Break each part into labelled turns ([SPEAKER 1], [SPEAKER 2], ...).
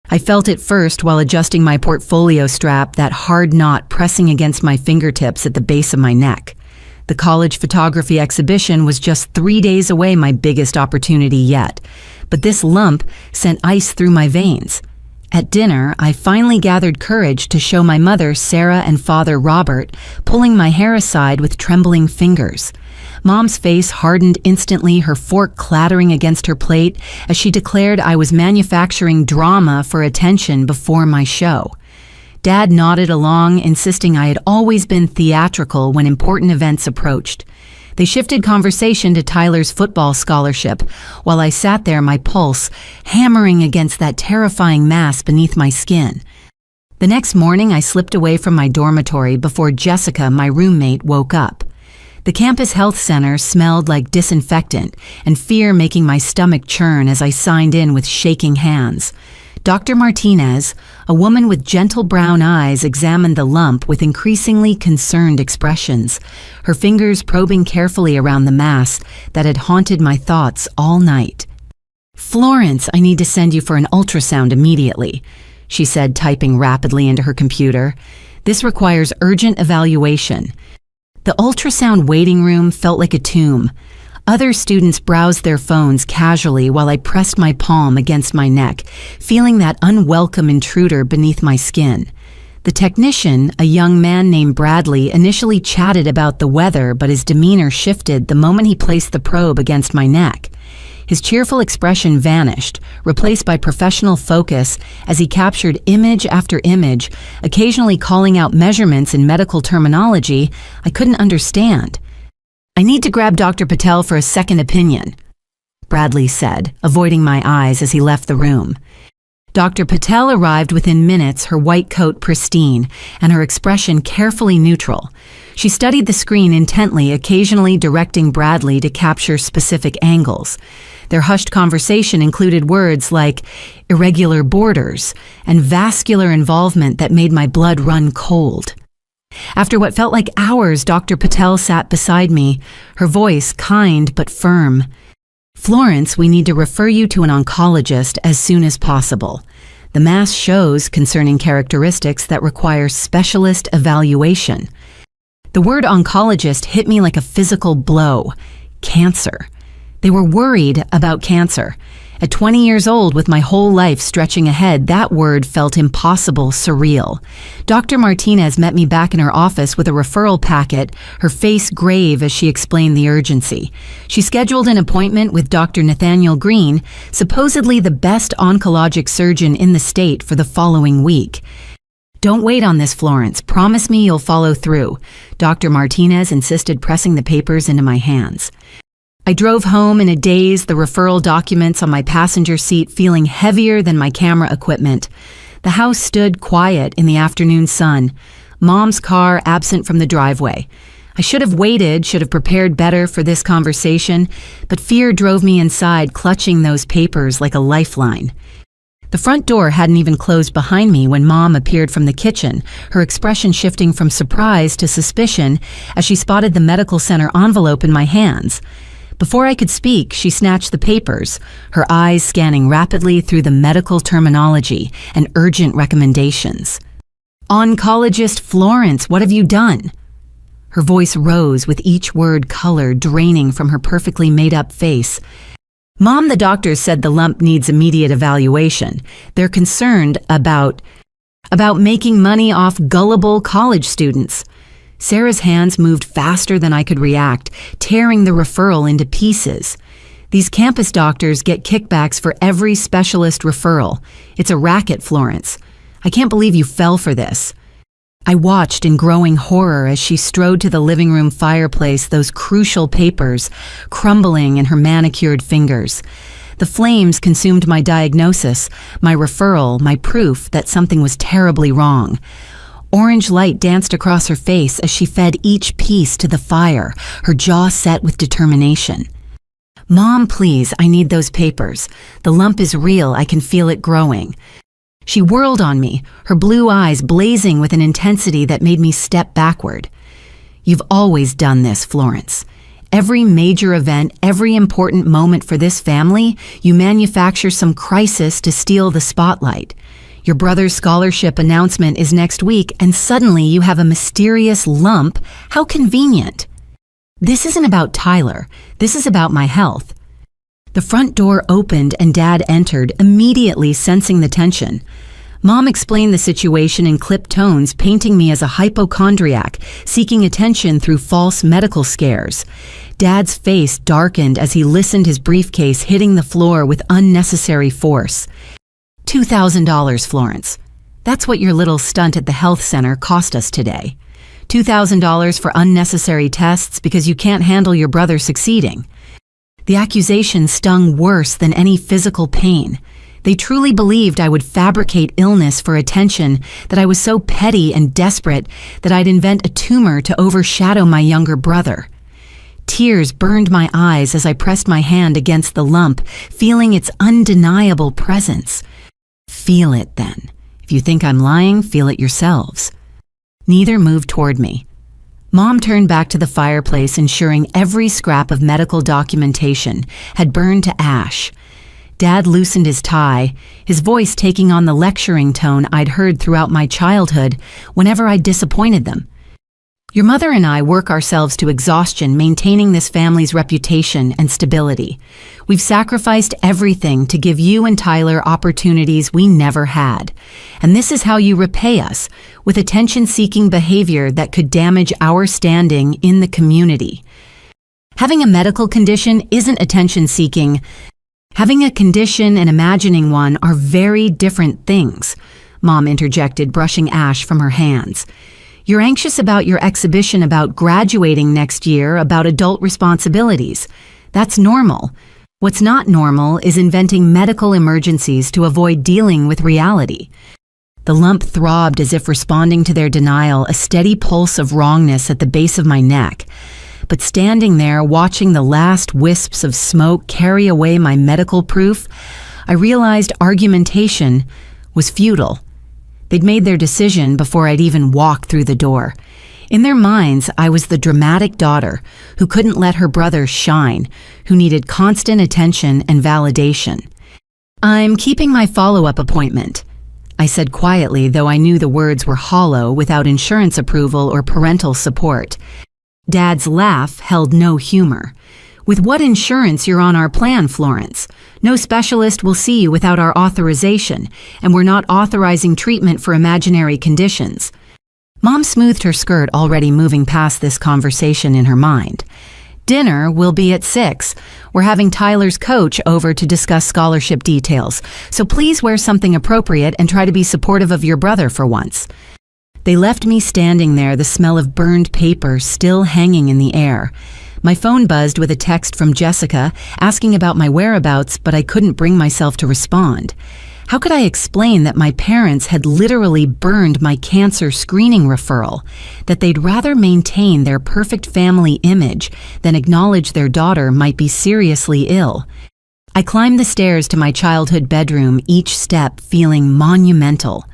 [SPEAKER 1] I felt it first while adjusting my portfolio strap, that hard knot pressing against my fingertips at the base of my neck. The college photography exhibition was just 3 days away, my biggest opportunity yet. But this lump sent ice through my veins. At dinner, I finally gathered courage to show my mother, Sarah, and father, Robert, pulling my hair aside with trembling fingers. Mom's face hardened instantly, her fork clattering against her plate as she declared I was manufacturing drama for attention before my show. Dad nodded along, insisting I had always been theatrical when important events approached. They shifted conversation to Tyler's football scholarship, while I sat there, my pulse hammering against that terrifying mass beneath my skin. The next morning, I slipped away from my dormitory before Jessica, my roommate, woke up. The campus health center smelled like disinfectant, and fear making my stomach churn as I signed in with shaking hands. Dr. Martinez, a woman with gentle brown eyes, examined the lump with increasingly concerned expressions, her fingers probing carefully around the mass that had haunted my thoughts all night. "Florence, I need to send you for an ultrasound immediately," she said, typing rapidly into her computer. "This requires urgent evaluation." The ultrasound waiting room felt like a tomb. Other students browsed their phones casually while I pressed my palm against my neck, feeling that unwelcome intruder beneath my skin. The technician, a young man named Bradley, initially chatted about the weather, but his demeanor shifted the moment he placed the probe against my neck. His cheerful expression vanished, replaced by professional focus as he captured image after image, occasionally calling out measurements in medical terminology I couldn't understand. "I need to grab Dr. Patel for a second opinion," Bradley said, avoiding my eyes as he left the room. Dr. Patel arrived within minutes, her white coat pristine, and her expression carefully neutral. She studied the screen intently, occasionally directing Bradley to capture specific angles. Their hushed conversation included words like irregular borders and vascular involvement that made my blood run cold. After what felt like hours, Dr. Patel sat beside me, her voice kind but firm. "Florence, we need to refer you to an oncologist as soon as possible. The mass shows concerning characteristics that require specialist evaluation." The word oncologist hit me like a physical blow. Cancer. They were worried about cancer. At 20 years old, with my whole life stretching ahead, that word felt impossible, surreal. Dr. Martinez met me back in her office with a referral packet, her face grave as she explained the urgency. She scheduled an appointment with Dr. Nathaniel Green, supposedly the best oncologic surgeon in the state, for the following week. "Don't wait on this, Florence. Promise me you'll follow through," Dr. Martinez insisted, pressing the papers into my hands. I drove home in a daze, the referral documents on my passenger seat feeling heavier than my camera equipment. The house stood quiet in the afternoon sun, Mom's car absent from the driveway. I should have waited, should have prepared better for this conversation, but fear drove me inside, clutching those papers like a lifeline. The front door hadn't even closed behind me when Mom appeared from the kitchen, her expression shifting from surprise to suspicion as she spotted the medical center envelope in my hands. Before I could speak, she snatched the papers, her eyes scanning rapidly through the medical terminology and urgent recommendations. "Oncologist Florence, what have you done?" Her voice rose with each word, color draining from her perfectly made-up face. "Mom, the doctors said the lump needs immediate evaluation. They're concerned about making money off gullible college students." Sarah's hands moved faster than I could react, tearing the referral into pieces. "These campus doctors get kickbacks for every specialist referral. It's a racket, Florence. I can't believe you fell for this." I watched in growing horror as she strode to the living room fireplace, those crucial papers crumbling in her manicured fingers. The flames consumed my diagnosis, my referral, my proof that something was terribly wrong. Orange light danced across her face as she fed each piece to the fire, her jaw set with determination. "Mom, please, I need those papers. The lump is real, I can feel it growing." She whirled on me, her blue eyes blazing with an intensity that made me step backward. "You've always done this, Florence. Every major event, every important moment for this family, you manufacture some crisis to steal the spotlight. Your brother's scholarship announcement is next week, and suddenly you have a mysterious lump. How convenient. This isn't about Tyler. This is about my health. The front door opened and Dad entered, immediately sensing the tension. Mom explained the situation in clipped tones, painting me as a hypochondriac, seeking attention through false medical scares. Dad's face darkened as he listened, his briefcase hitting the floor with unnecessary force. $2,000, Florence. That's what your little stunt at the health center cost us today. $2,000 for unnecessary tests because you can't handle your brother succeeding. The accusation stung worse than any physical pain. They truly believed I would fabricate illness for attention, that I was so petty and desperate that I'd invent a tumor to overshadow my younger brother. Tears burned my eyes as I pressed my hand against the lump, feeling its undeniable presence. Feel it then. If you think I'm lying, feel it yourselves. Neither moved toward me. Mom turned back to the fireplace, ensuring every scrap of medical documentation had burned to ash. Dad loosened his tie, his voice taking on the lecturing tone I'd heard throughout my childhood whenever I disappointed them. Your mother and I work ourselves to exhaustion maintaining this family's reputation and stability. We've sacrificed everything to give you and Tyler opportunities we never had. And this is how you repay us, with attention-seeking behavior that could damage our standing in the community. Having a medical condition isn't attention-seeking. Having a condition and imagining one are very different things, Mom interjected, brushing ash from her hands. You're anxious about your exhibition, about graduating next year, about adult responsibilities. That's normal. What's not normal is inventing medical emergencies to avoid dealing with reality. The lump throbbed as if responding to their denial, a steady pulse of wrongness at the base of my neck. But standing there, watching the last wisps of smoke carry away my medical proof, I realized argumentation was futile. They'd made their decision before I'd even walked through the door. In their minds, I was the dramatic daughter who couldn't let her brother shine, who needed constant attention and validation. I'm keeping my follow-up appointment, I said quietly, though I knew the words were hollow without insurance approval or parental support. Dad's laugh held no humor. With what insurance you're on our plan, Florence? No specialist will see you without our authorization, and we're not authorizing treatment for imaginary conditions. Mom smoothed her skirt, already moving past this conversation in her mind. Dinner will be at 6. We're having Tyler's coach over to discuss scholarship details, so please wear something appropriate and try to be supportive of your brother for once. They left me standing there, the smell of burned paper still hanging in the air. My phone buzzed with a text from Jessica asking about my whereabouts, but I couldn't bring myself to respond. How could I explain that my parents had literally burned my cancer screening referral, that they'd rather maintain their perfect family image than acknowledge their daughter might be seriously ill? I climbed the stairs to my childhood bedroom, each step feeling monumental.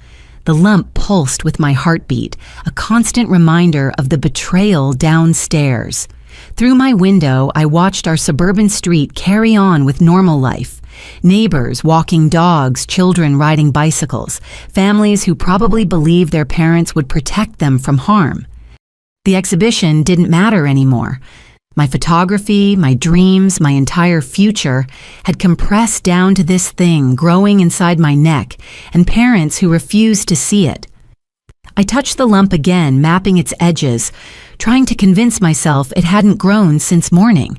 [SPEAKER 1] The lump pulsed with my heartbeat, a constant reminder of the betrayal downstairs. Through my window, I watched our suburban street carry on with normal life. Neighbors walking dogs, children riding bicycles, families who probably believed their parents would protect them from harm. The exhibition didn't matter anymore. My photography, my dreams, my entire future had compressed down to this thing growing inside my neck, and parents who refused to see it. I touched the lump again, mapping its edges, trying to convince myself it hadn't grown since morning.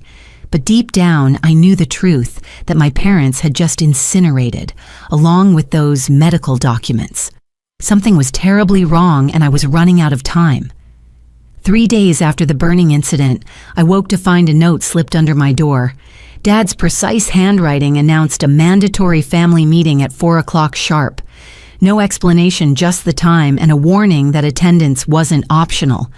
[SPEAKER 1] But deep down, I knew the truth, that my parents had just incinerated, along with those medical documents. Something was terribly wrong, and I was running out of time. 3 days after the burning incident, I woke to find a note slipped under my door. Dad's precise handwriting announced a mandatory family meeting at 4 o'clock sharp. No explanation, just the time, and a warning that attendance wasn't optional.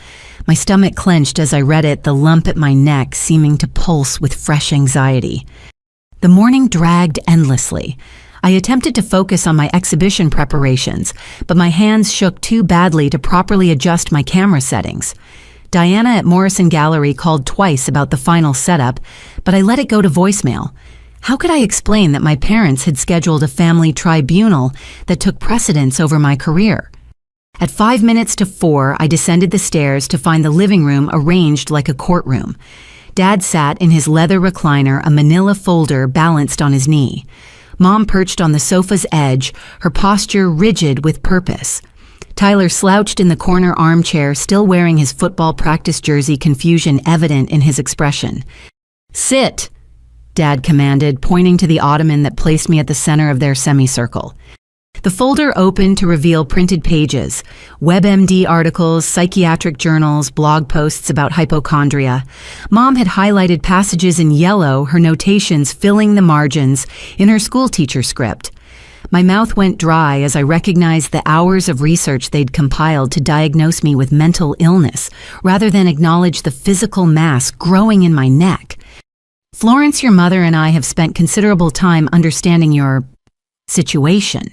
[SPEAKER 1] My stomach clenched as I read it, the lump at my neck seeming to pulse with fresh anxiety. The morning dragged endlessly. I attempted to focus on my exhibition preparations, but my hands shook too badly to properly adjust my camera settings. Diana at Morrison Gallery called twice about the final setup, but I let it go to voicemail. How could I explain that my parents had scheduled a family tribunal that took precedence over my career? At 5 minutes to 4, I descended the stairs to find the living room arranged like a courtroom. Dad sat in his leather recliner, a manila folder balanced on his knee. Mom perched on the sofa's edge, her posture rigid with purpose. Tyler slouched in the corner armchair, still wearing his football practice jersey, confusion evident in his expression. "Sit," Dad commanded, pointing to the ottoman that placed me at the center of their semicircle. The folder opened to reveal printed pages, WebMD articles, psychiatric journals, blog posts about hypochondria. Mom had highlighted passages in yellow, her notations filling the margins in her schoolteacher script. My mouth went dry as I recognized the hours of research they'd compiled to diagnose me with mental illness, rather than acknowledge the physical mass growing in my neck. "Florence, your mother and I have spent considerable time understanding your situation."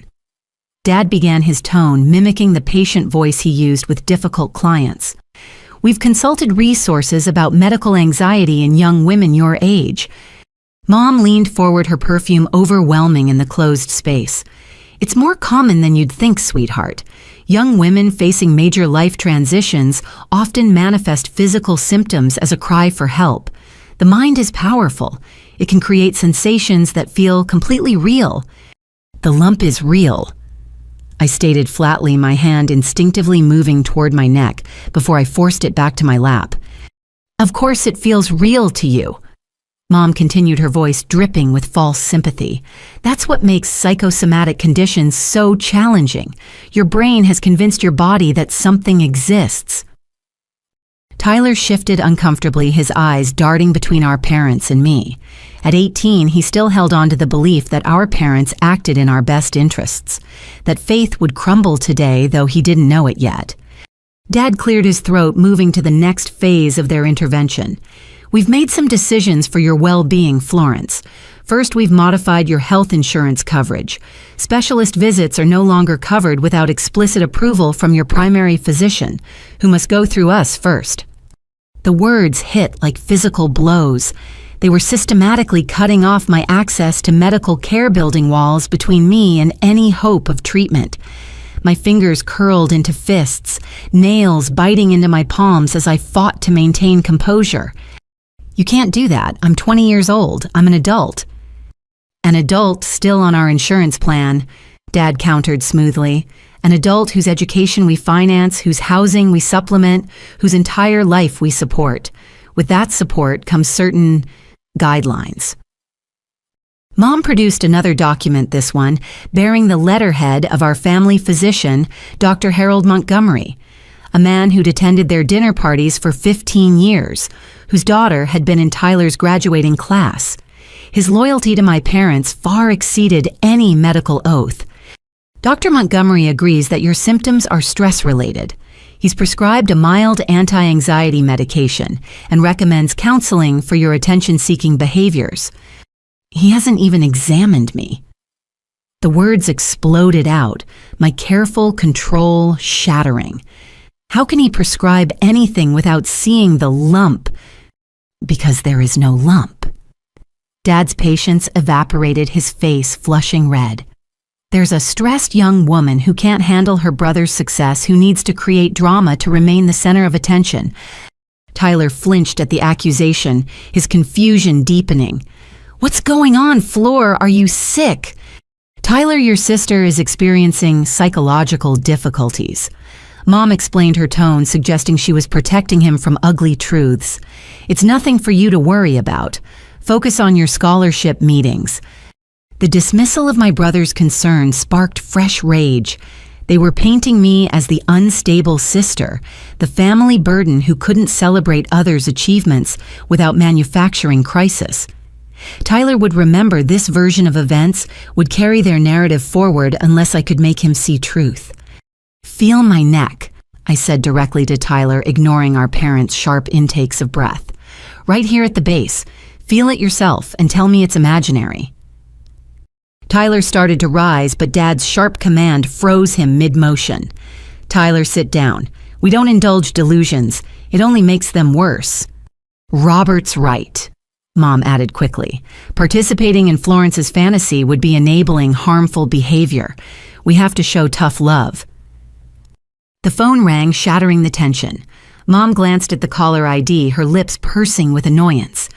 [SPEAKER 1] Dad began his tone, mimicking the patient voice he used with difficult clients. "We've consulted resources about medical anxiety in young women your age." Mom leaned forward, her perfume overwhelming in the closed space. "It's more common than you'd think, sweetheart. Young women facing major life transitions often manifest physical symptoms as a cry for help. The mind is powerful. It can create sensations that feel completely real. The lump is real," I stated flatly, my hand instinctively moving toward my neck before I forced it back to my lap. "Of course it feels real to you," Mom continued, her voice dripping with false sympathy. "That's what makes psychosomatic conditions so challenging. Your brain has convinced your body that something exists." Tyler shifted uncomfortably, his eyes darting between our parents and me. At 18, he still held on to the belief that our parents acted in our best interests, that faith would crumble today, though he didn't know it yet. Dad cleared his throat, moving to the next phase of their intervention. "We've made some decisions for your well-being, Florence. First, we've modified your health insurance coverage. Specialist visits are no longer covered without explicit approval from your primary physician, who must go through us first." The words hit like physical blows. They were systematically cutting off my access to medical care, building walls between me and any hope of treatment. My fingers curled into fists, nails biting into my palms as I fought to maintain composure. "You can't do that. I'm 20 years old. I'm an adult." "An adult still on our insurance plan," Dad countered smoothly. "An adult whose education we finance, whose housing we supplement, whose entire life we support. With that support comes certain guidelines." Mom produced another document, this one bearing the letterhead of our family physician, Dr. Harold Montgomery, a man who'd attended their dinner parties for 15 years, whose daughter had been in Tyler's graduating class. His loyalty to my parents far exceeded any medical oath. "Dr. Montgomery agrees that your symptoms are stress-related. He's prescribed a mild anti-anxiety medication and recommends counseling for your attention-seeking behaviors. He hasn't even examined me." The words exploded out, my careful control shattering. How can he prescribe anything without seeing the lump? Because there is no lump. Dad's patience evaporated, his face flushing red. "There's a stressed young woman who can't handle her brother's success, who needs to create drama to remain the center of attention." Tyler flinched at the accusation, his confusion deepening. "What's going on, Flor? Are you sick?" "Tyler, your sister is experiencing psychological difficulties." Mom explained, her tone suggesting she was protecting him from ugly truths. "It's nothing for you to worry about. Focus on your scholarship meetings." The dismissal of my brother's concerns sparked fresh rage. They were painting me as the unstable sister, the family burden who couldn't celebrate others' achievements without manufacturing crisis. Tyler would remember this version of events, would carry their narrative forward unless I could make him see truth. "Feel my neck," I said directly to Tyler, ignoring our parents' sharp intakes of breath. "Right here at the base. Feel it yourself and tell me it's imaginary." Tyler started to rise, but Dad's sharp command froze him mid-motion. "Tyler, sit down. We don't indulge delusions. It only makes them worse. Robert's right, Mom added quickly. Participating in Florence's fantasy would be enabling harmful behavior. We have to show tough love. The phone rang, shattering the tension. Mom glanced at the caller ID, her lips pursing with annoyance.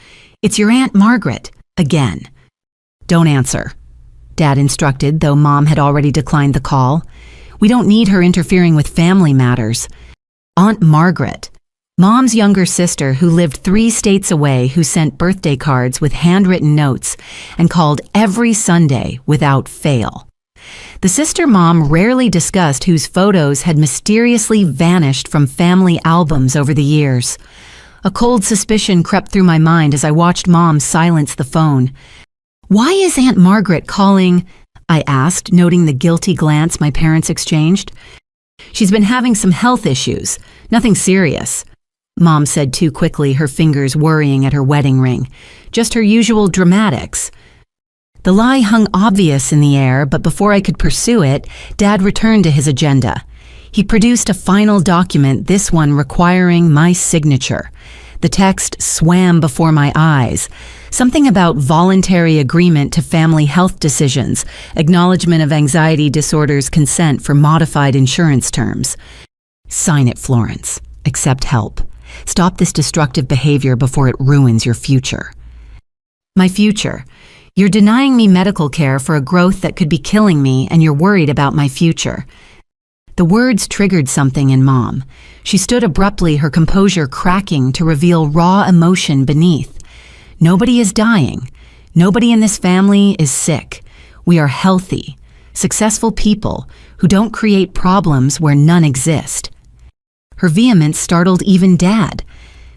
[SPEAKER 1] It's your Aunt Margaret, again. Don't answer, Dad instructed, though Mom had already declined the call. We don't need her interfering with family matters. Aunt Margaret, Mom's younger sister who lived 3 states away, who sent birthday cards with handwritten notes and called every Sunday without fail. The sister Mom rarely discussed, whose photos had mysteriously vanished from family albums over the years. A cold suspicion crept through my mind as I watched Mom silence the phone. Why is Aunt Margaret calling? I asked, noting the guilty glance my parents exchanged. She's been having some health issues. Nothing serious, Mom said too quickly, her fingers worrying at her wedding ring. Just her usual dramatics. The lie hung obvious in the air, but before I could pursue it, Dad returned to his agenda. He produced a final document, this one requiring my signature. The text swam before my eyes. Something about voluntary agreement to family health decisions, acknowledgement of anxiety disorders, consent for modified insurance terms. Sign it, Florence. Accept help. Stop this destructive behavior before it ruins your future. My future. You're denying me medical care for a growth that could be killing me, and you're worried about my future. The words triggered something in Mom. She stood abruptly, her composure cracking to reveal raw emotion beneath. Nobody is dying. Nobody in this family is sick. We are healthy, successful people who don't create problems where none exist. Her vehemence startled even Dad.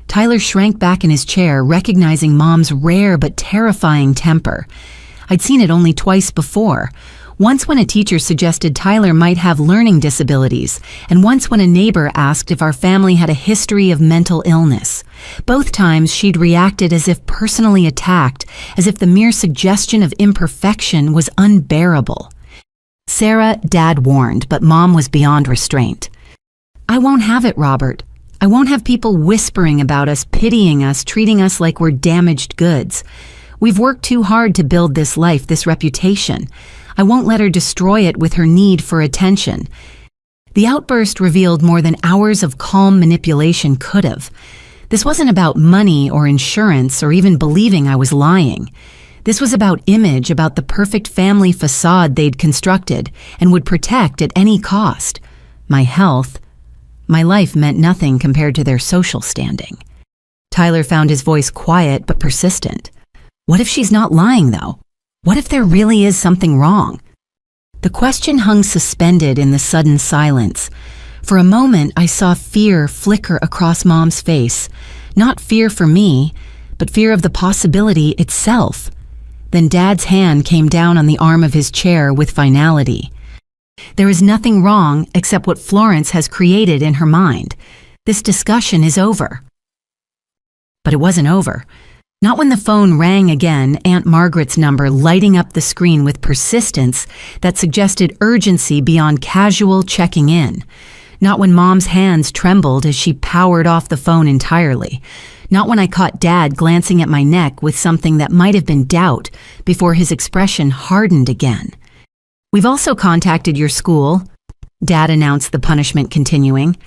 [SPEAKER 1] Tyler shrank back in his chair, recognizing Mom's rare but terrifying temper. I'd seen it only twice before. Once when a teacher suggested Tyler might have learning disabilities, and once when a neighbor asked if our family had a history of mental illness. Both times she'd reacted as if personally attacked, as if the mere suggestion of imperfection was unbearable. Sarah, Dad warned, but Mom was beyond restraint. I won't have it, Robert. I won't have people whispering about us, pitying us, treating us like we're damaged goods. We've worked too hard to build this life, this reputation. I won't let her destroy it with her need for attention. The outburst revealed more than hours of calm manipulation could have. This wasn't about money or insurance or even believing I was lying. This was about image, about the perfect family facade they'd constructed and would protect at any cost. My health. My life meant nothing compared to their social standing. Tyler found his voice quiet but persistent. What if she's not lying, though? What if there really is something wrong? The question hung suspended in the sudden silence. For a moment, I saw fear flicker across Mom's face. Not fear for me, but fear of the possibility itself. Then Dad's hand came down on the arm of his chair with finality. There is nothing wrong except what Florence has created in her mind. This discussion is over. But it wasn't over. Not when the phone rang again, Aunt Margaret's number lighting up the screen with persistence that suggested urgency beyond casual checking in. Not when Mom's hands trembled as she powered off the phone entirely. Not when I caught Dad glancing at my neck with something that might have been doubt before his expression hardened again. We've also contacted your school, Dad announced, the punishment continuing.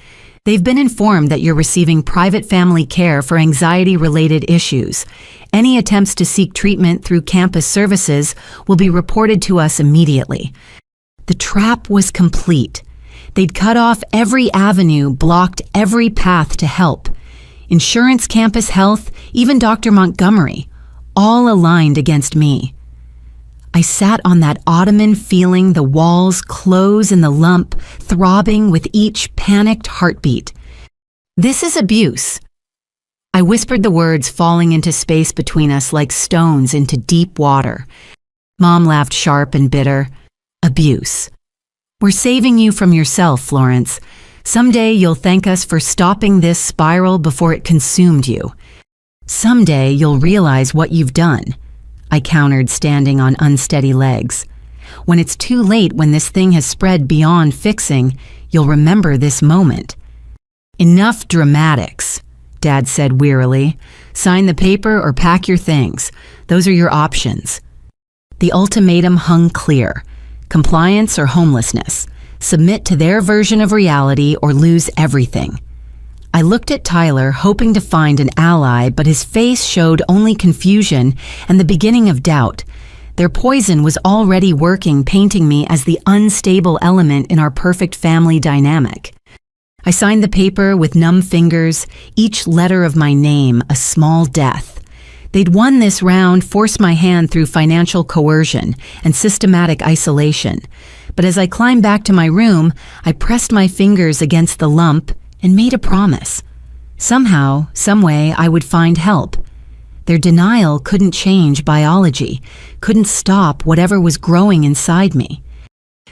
[SPEAKER 1] They've been informed that you're receiving private family care for anxiety-related issues. Any attempts to seek treatment through campus services will be reported to us immediately. The trap was complete. They'd cut off every avenue, blocked every path to help. Insurance, campus health, even Dr. Montgomery, all aligned against me. I sat on that ottoman feeling the walls close in the lump, throbbing with each panicked heartbeat. This is abuse. I whispered the words falling into space between us like stones into deep water. Mom laughed sharp and bitter. Abuse. We're saving you from yourself, Florence. Someday you'll thank us for stopping this spiral before it consumed you. Someday you'll realize what you've done. I countered, standing on unsteady legs. When it's too late, when this thing has spread beyond fixing, you'll remember this moment. "Enough dramatics," Dad said wearily. "Sign the paper or pack your things. Those are your options." The ultimatum hung clear: compliance or homelessness. Submit to their version of reality or lose everything. I looked at Tyler, hoping to find an ally, but his face showed only confusion and the beginning of doubt. Their poison was already working, painting me as the unstable element in our perfect family dynamic. I signed the paper with numb fingers, each letter of my name a small death. They'd won this round, forced my hand through financial coercion and systematic isolation. But as I climbed back to my room, I pressed my fingers against the lump and made a promise. Somehow, someway, I would find help. Their denial couldn't change biology, couldn't stop whatever was growing inside me.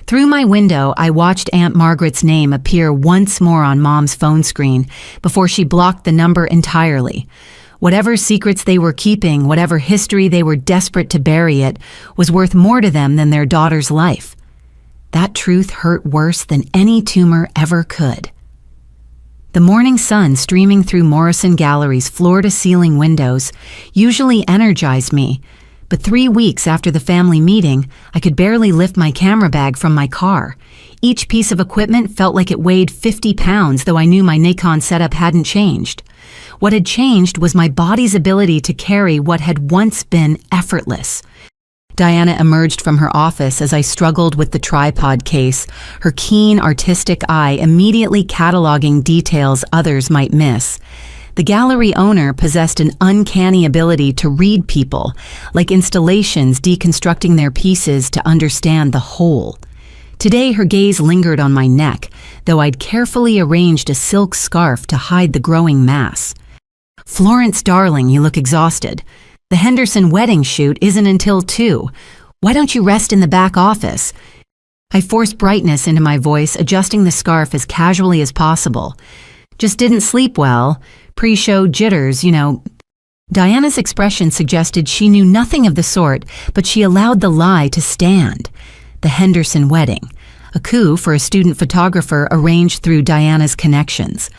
[SPEAKER 1] Through my window, I watched Aunt Margaret's name appear once more on Mom's phone screen before she blocked the number entirely. Whatever secrets they were keeping, whatever history they were desperate to bury, it was worth more to them than their daughter's life. That truth hurt worse than any tumor ever could. The morning sun streaming through Morrison Gallery's floor-to-ceiling windows usually energized me, but 3 weeks after the family meeting, I could barely lift my camera bag from my car. Each piece of equipment felt like it weighed 50 pounds, though I knew my Nikon setup hadn't changed. What had changed was my body's ability to carry what had once been effortless. Diana emerged from her office as I struggled with the tripod case, her keen artistic eye immediately cataloging details others might miss. The gallery owner possessed an uncanny ability to read people, like installations deconstructing their pieces to understand the whole. Today her gaze lingered on my neck, though I'd carefully arranged a silk scarf to hide the growing mass. "Florence, darling, you look exhausted. The Henderson wedding shoot isn't until 2. Why don't you rest in the back office?" I forced brightness into my voice, adjusting the scarf as casually as possible. "Just didn't sleep well. Pre-show jitters, you know." Diana's expression suggested she knew nothing of the sort, but she allowed the lie to stand. The Henderson wedding, a coup for a student photographer arranged through Diana's connections.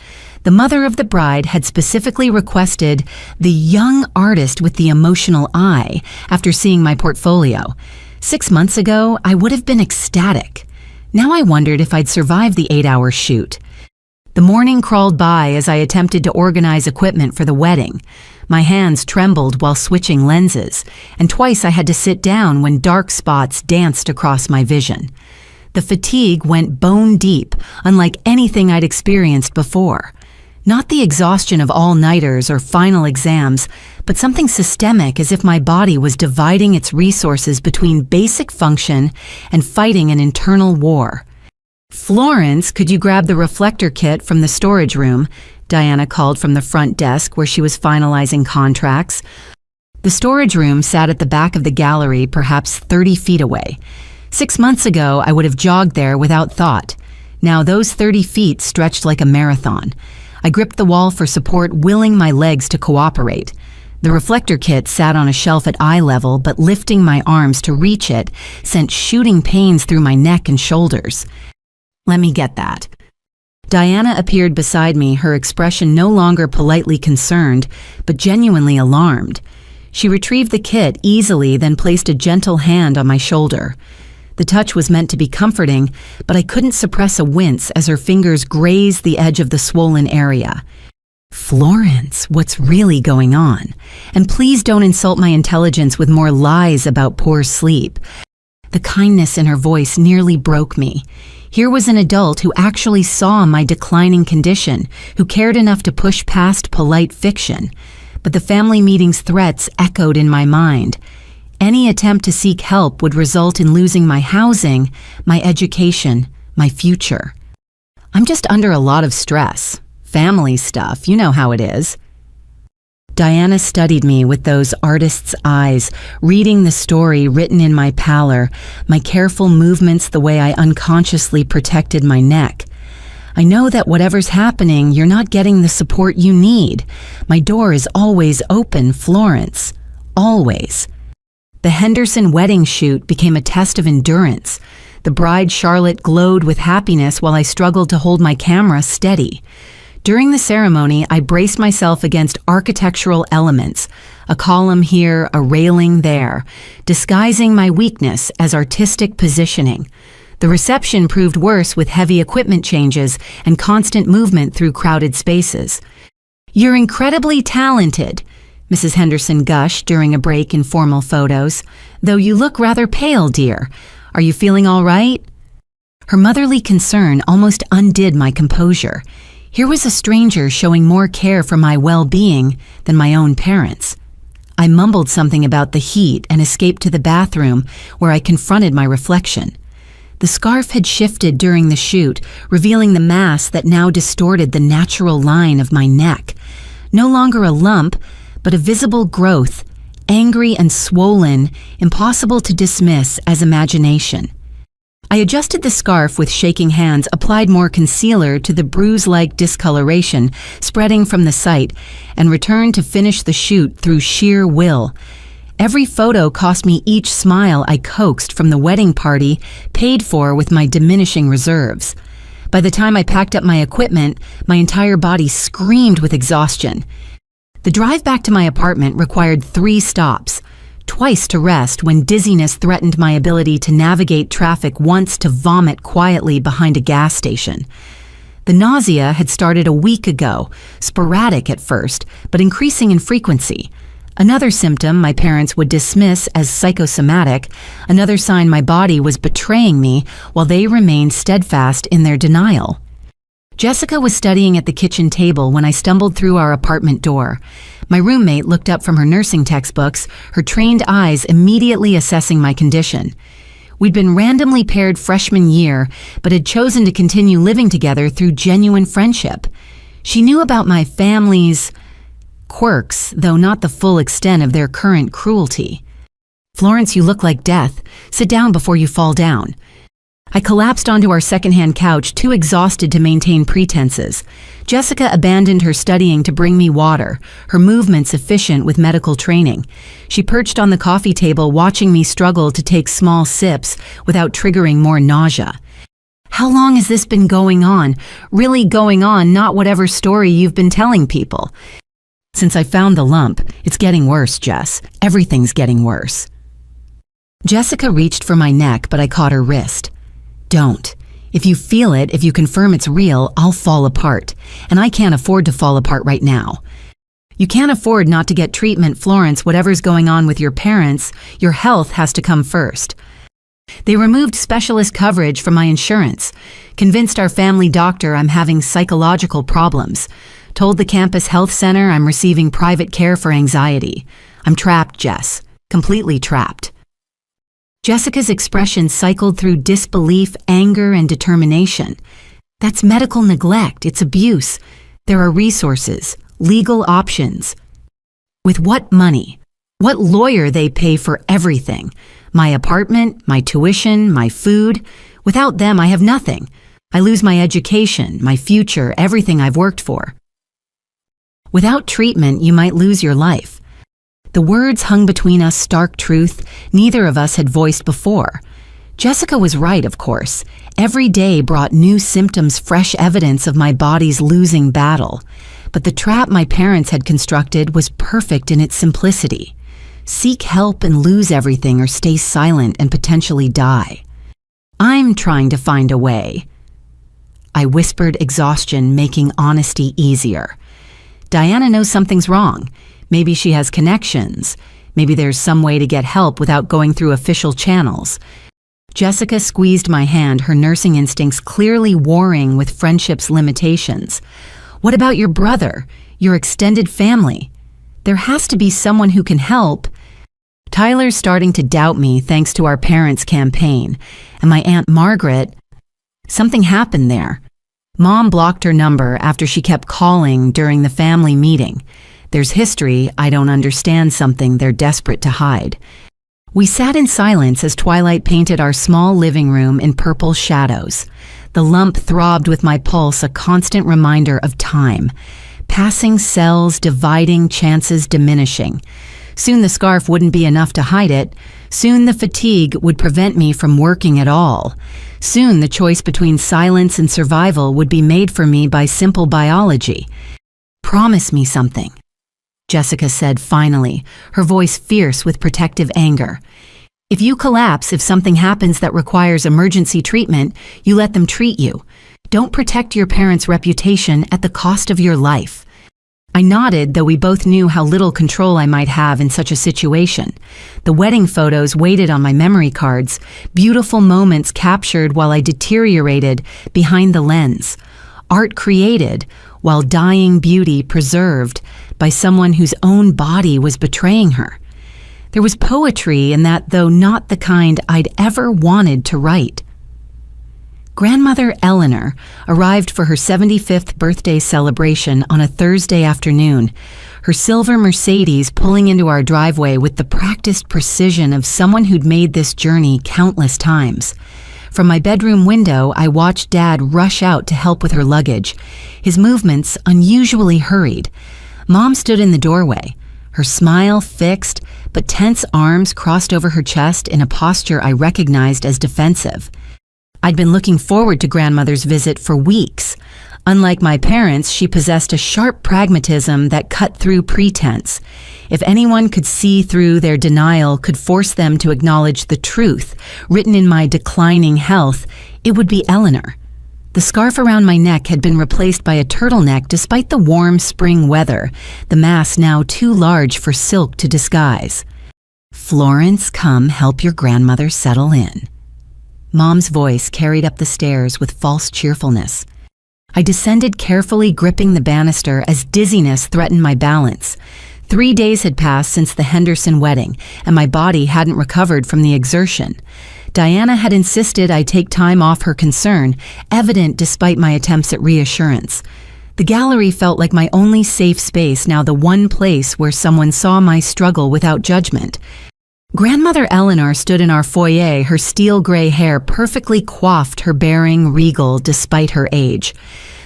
[SPEAKER 1] The mother of the bride had specifically requested the young artist with the emotional eye after seeing my portfolio. 6 months ago, I would have been ecstatic. Now I wondered if I'd survive the 8-hour shoot. The morning crawled by as I attempted to organize equipment for the wedding. My hands trembled while switching lenses, and twice I had to sit down when dark spots danced across my vision. The fatigue went bone deep, unlike anything I'd experienced before. Not the exhaustion of all-nighters or final exams, but something systemic, as if my body was dividing its resources between basic function and fighting an internal war. "Florence, could you grab the reflector kit from the storage room?" Diana called from the front desk where she was finalizing contracts. The storage room sat at the back of the gallery, perhaps 30 feet away. 6 months ago, I would have jogged there without thought. Now those 30 feet stretched like a marathon. I gripped the wall for support, willing my legs to cooperate. The reflector kit sat on a shelf at eye level, but lifting my arms to reach it sent shooting pains through my neck and shoulders. "Let me get that." Diana appeared beside me, her expression no longer politely concerned, but genuinely alarmed. She retrieved the kit easily, then placed a gentle hand on my shoulder. The touch was meant to be comforting, but I couldn't suppress a wince as her fingers grazed the edge of the swollen area. "Florence, what's really going on? And please don't insult my intelligence with more lies about poor sleep." The kindness in her voice nearly broke me. Here was an adult who actually saw my declining condition, who cared enough to push past polite fiction. But the family meeting's threats echoed in my mind. Any attempt to seek help would result in losing my housing, my education, my future. "I'm just under a lot of stress. Family stuff, you know how it is." Diana studied me with those artist's eyes, reading the story written in my pallor, my careful movements, the way I unconsciously protected my neck. "I know that whatever's happening, you're not getting the support you need. My door is always open, Florence. Always." The Henderson wedding shoot became a test of endurance. The bride Charlotte glowed with happiness while I struggled to hold my camera steady. During the ceremony, I braced myself against architectural elements, a column here, a railing there, disguising my weakness as artistic positioning. The reception proved worse with heavy equipment changes and constant movement through crowded spaces. "You're incredibly talented," Mrs. Henderson gushed during a break in formal photos, "though you look rather pale, dear. Are you feeling all right?" Her motherly concern almost undid my composure. Here was a stranger showing more care for my well-being than my own parents. I mumbled something about the heat and escaped to the bathroom, where I confronted my reflection. The scarf had shifted during the shoot, revealing the mass that now distorted the natural line of my neck. No longer a lump, but a visible growth, angry and swollen, impossible to dismiss as imagination. I adjusted the scarf with shaking hands, applied more concealer to the bruise-like discoloration spreading from the site, and returned to finish the shoot through sheer will. Every photo cost me each smile I coaxed from the wedding party, paid for with my diminishing reserves. By the time I packed up my equipment, my entire body screamed with exhaustion. The drive back to my apartment required 3 stops, twice to rest when dizziness threatened my ability to navigate traffic, once to vomit quietly behind a gas station. The nausea had started a week ago, sporadic at first, but increasing in frequency. Another symptom my parents would dismiss as psychosomatic, another sign my body was betraying me while they remained steadfast in their denial. Jessica was studying at the kitchen table when I stumbled through our apartment door. My roommate looked up from her nursing textbooks, her trained eyes immediately assessing my condition. We'd been randomly paired freshman year, but had chosen to continue living together through genuine friendship. She knew about my family's quirks, though not the full extent of their current cruelty. "Florence, you look like death. Sit down before you fall down." I collapsed onto our secondhand couch, too exhausted to maintain pretenses. Jessica abandoned her studying to bring me water, her movements efficient with medical training. She perched on the coffee table, watching me struggle to take small sips without triggering more nausea. "How long has this been going on? Really going on, not whatever story you've been telling people." "Since I found the lump, it's getting worse, Jess. Everything's getting worse." Jessica reached for my neck, but I caught her wrist. "Don't. If you feel it, if you confirm it's real, I'll fall apart. And I can't afford to fall apart right now." "You can't afford not to get treatment, Florence. Whatever's going on with your parents, your health has to come first." They removed specialist coverage from my insurance, convinced our family doctor I'm having psychological problems, told the campus health center I'm receiving private care for anxiety. I'm trapped, Jess. Completely trapped. Jessica's expression cycled through disbelief, anger, and determination. "That's medical neglect. It's abuse. There are resources, legal options." "With what money? What lawyer they pay for everything? My apartment, my tuition, my food. Without them, I have nothing. I lose my education, my future, everything I've worked for." "Without treatment, you might lose your life." The words hung between us, stark truth neither of us had voiced before. Jessica was right, of course. Every day brought new symptoms, fresh evidence of my body's losing battle. But the trap my parents had constructed was perfect in its simplicity. Seek help and lose everything, or stay silent and potentially die. "I'm trying to find a way." I whispered, exhaustion making honesty easier. "Diana knows something's wrong. Maybe she has connections. Maybe there's some way to get help without going through official channels." Jessica squeezed my hand, her nursing instincts clearly warring with friendship's limitations. "What about your brother, your extended family? There has to be someone who can help." "Tyler's starting to doubt me thanks to our parents' campaign. And my Aunt Margaret, something happened there. Mom blocked her number after she kept calling during the family meeting. There's history, I don't understand something they're desperate to hide." We sat in silence as twilight painted our small living room in purple shadows. The lump throbbed with my pulse, a constant reminder of time. Passing cells, dividing, chances diminishing. Soon the scarf wouldn't be enough to hide it. Soon the fatigue would prevent me from working at all. Soon the choice between silence and survival would be made for me by simple biology. "Promise me something," Jessica said finally, her voice fierce with protective anger. "If you collapse, if something happens that requires emergency treatment, you let them treat you. Don't protect your parents' reputation at the cost of your life." I nodded, though we both knew how little control I might have in such a situation. The wedding photos waited on my memory cards, beautiful moments captured while I deteriorated behind the lens. Art created while dying beauty preserved by someone whose own body was betraying her. There was poetry in that, though not the kind I'd ever wanted to write. Grandmother Eleanor arrived for her 75th birthday celebration on a Thursday afternoon, her silver Mercedes pulling into our driveway with the practiced precision of someone who'd made this journey countless times. From my bedroom window, I watched Dad rush out to help with her luggage, his movements unusually hurried. Mom stood in the doorway, her smile fixed, but tense arms crossed over her chest in a posture I recognized as defensive. I'd been looking forward to Grandmother's visit for weeks. Unlike my parents, she possessed a sharp pragmatism that cut through pretense. If anyone could see through their denial, could force them to acknowledge the truth written in my declining health, it would be Eleanor. The scarf around my neck had been replaced by a turtleneck despite the warm spring weather, the mass now too large for silk to disguise. "Florence, come help your grandmother settle in." Mom's voice carried up the stairs with false cheerfulness. I descended carefully, gripping the banister as dizziness threatened my balance. 3 days had passed since the Henderson wedding, and my body hadn't recovered from the exertion. Diana had insisted I take time off her concern, evident despite my attempts at reassurance. The gallery felt like my only safe space, now the one place where someone saw my struggle without judgment. Grandmother Eleanor stood in our foyer, her steel gray hair perfectly coiffed, her bearing regal despite her age.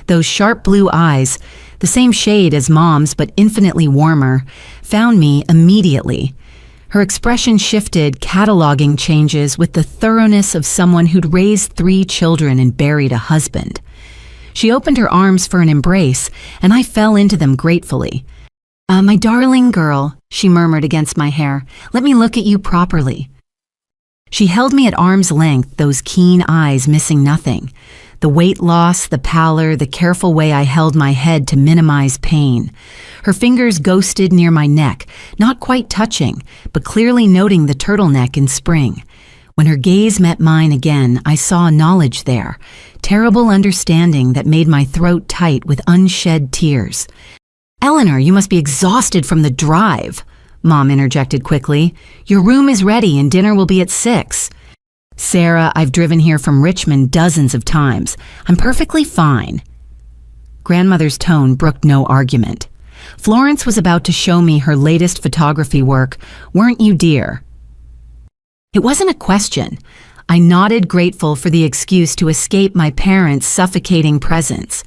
[SPEAKER 1] Those sharp blue eyes, the same shade as Mom's but infinitely warmer, found me immediately. Her expression shifted, cataloging changes with the thoroughness of someone who'd raised 3 children and buried a husband. She opened her arms for an embrace, and I fell into them gratefully. My darling girl," she murmured against my hair, "let me look at you properly." She held me at arm's length, those keen eyes missing nothing. The weight loss, the pallor, the careful way I held my head to minimize pain. Her fingers ghosted near my neck, not quite touching, but clearly noting the turtleneck in spring. When her gaze met mine again, I saw knowledge there, terrible understanding that made my throat tight with unshed tears. "Eleanor, you must be exhausted from the drive," Mom interjected quickly. "Your room is ready and dinner will be at 6. "Sarah, I've driven here from Richmond dozens of times. I'm perfectly fine." Grandmother's tone brooked no argument. "Florence was about to show me her latest photography work, weren't you, dear?" It wasn't a question. I nodded, grateful for the excuse to escape my parents' suffocating presence.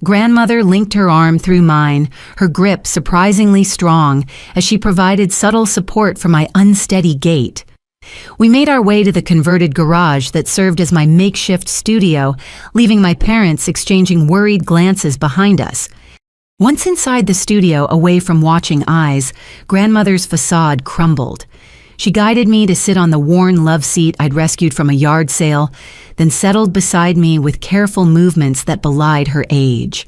[SPEAKER 1] Grandmother linked her arm through mine, her grip surprisingly strong as she provided subtle support for my unsteady gait. We made our way to the converted garage that served as my makeshift studio, leaving my parents exchanging worried glances behind us. Once inside the studio, away from watching eyes, Grandmother's facade crumbled. She guided me to sit on the worn love seat I'd rescued from a yard sale, then settled beside me with careful movements that belied her age.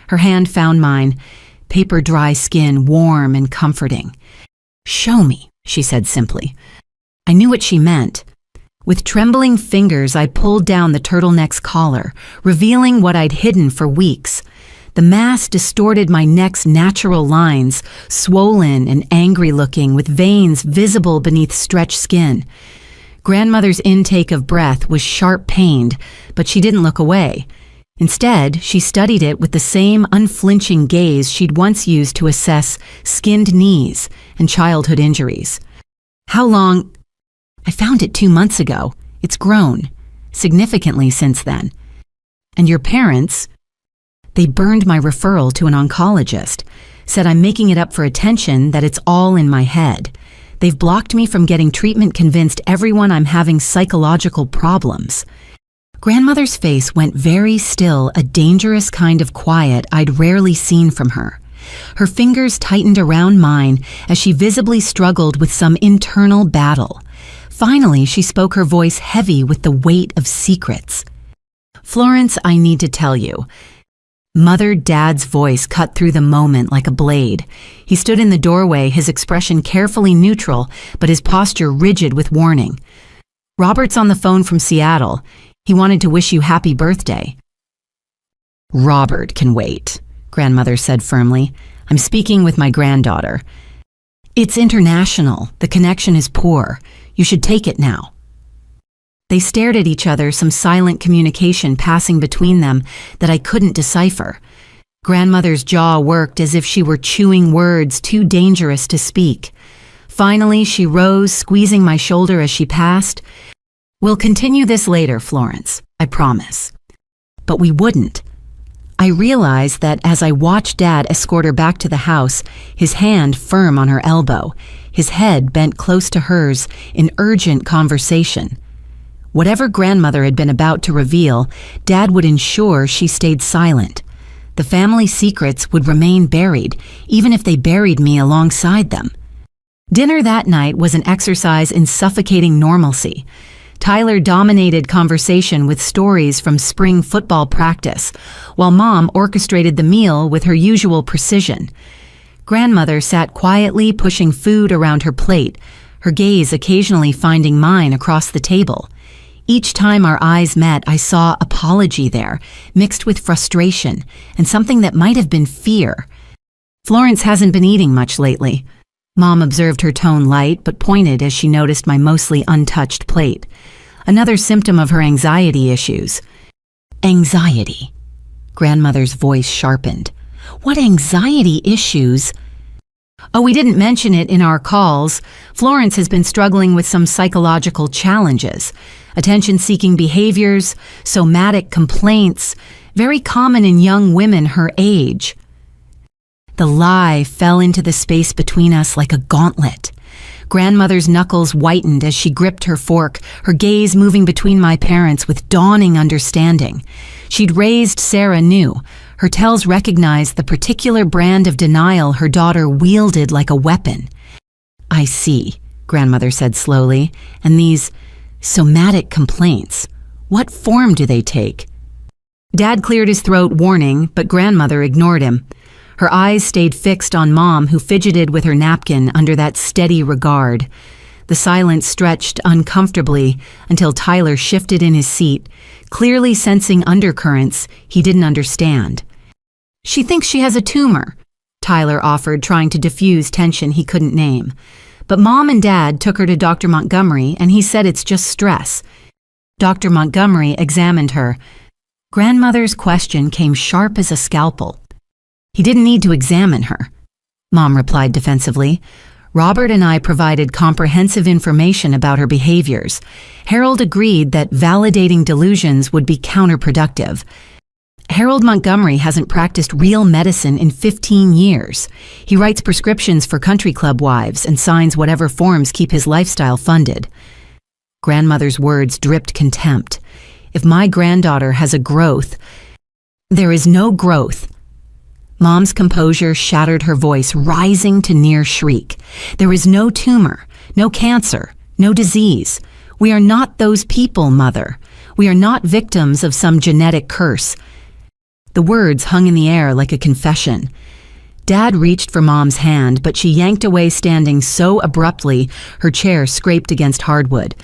[SPEAKER 1] Her hand found mine, paper-dry skin warm and comforting. "Show me," she said simply. I knew what she meant. With trembling fingers, I pulled down the turtleneck's collar, revealing what I'd hidden for weeks. The mass distorted my neck's natural lines, swollen and angry-looking, with veins visible beneath stretched skin. Grandmother's intake of breath was sharp-pained, but she didn't look away. Instead, she studied it with the same unflinching gaze she'd once used to assess skinned knees and childhood injuries. "How long?" "I found it 2 months ago. It's grown significantly since then." "And your parents?" "They burned my referral to an oncologist, said I'm making it up for attention, that it's all in my head. They've blocked me from getting treatment, convinced everyone I'm having psychological problems." Grandmother's face went very still, a dangerous kind of quiet I'd rarely seen from her. Her fingers tightened around mine as she visibly struggled with some internal battle. Finally, she spoke, her voice heavy with the weight of secrets. "Florence, I need to tell you." Dad's voice cut through the moment like a blade. He stood in the doorway, his expression carefully neutral, but his posture rigid with warning. "Robert's on the phone from Seattle. He wanted to wish you happy birthday." "Robert can wait," Grandmother said firmly. "I'm speaking with my granddaughter." "It's international. The connection is poor. You should take it now." They stared at each other, some silent communication passing between them that I couldn't decipher. Grandmother's jaw worked as if she were chewing words too dangerous to speak. Finally, she rose, squeezing my shoulder as she passed. "We'll continue this later, Florence, I promise." But we wouldn't. I realized that as I watched Dad escort her back to the house, his hand firm on her elbow, his head bent close to hers in urgent conversation. Whatever Grandmother had been about to reveal, Dad would ensure she stayed silent. The family secrets would remain buried, even if they buried me alongside them. Dinner that night was an exercise in suffocating normalcy. Tyler dominated conversation with stories from spring football practice, while Mom orchestrated the meal with her usual precision. Grandmother sat quietly pushing food around her plate, her gaze occasionally finding mine across the table. Each time our eyes met, I saw apology there, mixed with frustration and something that might have been fear. "Florence hasn't been eating much lately." Mom observed, her tone light but pointed as she noticed my mostly untouched plate. Another symptom of her anxiety issues. "Anxiety?" Grandmother's voice sharpened. "What anxiety issues?" "Oh, we didn't mention it in our calls. Florence has been struggling with some psychological challenges. Attention-seeking behaviors, somatic complaints, very common in young women her age." The lie fell into the space between us like a gauntlet. Grandmother's knuckles whitened as she gripped her fork, her gaze moving between my parents with dawning understanding. She'd raised Sarah new. Her tells recognized the particular brand of denial her daughter wielded like a weapon. "I see," Grandmother said slowly. "And these somatic complaints, what form do they take?" Dad cleared his throat, warning, but Grandmother ignored him. Her eyes stayed fixed on Mom, who fidgeted with her napkin under that steady regard. The silence stretched uncomfortably until Tyler shifted in his seat, clearly sensing undercurrents he didn't understand. "She thinks she has a tumor," Tyler offered, trying to diffuse tension he couldn't name. But Mom and Dad took her to Dr. Montgomery, and he said it's just stress. Dr. Montgomery examined her. Grandmother's question came sharp as a scalpel. "He didn't need to examine her," Mom replied defensively. "Robert and I provided comprehensive information about her behaviors. Harold agreed that validating delusions would be counterproductive. Harold Montgomery hasn't practiced real medicine in 15 years. He writes prescriptions for country club wives and signs whatever forms keep his lifestyle funded." Grandmother's words dripped contempt. "If my granddaughter has a growth, there is no growth." Mom's composure shattered her voice, rising to near shriek. "There is no tumor, no cancer, no disease. We are not those people, Mother. We are not victims of some genetic curse." The words hung in the air like a confession. Dad reached for Mom's hand, but she yanked away, standing so abruptly her chair scraped against hardwood.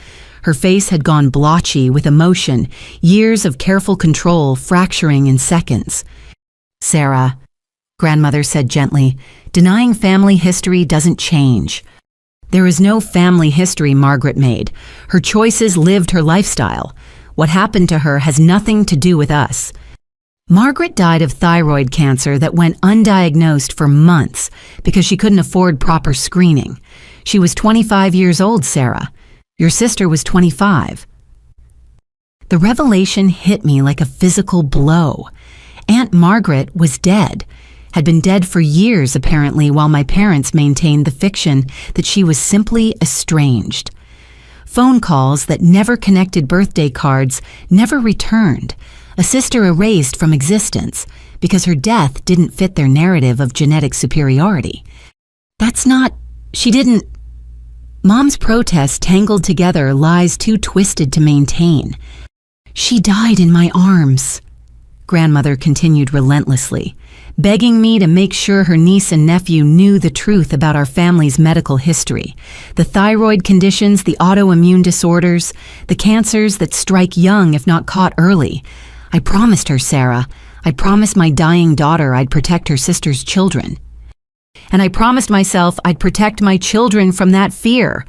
[SPEAKER 1] Her face had gone blotchy with emotion, years of careful control fracturing in seconds. "Sarah," Grandmother said gently, "denying family history doesn't change. There is no family history Margaret made. Her choices lived her lifestyle. What happened to her has nothing to do with us. Margaret died of thyroid cancer that went undiagnosed for months because she couldn't afford proper screening. She was 25 years old, Sarah. Your sister was 25. The revelation hit me like a physical blow. Aunt Margaret was dead. had been dead for years apparently, while my parents maintained the fiction that she was simply estranged. Phone calls that never connected, birthday cards never returned, a sister erased from existence because her death didn't fit their narrative of genetic superiority. She didn't. Mom's protests tangled together lies too twisted to maintain. She died in my arms. Grandmother continued relentlessly, begging me to make sure her niece and nephew knew the truth about our family's medical history, the thyroid conditions, the autoimmune disorders, the cancers that strike young if not caught early. I promised her, Sarah. I promised my dying daughter I'd protect her sister's children. And I promised myself I'd protect my children from that fear,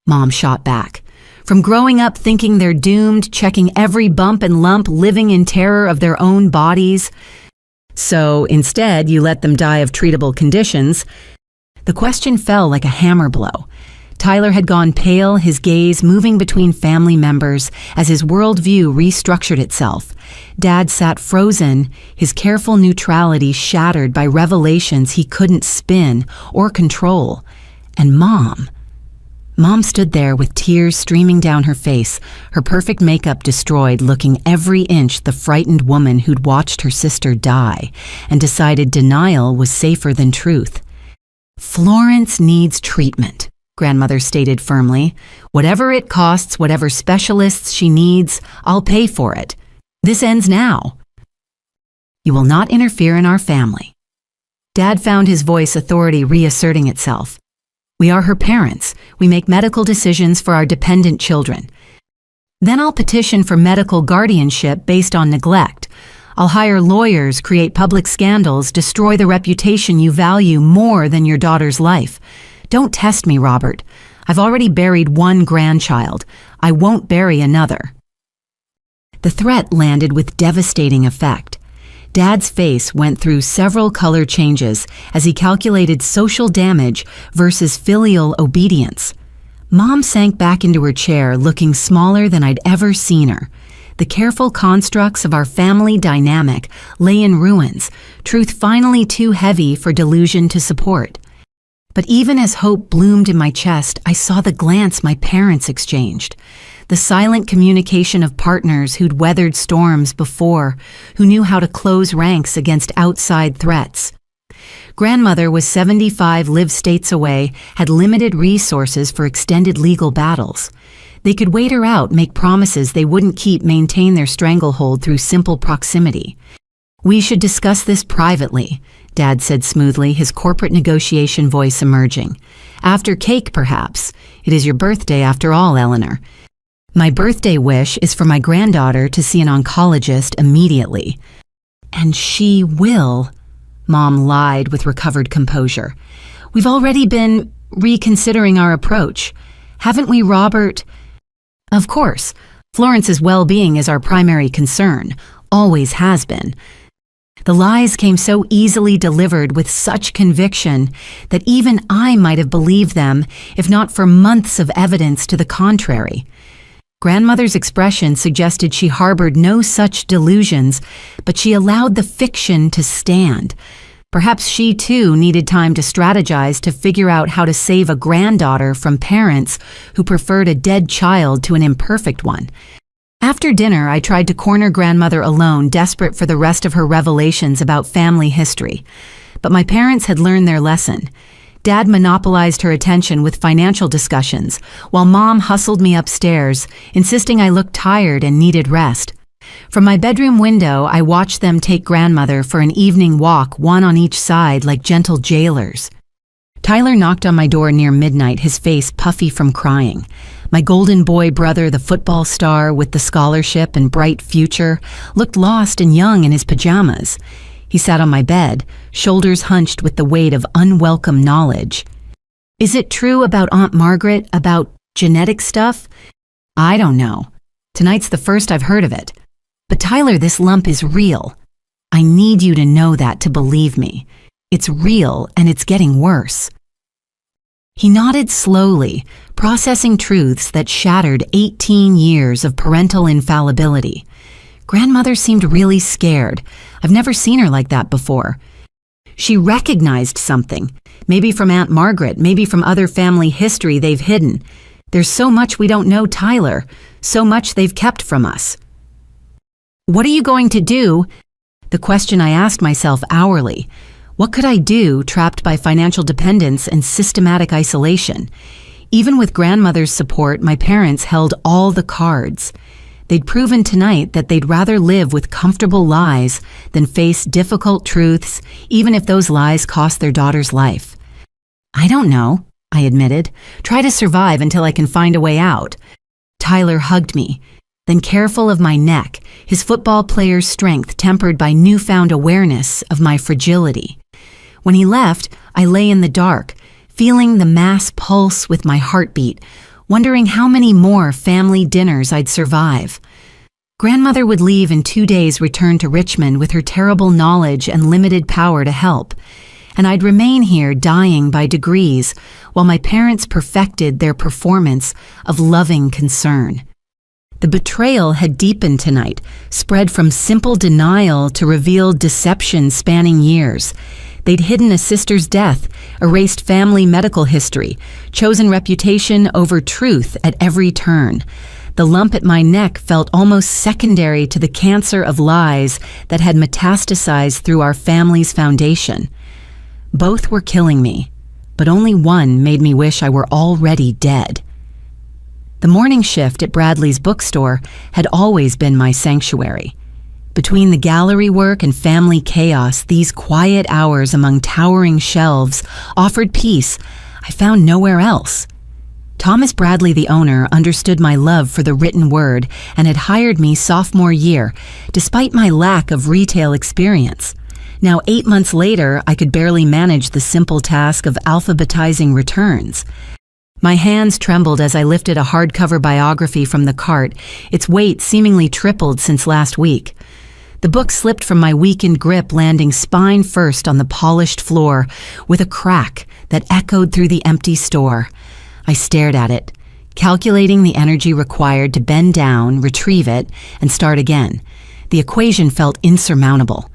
[SPEAKER 1] Mom shot back. From growing up thinking they're doomed, checking every bump and lump, living in terror of their own bodies. So instead, you let them die of treatable conditions. The question fell like a hammer blow. Tyler had gone pale, his gaze moving between family members as his worldview restructured itself. Dad sat frozen, his careful neutrality shattered by revelations he couldn't spin or control. And Mom stood there with tears streaming down her face, her perfect makeup destroyed, looking every inch the frightened woman who'd watched her sister die and decided denial was safer than truth. Florence needs treatment, Grandmother stated firmly. Whatever it costs, whatever specialists she needs, I'll pay for it. This ends now. You will not interfere in our family. Dad found his voice authority reasserting itself. We are her parents. We make medical decisions for our dependent children. Then I'll petition for medical guardianship based on neglect. I'll hire lawyers, create public scandals, destroy the reputation you value more than your daughter's life. Don't test me, Robert. I've already buried one grandchild. I won't bury another. The threat landed with devastating effect. Dad's face went through several color changes as he calculated social damage versus filial obedience. Mom sank back into her chair, looking smaller than I'd ever seen her. The careful constructs of our family dynamic lay in ruins, truth finally too heavy for delusion to support. But even as hope bloomed in my chest, I saw the glance my parents exchanged. The silent communication of partners who'd weathered storms before, who knew how to close ranks against outside threats. Grandmother was 75, lived states away, had limited resources for extended legal battles. They could wait her out, make promises they wouldn't keep, maintain their stranglehold through simple proximity. We should discuss this privately, Dad said smoothly, his corporate negotiation voice emerging. After cake, perhaps. It is your birthday after all, Eleanor. My birthday wish is for my granddaughter to see an oncologist immediately. And she will, Mom lied with recovered composure. We've already been reconsidering our approach. Haven't we, Robert? Of course. Florence's well-being is our primary concern. Always has been. The lies came so easily delivered with such conviction that even I might have believed them if not for months of evidence to the contrary. Grandmother's expression suggested she harbored no such delusions, but she allowed the fiction to stand. Perhaps she too needed time to strategize to figure out how to save a granddaughter from parents who preferred a dead child to an imperfect one. After dinner, I tried to corner Grandmother alone, desperate for the rest of her revelations about family history. But my parents had learned their lesson. Dad monopolized her attention with financial discussions, while Mom hustled me upstairs, insisting I looked tired and needed rest. From my bedroom window, I watched them take Grandmother for an evening walk, one on each side like gentle jailers. Tyler knocked on my door near midnight, his face puffy from crying. My golden boy brother, the football star with the scholarship and bright future, looked lost and young in his pajamas. He sat on my bed, shoulders hunched with the weight of unwelcome knowledge. Is it true about Aunt Margaret, about genetic stuff? I don't know. Tonight's the first I've heard of it. But Tyler, this lump is real. I need you to know that to believe me. It's real and it's getting worse. He nodded slowly, processing truths that shattered 18 years of parental infallibility. Grandmother seemed really scared. I've never seen her like that before. She recognized something, maybe from Aunt Margaret, maybe from other family history they've hidden. There's so much we don't know, Tyler, so much they've kept from us. What are you going to do? The question I asked myself hourly. What could I do, trapped by financial dependence and systematic isolation? Even with grandmother's support, my parents held all the cards. They'd proven tonight that they'd rather live with comfortable lies than face difficult truths, even if those lies cost their daughter's life. I don't know, I admitted. Try to survive until I can find a way out. Tyler hugged me, then careful of my neck, his football player's strength tempered by newfound awareness of my fragility. When he left, I lay in the dark, feeling the mass pulse with my heartbeat, wondering how many more family dinners I'd survive. Grandmother would leave in 2 days, return to Richmond with her terrible knowledge and limited power to help, and I'd remain here dying by degrees while my parents perfected their performance of loving concern. The betrayal had deepened tonight, spread from simple denial to revealed deception spanning years. They'd hidden a sister's death, erased family medical history, chosen reputation over truth at every turn. The lump at my neck felt almost secondary to the cancer of lies that had metastasized through our family's foundation. Both were killing me, but only one made me wish I were already dead. The morning shift at Bradley's bookstore had always been my sanctuary. Between the gallery work and family chaos, these quiet hours among towering shelves offered peace I found nowhere else. Thomas Bradley, the owner, understood my love for the written word and had hired me sophomore year, despite my lack of retail experience. Now, 8 months later, I could barely manage the simple task of alphabetizing returns. My hands trembled as I lifted a hardcover biography from the cart, its weight seemingly tripled since last week. The book slipped from my weakened grip, landing spine first on the polished floor with a crack that echoed through the empty store. I stared at it, calculating the energy required to bend down, retrieve it, and start again. The equation felt insurmountable.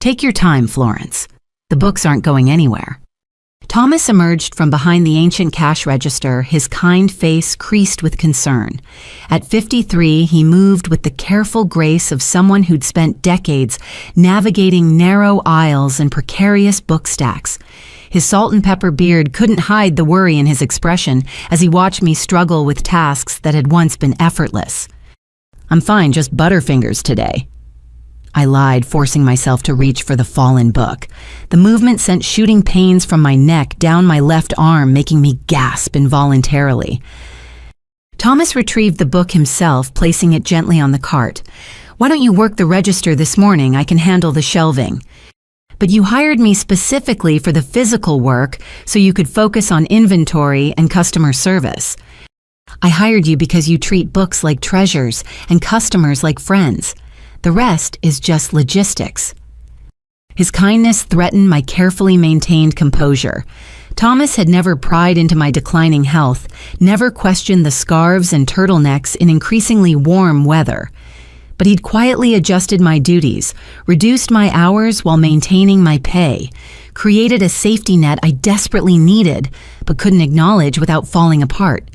[SPEAKER 1] Take your time, Florence. The books aren't going anywhere. Thomas emerged from behind the ancient cash register, his kind face creased with concern. At 53, he moved with the careful grace of someone who'd spent decades navigating narrow aisles and precarious book stacks. His salt and pepper beard couldn't hide the worry in his expression as he watched me struggle with tasks that had once been effortless. "I'm fine, just butterfingers today." I lied, forcing myself to reach for the fallen book. The movement sent shooting pains from my neck down my left arm, making me gasp involuntarily. Thomas retrieved the book himself, placing it gently on the cart. "Why don't you work the register this morning? I can handle the shelving." "But you hired me specifically for the physical work so you could focus on inventory and customer service." "I hired you because you treat books like treasures and customers like friends. The rest is just logistics." His kindness threatened my carefully maintained composure. Thomas had never pried into my declining health, never questioned the scarves and turtlenecks in increasingly warm weather. But he'd quietly adjusted my duties, reduced my hours while maintaining my pay, created a safety net I desperately needed but couldn't acknowledge without falling apart.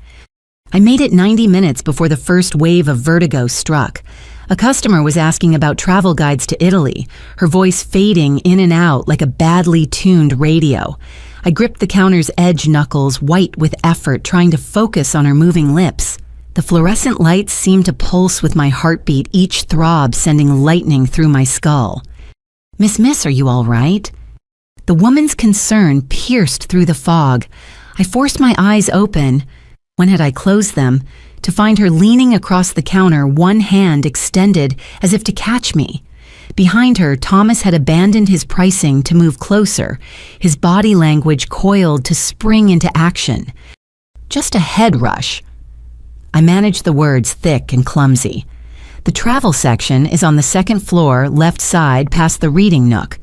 [SPEAKER 1] I made it 90 minutes before the first wave of vertigo struck. A customer was asking about travel guides to Italy, her voice fading in and out like a badly tuned radio. I gripped the counter's edge knuckles, white with effort, trying to focus on her moving lips. The fluorescent lights seemed to pulse with my heartbeat, each throb sending lightning through my skull. Miss, are you all right?" The woman's concern pierced through the fog. I forced my eyes open. When had I closed them? To find her leaning across the counter, one hand extended as if to catch me. Behind her, Thomas had abandoned his pricing to move closer, his body language coiled to spring into action. "Just a head rush." I managed the words thick and clumsy. "The travel section is on the second floor, left side, past the reading nook."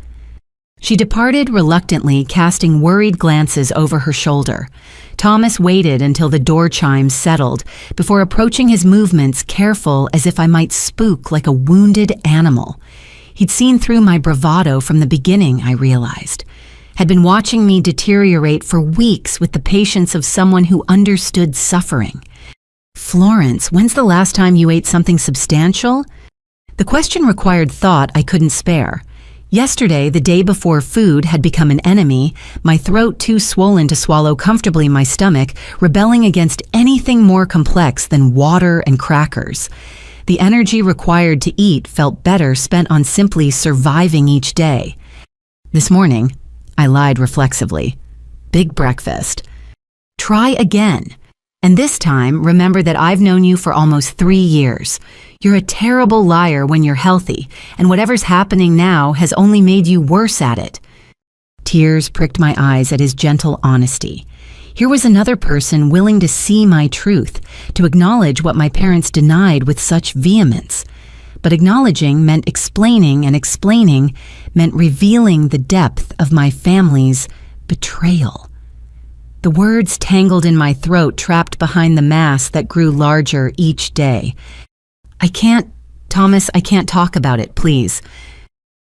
[SPEAKER 1] She departed reluctantly, casting worried glances over her shoulder. Thomas waited until the door chimes settled before approaching his movements, careful as if I might spook like a wounded animal. He'd seen through my bravado from the beginning, I realized. Had been watching me deteriorate for weeks with the patience of someone who understood suffering. "Florence, when's the last time you ate something substantial?" The question required thought I couldn't spare. Yesterday, the day before food had become an enemy, my throat too swollen to swallow comfortably my stomach, rebelling against anything more complex than water and crackers. The energy required to eat felt better spent on simply surviving each day. This morning, I lied reflexively. "Big breakfast." "Try again. And this time, remember that I've known you for almost 3 years. You're a terrible liar when you're healthy, and whatever's happening now has only made you worse at it." Tears pricked my eyes at his gentle honesty. Here was another person willing to see my truth, to acknowledge what my parents denied with such vehemence. But acknowledging meant explaining, and explaining meant revealing the depth of my family's betrayal. The words tangled in my throat, trapped behind the mass that grew larger each day. Thomas, I can't talk about it, please."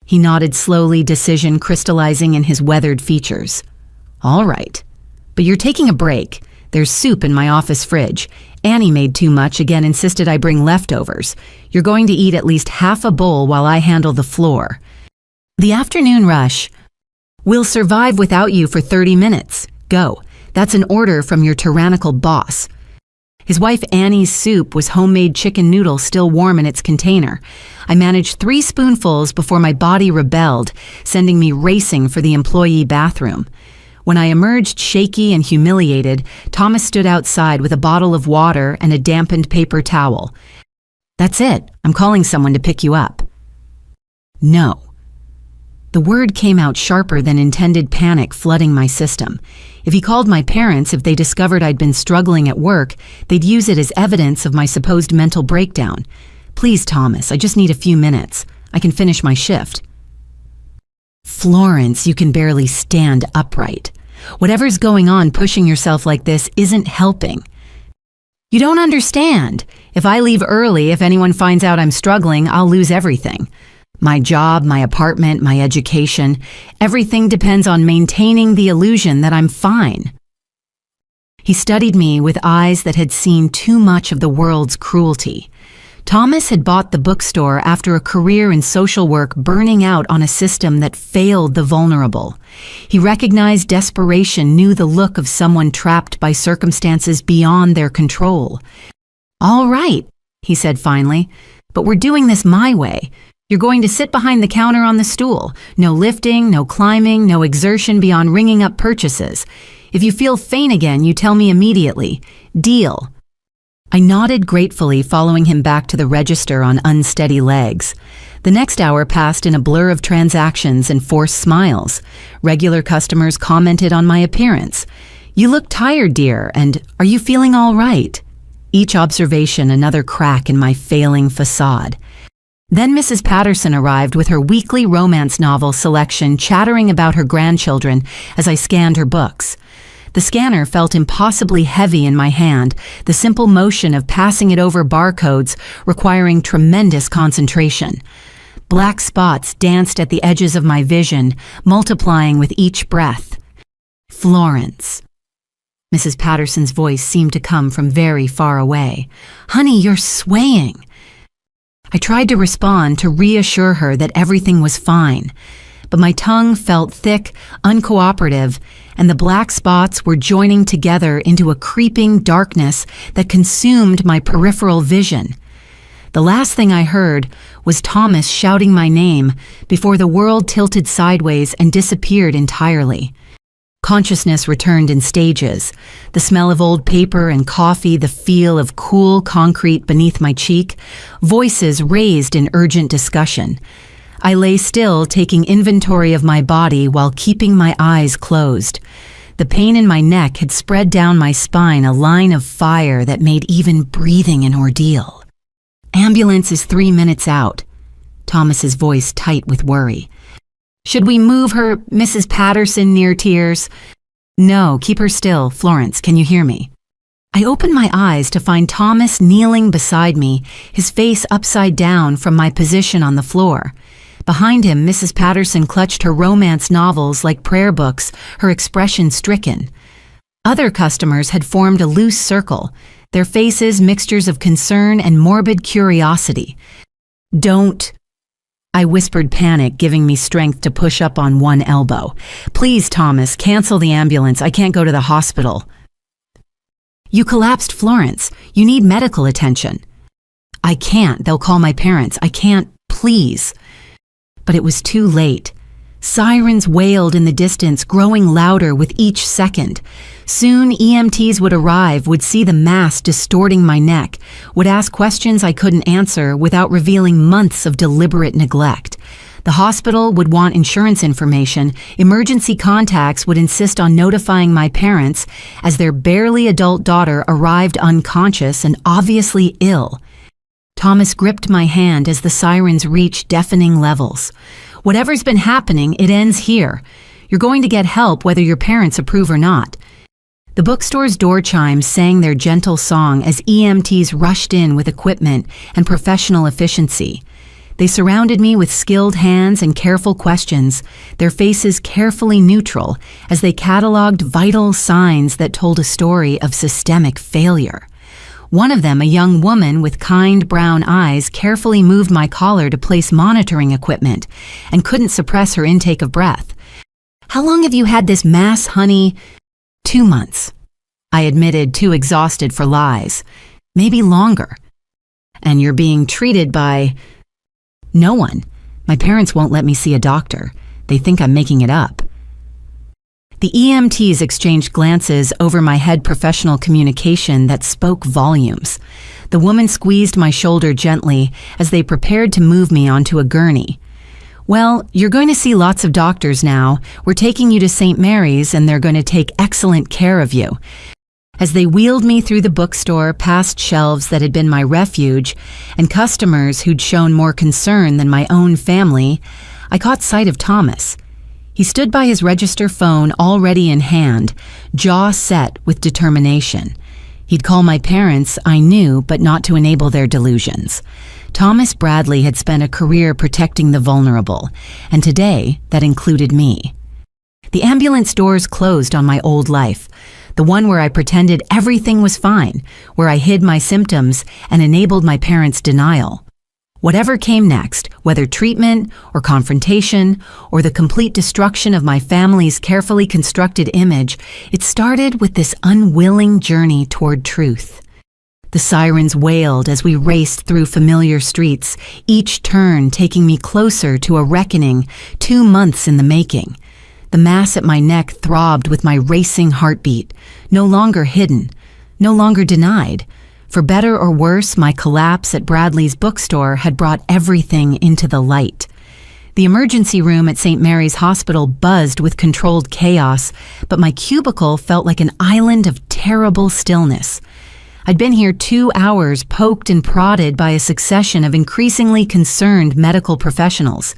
[SPEAKER 1] He nodded slowly, decision crystallizing in his weathered features. "All right. But you're taking a break. There's soup in my office fridge. Annie made too much, again insisted I bring leftovers. You're going to eat at least half a bowl while I handle the floor." "The afternoon rush. We'll survive without you for 30 minutes. Go. That's an order from your tyrannical boss." His wife Annie's soup was homemade chicken noodle still warm in its container. I managed 3 spoonfuls before my body rebelled, sending me racing for the employee bathroom. When I emerged shaky and humiliated, Thomas stood outside with a bottle of water and a dampened paper towel. "That's it. I'm calling someone to pick you up." "No." The word came out sharper than intended, panic flooding my system. If he called my parents, if they discovered I'd been struggling at work, they'd use it as evidence of my supposed mental breakdown. "Please, Thomas, I just need a few minutes. I can finish my shift." "Florence, you can barely stand upright. Whatever's going on, pushing yourself like this isn't helping." "You don't understand. If I leave early, if anyone finds out I'm struggling, I'll lose everything. My job, my apartment, my education. Everything depends on maintaining the illusion that I'm fine." He studied me with eyes that had seen too much of the world's cruelty. Thomas had bought the bookstore after a career in social work, burning out on a system that failed the vulnerable. He recognized desperation, knew the look of someone trapped by circumstances beyond their control. "All right," he said finally, "but we're doing this my way. You're going to sit behind the counter on the stool. No lifting, no climbing, no exertion beyond ringing up purchases. If you feel faint again, you tell me immediately. Deal." I nodded gratefully, following him back to the register on unsteady legs. The next hour passed in a blur of transactions and forced smiles. Regular customers commented on my appearance. "You look tired, dear," and "Are you feeling all right?" Each observation another crack in my failing facade. Then Mrs. Patterson arrived with her weekly romance novel selection, chattering about her grandchildren as I scanned her books. The scanner felt impossibly heavy in my hand, the simple motion of passing it over barcodes requiring tremendous concentration. Black spots danced at the edges of my vision, multiplying with each breath. "Florence." Mrs. Patterson's voice seemed to come from very far away. "Honey, you're swaying." I tried to respond, to reassure her that everything was fine, but my tongue felt thick, uncooperative, and the black spots were joining together into a creeping darkness that consumed my peripheral vision. The last thing I heard was Thomas shouting my name before the world tilted sideways and disappeared entirely. Consciousness returned in stages. The smell of old paper and coffee, the feel of cool concrete beneath my cheek, voices raised in urgent discussion. I lay still, taking inventory of my body while keeping my eyes closed. The pain in my neck had spread down my spine, a line of fire that made even breathing an ordeal. "Ambulance is 3 minutes out." Thomas's voice tight with worry. "Should we move her, Mrs. Patterson?" near tears. "No, keep her still. Florence, can you hear me?" I opened my eyes to find Thomas kneeling beside me, his face upside down from my position on the floor. Behind him, Mrs. Patterson clutched her romance novels like prayer books, her expression stricken. Other customers had formed a loose circle, their faces mixtures of concern and morbid curiosity. "Don't," I whispered, panic giving me strength to push up on one elbow. "Please, Thomas, cancel the ambulance. I can't go to the hospital." "You collapsed, Florence. You need medical attention." "I can't. They'll call my parents. I can't. Please." But it was too late. Sirens wailed in the distance, growing louder with each second. Soon EMTs would arrive, would see the mass distorting my neck, would ask questions I couldn't answer without revealing months of deliberate neglect. The hospital would want insurance information. Emergency contacts would insist on notifying my parents as their barely adult daughter arrived unconscious and obviously ill. Thomas gripped my hand as the sirens reached deafening levels. "Whatever's been happening, it ends here. You're going to get help whether your parents approve or not." The bookstore's door chimes sang their gentle song as EMTs rushed in with equipment and professional efficiency. They surrounded me with skilled hands and careful questions, their faces carefully neutral as they cataloged vital signs that told a story of systemic failure. One of them, a young woman with kind brown eyes, carefully moved my collar to place monitoring equipment and couldn't suppress her intake of breath. "How long have you had this mass, honey?" "2 months. I admitted, too exhausted for lies. "Maybe longer." "And you're being treated by—" "No one. My parents won't let me see a doctor. They think I'm making it up." The EMTs exchanged glances over my head, professional communication that spoke volumes. The woman squeezed my shoulder gently as they prepared to move me onto a gurney. "Well, you're going to see lots of doctors now. We're taking you to St. Mary's and they're going to take excellent care of you." As they wheeled me through the bookstore, past shelves that had been my refuge, and customers who'd shown more concern than my own family, I caught sight of Thomas. He stood by his register phone already in hand, jaw set with determination. He'd call my parents, I knew, but not to enable their delusions. Thomas Bradley had spent a career protecting the vulnerable, and today that included me. The ambulance doors closed on my old life, the one where I pretended everything was fine, where I hid my symptoms and enabled my parents' denial. Whatever came next, whether treatment or confrontation or the complete destruction of my family's carefully constructed image, it started with this unwilling journey toward truth. The sirens wailed as we raced through familiar streets, each turn taking me closer to a reckoning 2 months in the making. The mass at my neck throbbed with my racing heartbeat, no longer hidden, no longer denied. For better or worse, my collapse at Bradley's bookstore had brought everything into the light. The emergency room at St. Mary's Hospital buzzed with controlled chaos, but my cubicle felt like an island of terrible stillness. I'd been here 2 hours, poked and prodded by a succession of increasingly concerned medical professionals.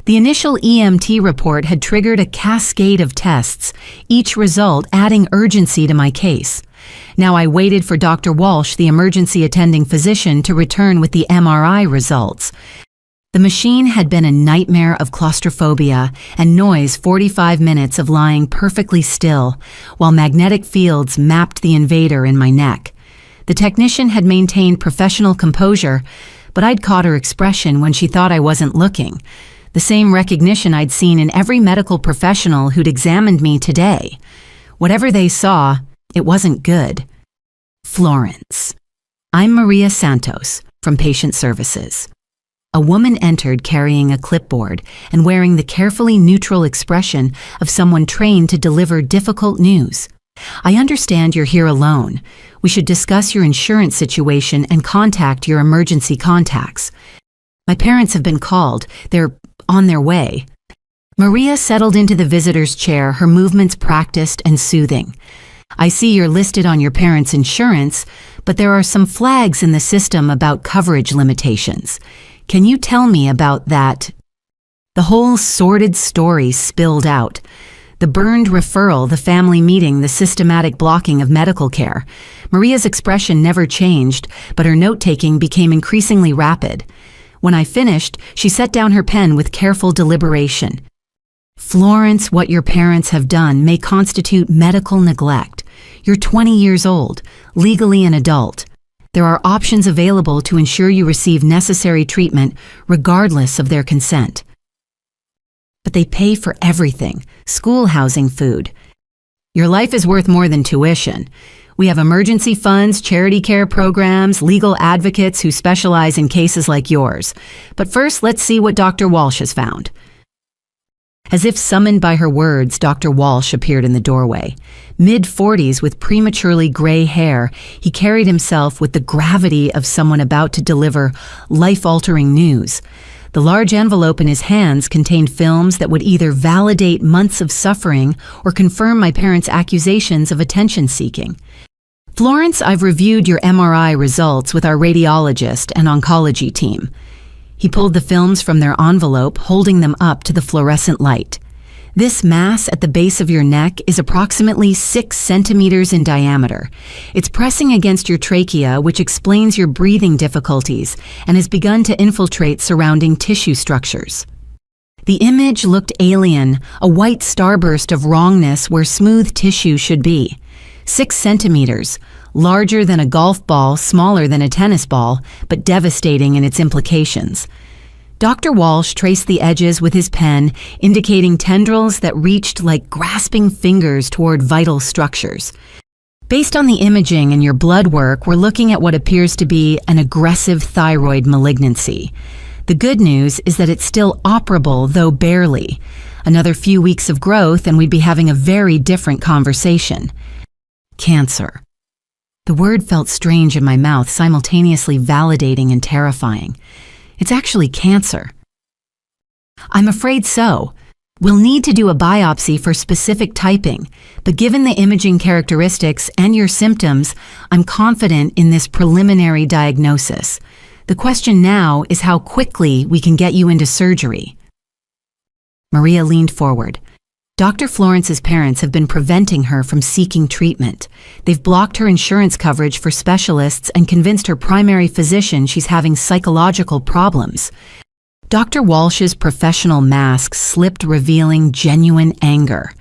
[SPEAKER 1] The initial EMT report had triggered a cascade of tests, each result adding urgency to my case. Now I waited for Dr. Walsh, the emergency attending physician, to return with the MRI results. The machine had been a nightmare of claustrophobia and noise, 45 minutes of lying perfectly still, while magnetic fields mapped the invader in my neck. The technician had maintained professional composure, but I'd caught her expression when she thought I wasn't looking. The same recognition I'd seen in every medical professional who'd examined me today. Whatever they saw, it wasn't good. Florence. I'm Maria Santos from Patient Services. A woman entered carrying a clipboard and wearing the carefully neutral expression of someone trained to deliver difficult news. I understand you're here alone. We should discuss your insurance situation and contact your emergency contacts. My parents have been called. They're on their way. Maria settled into the visitor's chair, her movements practiced and soothing. I see you're listed on your parents' insurance, but there are some flags in the system about coverage limitations. Can you tell me about that? The whole sordid story spilled out. The burned referral, the family meeting, the systematic blocking of medical care. Maria's expression never changed, but her note-taking became increasingly rapid. When I finished, she set down her pen with careful deliberation. "Florence, what your parents have done may constitute medical neglect. You're 20 years old, legally an adult. There are options available to ensure you receive necessary treatment regardless of their consent." "But they pay for everything, school, housing, food." "Your life is worth more than tuition. We have emergency funds, charity care programs, legal advocates who specialize in cases like yours. But first, let's see what Dr. Walsh has found." As if summoned by her words, Dr. Walsh appeared in the doorway. Mid-40s with prematurely gray hair, he carried himself with the gravity of someone about to deliver life-altering news. The large envelope in his hands contained films that would either validate months of suffering or confirm my parents' accusations of attention-seeking. "Florence, I've reviewed your MRI results with our radiologist and oncology team." He pulled the films from their envelope, holding them up to the fluorescent light. "This mass at the base of your neck is approximately 6 centimeters in diameter. It's pressing against your trachea, which explains your breathing difficulties, and has begun to infiltrate surrounding tissue structures." The image looked alien, a white starburst of wrongness where smooth tissue should be. 6 centimeters, larger than a golf ball, smaller than a tennis ball, but devastating in its implications. Dr. Walsh traced the edges with his pen, indicating tendrils that reached like grasping fingers toward vital structures. "Based on the imaging and your blood work, we're looking at what appears to be an aggressive thyroid malignancy. The good news is that it's still operable, though barely. Another few weeks of growth and we'd be having a very different conversation." Cancer. The word felt strange in my mouth, simultaneously validating and terrifying. "It's actually cancer." "I'm afraid so. We'll need to do a biopsy for specific typing, but given the imaging characteristics and your symptoms, I'm confident in this preliminary diagnosis. The question now is how quickly we can get you into surgery." Maria leaned forward. "Dr. Florence's parents have been preventing her from seeking treatment. They've blocked her insurance coverage for specialists and convinced her primary physician she's having psychological problems." Dr. Walsh's professional mask slipped, revealing genuine anger.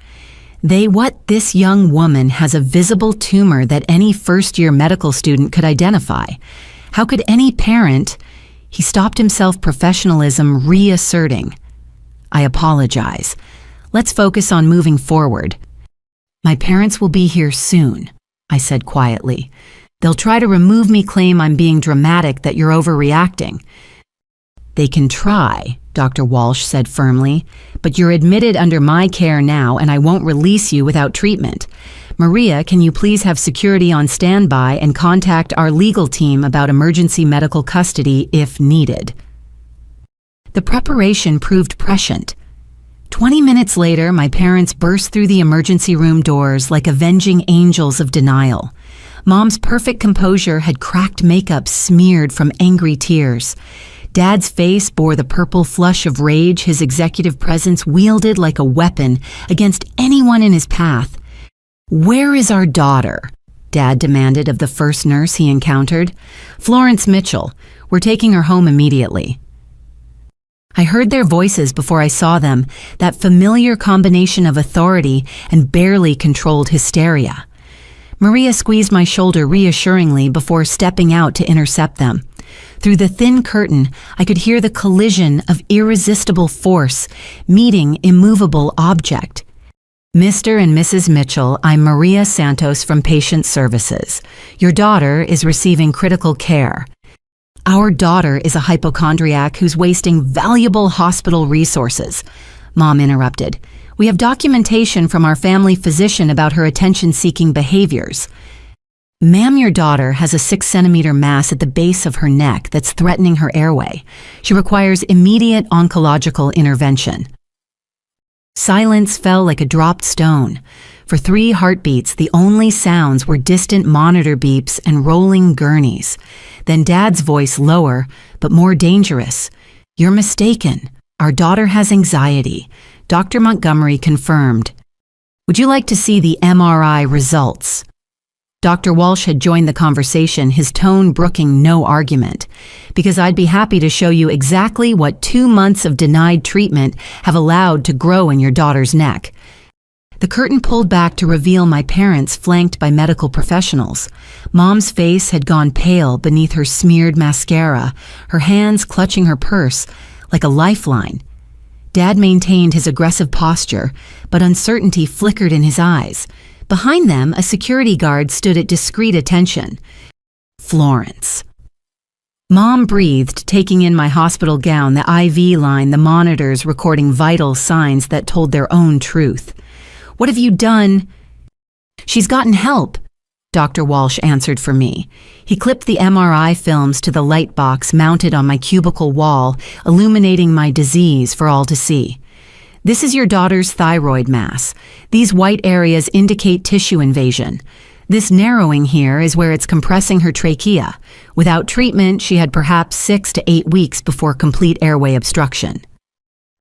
[SPEAKER 1] This young woman has a visible tumor that any first-year medical student could identify. How could any parent—" He stopped himself, professionalism reasserting. "I apologize. Let's focus on moving forward." "My parents will be here soon," I said quietly. "They'll try to remove me, claim I'm being dramatic, that you're overreacting." "They can try," Dr. Walsh said firmly, "but you're admitted under my care now and I won't release you without treatment. Maria, can you please have security on standby and contact our legal team about emergency medical custody if needed?" The preparation proved prescient. 20 minutes later, my parents burst through the emergency room doors like avenging angels of denial. Mom's perfect composure had cracked makeup smeared from angry tears. Dad's face bore the purple flush of rage his executive presence wielded like a weapon against anyone in his path. "Where is our daughter?" Dad demanded of the first nurse he encountered. "Florence Mitchell. We're taking her home immediately." I heard their voices before I saw them, that familiar combination of authority and barely controlled hysteria. Maria squeezed my shoulder reassuringly before stepping out to intercept them. Through the thin curtain, I could hear the collision of irresistible force meeting immovable object. "Mr. and Mrs. Mitchell, I'm Maria Santos from Patient Services. Your daughter is receiving critical care." "Our daughter is a hypochondriac who's wasting valuable hospital resources," Mom interrupted. "We have documentation from our family physician about her attention-seeking behaviors." "Ma'am, your daughter has a 6-centimeter mass at the base of her neck that's threatening her airway. She requires immediate oncological intervention." Silence fell like a dropped stone. For 3 heartbeats, the only sounds were distant monitor beeps and rolling gurneys. Then Dad's voice, lower, but more dangerous. "You're mistaken. Our daughter has anxiety. Dr. Montgomery confirmed." "Would you like to see the MRI results?" Dr. Walsh had joined the conversation, his tone brooking no argument, because I'd be happy to show you exactly what 2 months of denied treatment have allowed to grow in your daughter's neck. The curtain pulled back to reveal my parents flanked by medical professionals. Mom's face had gone pale beneath her smeared mascara, her hands clutching her purse like a lifeline. Dad maintained his aggressive posture, but uncertainty flickered in his eyes. Behind them, a security guard stood at discreet attention. Florence. Mom breathed, taking in my hospital gown, the IV line, the monitors recording vital signs that told their own truth. "What have you done?" "She's gotten help," Dr. Walsh answered for me. He clipped the MRI films to the light box mounted on my cubicle wall, illuminating my disease for all to see. "This is your daughter's thyroid mass. These white areas indicate tissue invasion. This narrowing here is where it's compressing her trachea. Without treatment, she had perhaps 6 to 8 weeks before complete airway obstruction."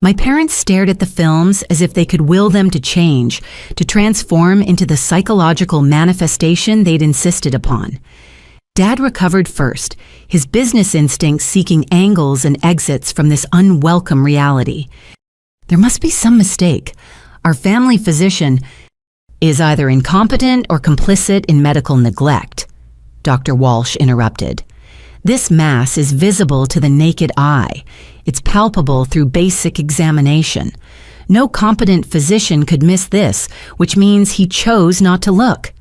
[SPEAKER 1] My parents stared at the films as if they could will them to change, to transform into the psychological manifestation they'd insisted upon. Dad recovered first, his business instincts seeking angles and exits from this unwelcome reality. "There must be some mistake. Our family physician is either incompetent or complicit in medical neglect," Dr. Walsh interrupted. "This mass is visible to the naked eye. It's palpable through basic examination. No competent physician could miss this, which means he chose not to look."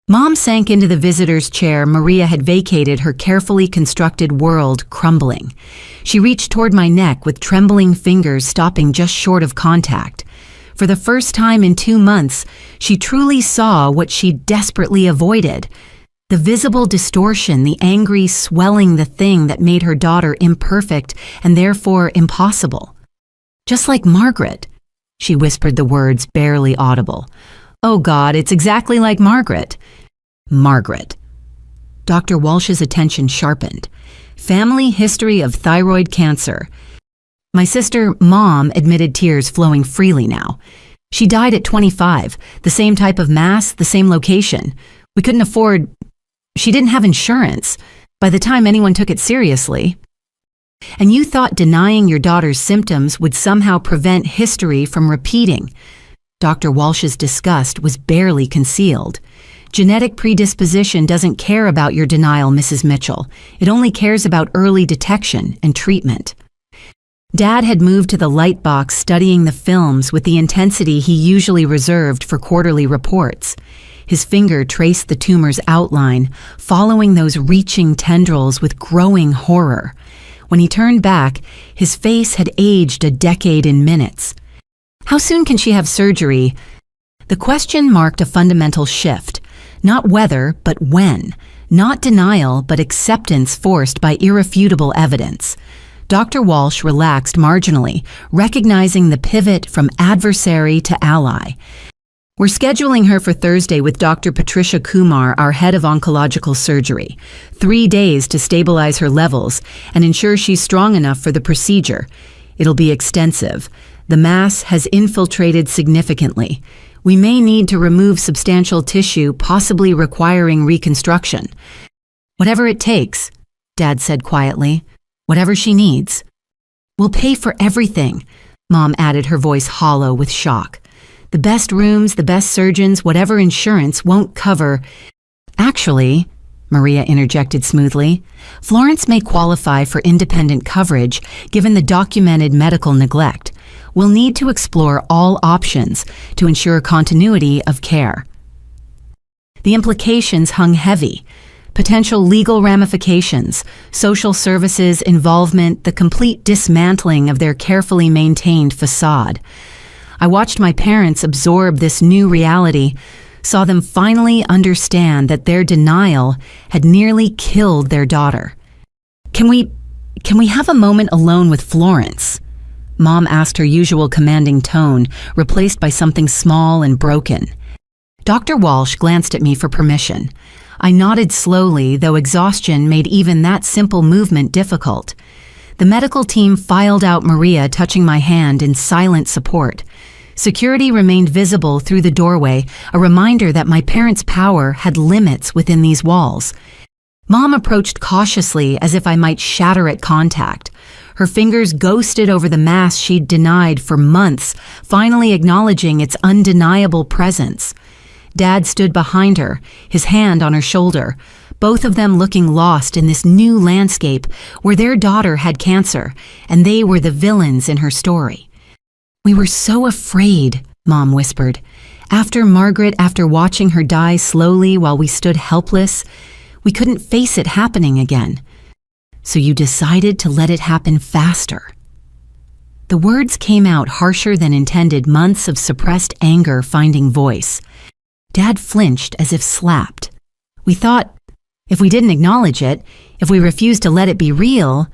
[SPEAKER 1] Mom sank into the visitor's chair Maria had vacated, her carefully constructed world crumbling. She reached toward my neck with trembling fingers, stopping just short of contact. For the first time in 2 months, she truly saw what she desperately avoided. The visible distortion, the angry swelling, the thing that made her daughter imperfect and therefore impossible. "Just like Margaret," she whispered the words barely audible. "Oh God, it's exactly like Margaret." Margaret. Dr. Walsh's attention sharpened. "Family history of thyroid cancer." My sister, Mom, admitted, tears flowing freely now. "She died at 25, the same type of mass, the same location. We couldn't afford... She didn't have insurance by the time anyone took it seriously." "And you thought denying your daughter's symptoms would somehow prevent history from repeating." Dr. Walsh's disgust was barely concealed. "Genetic predisposition doesn't care about your denial, Mrs. Mitchell. It only cares about early detection and treatment." Dad had moved to the light box, studying the films with the intensity he usually reserved for quarterly reports. His finger traced the tumor's outline, following those reaching tendrils with growing horror. When he turned back, his face had aged a decade in minutes. "How soon can she have surgery?" The question marked a fundamental shift. Not whether, but when. Not denial, but acceptance forced by irrefutable evidence. Dr. Walsh relaxed marginally, recognizing the pivot from adversary to ally. "We're scheduling her for Thursday with Dr. Patricia Kumar, our head of oncological surgery. 3 days to stabilize her levels and ensure she's strong enough for the procedure. It'll be extensive. The mass has infiltrated significantly. We may need to remove substantial tissue, possibly requiring reconstruction." "Whatever it takes," Dad said quietly. "Whatever she needs." "We'll pay for everything," Mom added, her voice hollow with shock. "The best rooms, the best surgeons, whatever insurance won't cover." "Actually," Maria interjected smoothly, "Florence may qualify for independent coverage given the documented medical neglect. We'll need to explore all options to ensure continuity of care." The implications hung heavy. Potential legal ramifications, social services involvement, the complete dismantling of their carefully maintained facade. I watched my parents absorb this new reality, saw them finally understand that their denial had nearly killed their daughter. Can we have a moment alone with Florence?" Mom asked, her usual commanding tone replaced by something small and broken. Dr. Walsh glanced at me for permission. I nodded slowly, though exhaustion made even that simple movement difficult. The medical team filed out Maria, touching my hand in silent support. Security remained visible through the doorway, a reminder that my parents' power had limits within these walls. Mom approached cautiously as if I might shatter at contact. Her fingers ghosted over the mass she'd denied for months, finally acknowledging its undeniable presence. Dad stood behind her, his hand on her shoulder, both of them looking lost in this new landscape where their daughter had cancer, and they were the villains in her story. "We were so afraid," Mom whispered. After watching her die slowly while we stood helpless, we couldn't face it happening again. So you decided to let it happen faster." The words came out harsher than intended, months of suppressed anger finding voice. Dad flinched as if slapped. "We thought, if we didn't acknowledge it, if we refused to let it be real..."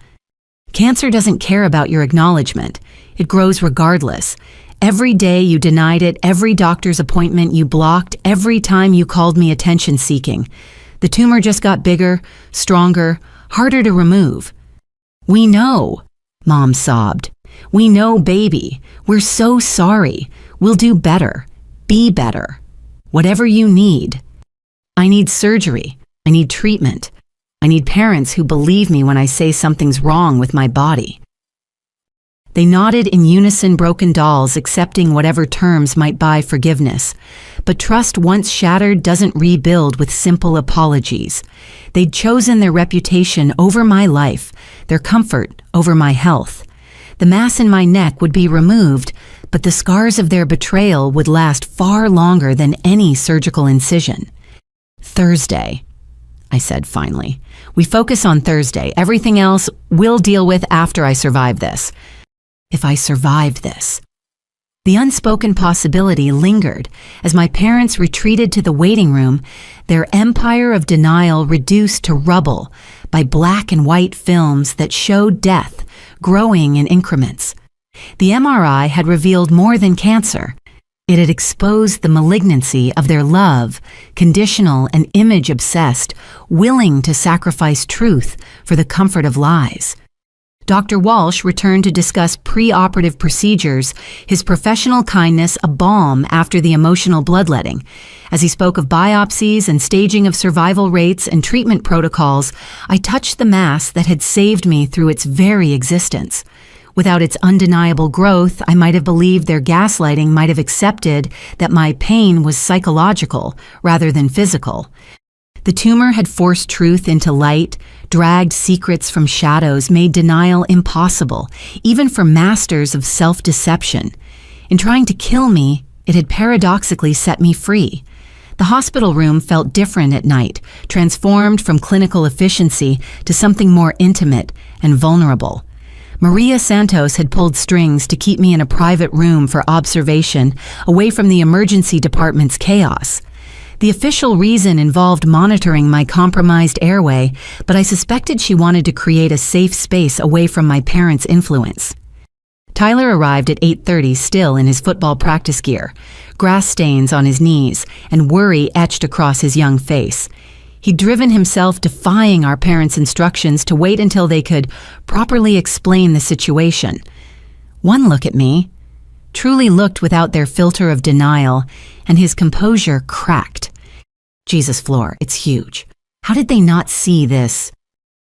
[SPEAKER 1] "Cancer doesn't care about your acknowledgement. It grows regardless. Every day you denied it, every doctor's appointment you blocked, every time you called me attention-seeking. The tumor just got bigger, stronger, harder to remove." "We know," Mom sobbed. "We know, baby. We're so sorry. We'll do better. Be better. Whatever you need. I need surgery. I need treatment. I need parents who believe me when I say something's wrong with my body." They nodded in unison, broken dolls, accepting whatever terms might buy forgiveness. But trust once shattered doesn't rebuild with simple apologies. They'd chosen their reputation over my life, their comfort over my health. The mass in my neck would be removed, but the scars of their betrayal would last far longer than any surgical incision. "Thursday," I said finally. "We focus on Thursday. Everything else we'll deal with after I survive this." If I survived this. The unspoken possibility lingered as my parents retreated to the waiting room, their empire of denial reduced to rubble by black and white films that showed death growing in increments. The MRI had revealed more than cancer. It had exposed the malignancy of their love, conditional and image-obsessed, willing to sacrifice truth for the comfort of lies. Dr. Walsh returned to discuss pre-operative procedures, his professional kindness a balm after the emotional bloodletting. As he spoke of biopsies and staging of survival rates and treatment protocols, I touched the mass that had saved me through its very existence. Without its undeniable growth, I might have believed their gaslighting might have accepted that my pain was psychological rather than physical. The tumor had forced truth into light, dragged secrets from shadows, made denial impossible, even for masters of self-deception. In trying to kill me, it had paradoxically set me free. The hospital room felt different at night, transformed from clinical efficiency to something more intimate and vulnerable. Maria Santos had pulled strings to keep me in a private room for observation, away from the emergency department's chaos. The official reason involved monitoring my compromised airway, but I suspected she wanted to create a safe space away from my parents' influence. Tyler arrived at 8:30, still in his football practice gear, grass stains on his knees and worry etched across his young face. He'd driven himself, defying our parents' instructions to wait until they could properly explain the situation. One look at me truly looked without their filter of denial, and his composure cracked. Jesus, Floor, it's huge. How did they not see this?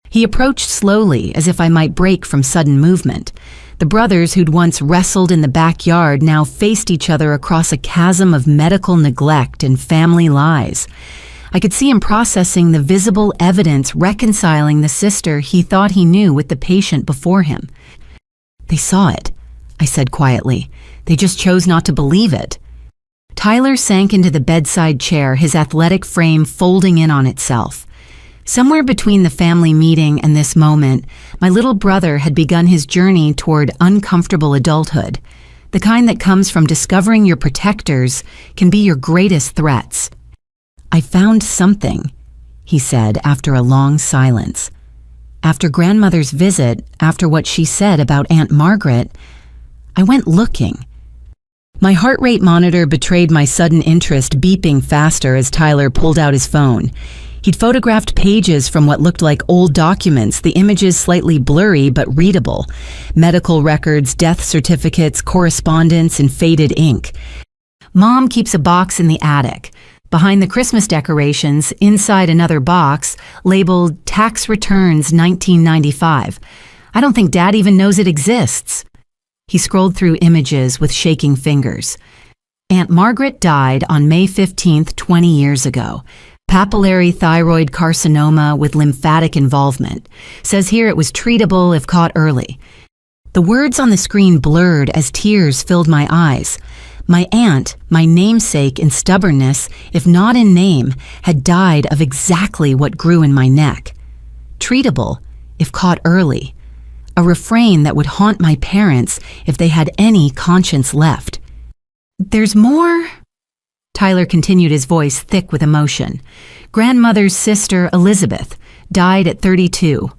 [SPEAKER 1] He approached slowly, as if I might break from sudden movement. The brothers who'd once wrestled in the backyard now faced each other across a chasm of medical neglect and family lies. I could see him processing the visible evidence, reconciling the sister he thought he knew with the patient before him. "They saw it," I said quietly. "They just chose not to believe it." Tyler sank into the bedside chair, his athletic frame folding in on itself. Somewhere between the family meeting and this moment, my little brother had begun his journey toward uncomfortable adulthood. The kind that comes from discovering your protectors can be your greatest threats. "I found something," he said after a long silence. "After grandmother's visit, after what she said about Aunt Margaret, I went looking." My heart rate monitor betrayed my sudden interest, beeping faster as Tyler pulled out his phone. He'd photographed pages from what looked like old documents, the images slightly blurry but readable. Medical records, death certificates, correspondence in faded ink. Mom keeps a box in the attic. Behind the Christmas decorations, inside another box, labeled Tax Returns 1995. I don't think Dad even knows it exists. He scrolled through images with shaking fingers. Aunt Margaret died on May 15th, 20 years ago. Papillary thyroid carcinoma with lymphatic involvement. Says here it was treatable if caught early. The words on the screen blurred as tears filled my eyes. My aunt, my namesake in stubbornness, if not in name, had died of exactly what grew in my neck. Treatable if caught early. A refrain that would haunt my parents if they had any conscience left. There's more? Tyler continued, his voice thick with emotion. Grandmother's sister, Elizabeth, died at 32.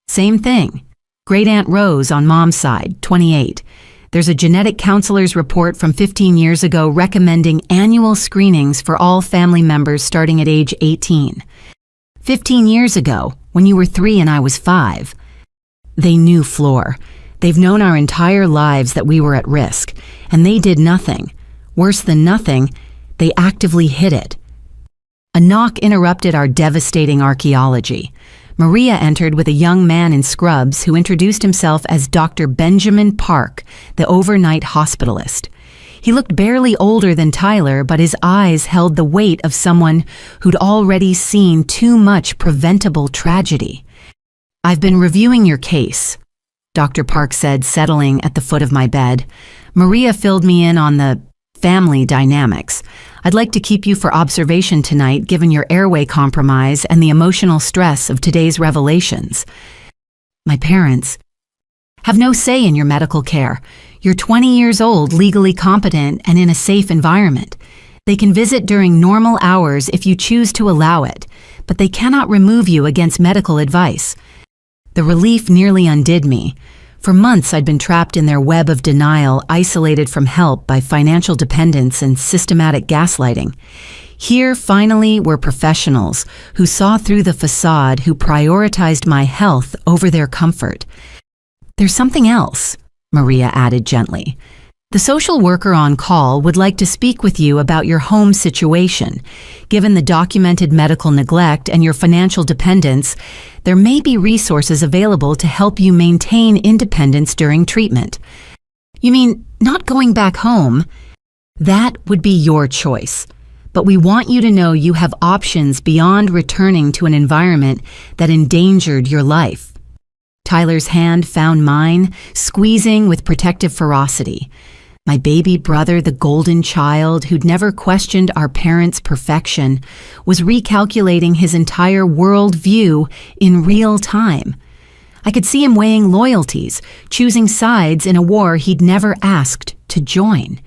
[SPEAKER 1] Same thing. Great Aunt Rose on Mom's side, 28. There's a genetic counselor's report from 15 years ago recommending annual screenings for all family members starting at age 18. 15 years ago, when you were 3 and I was 5. They knew Flor. They've known our entire lives that we were at risk, and they did nothing. Worse than nothing, they actively hid it. A knock interrupted our devastating archaeology. Maria entered with a young man in scrubs who introduced himself as Dr. Benjamin Park, the overnight hospitalist. He looked barely older than Tyler, but his eyes held the weight of someone who'd already seen too much preventable tragedy. I've been reviewing your case, Dr. Park said, settling at the foot of my bed. Maria filled me in on the family dynamics. I'd like to keep you for observation tonight, given your airway compromise and the emotional stress of today's revelations. My parents have no say in your medical care. You're 20 years old, legally competent, and in a safe environment. They can visit during normal hours if you choose to allow it, but they cannot remove you against medical advice. The relief nearly undid me. For months, I'd been trapped in their web of denial, isolated from help by financial dependence and systematic gaslighting. Here, finally, were professionals who saw through the facade, who prioritized my health over their comfort. There's something else, Maria added gently. The social worker on call would like to speak with you about your home situation. Given the documented medical neglect and your financial dependence, there may be resources available to help you maintain independence during treatment. You mean not going back home? That would be your choice. But we want you to know you have options beyond returning to an environment that endangered your life. Tyler's hand found mine, squeezing with protective ferocity. My baby brother, the golden child who'd never questioned our parents' perfection, was recalculating his entire world view in real time. I could see him weighing loyalties, choosing sides in a war he'd never asked to join.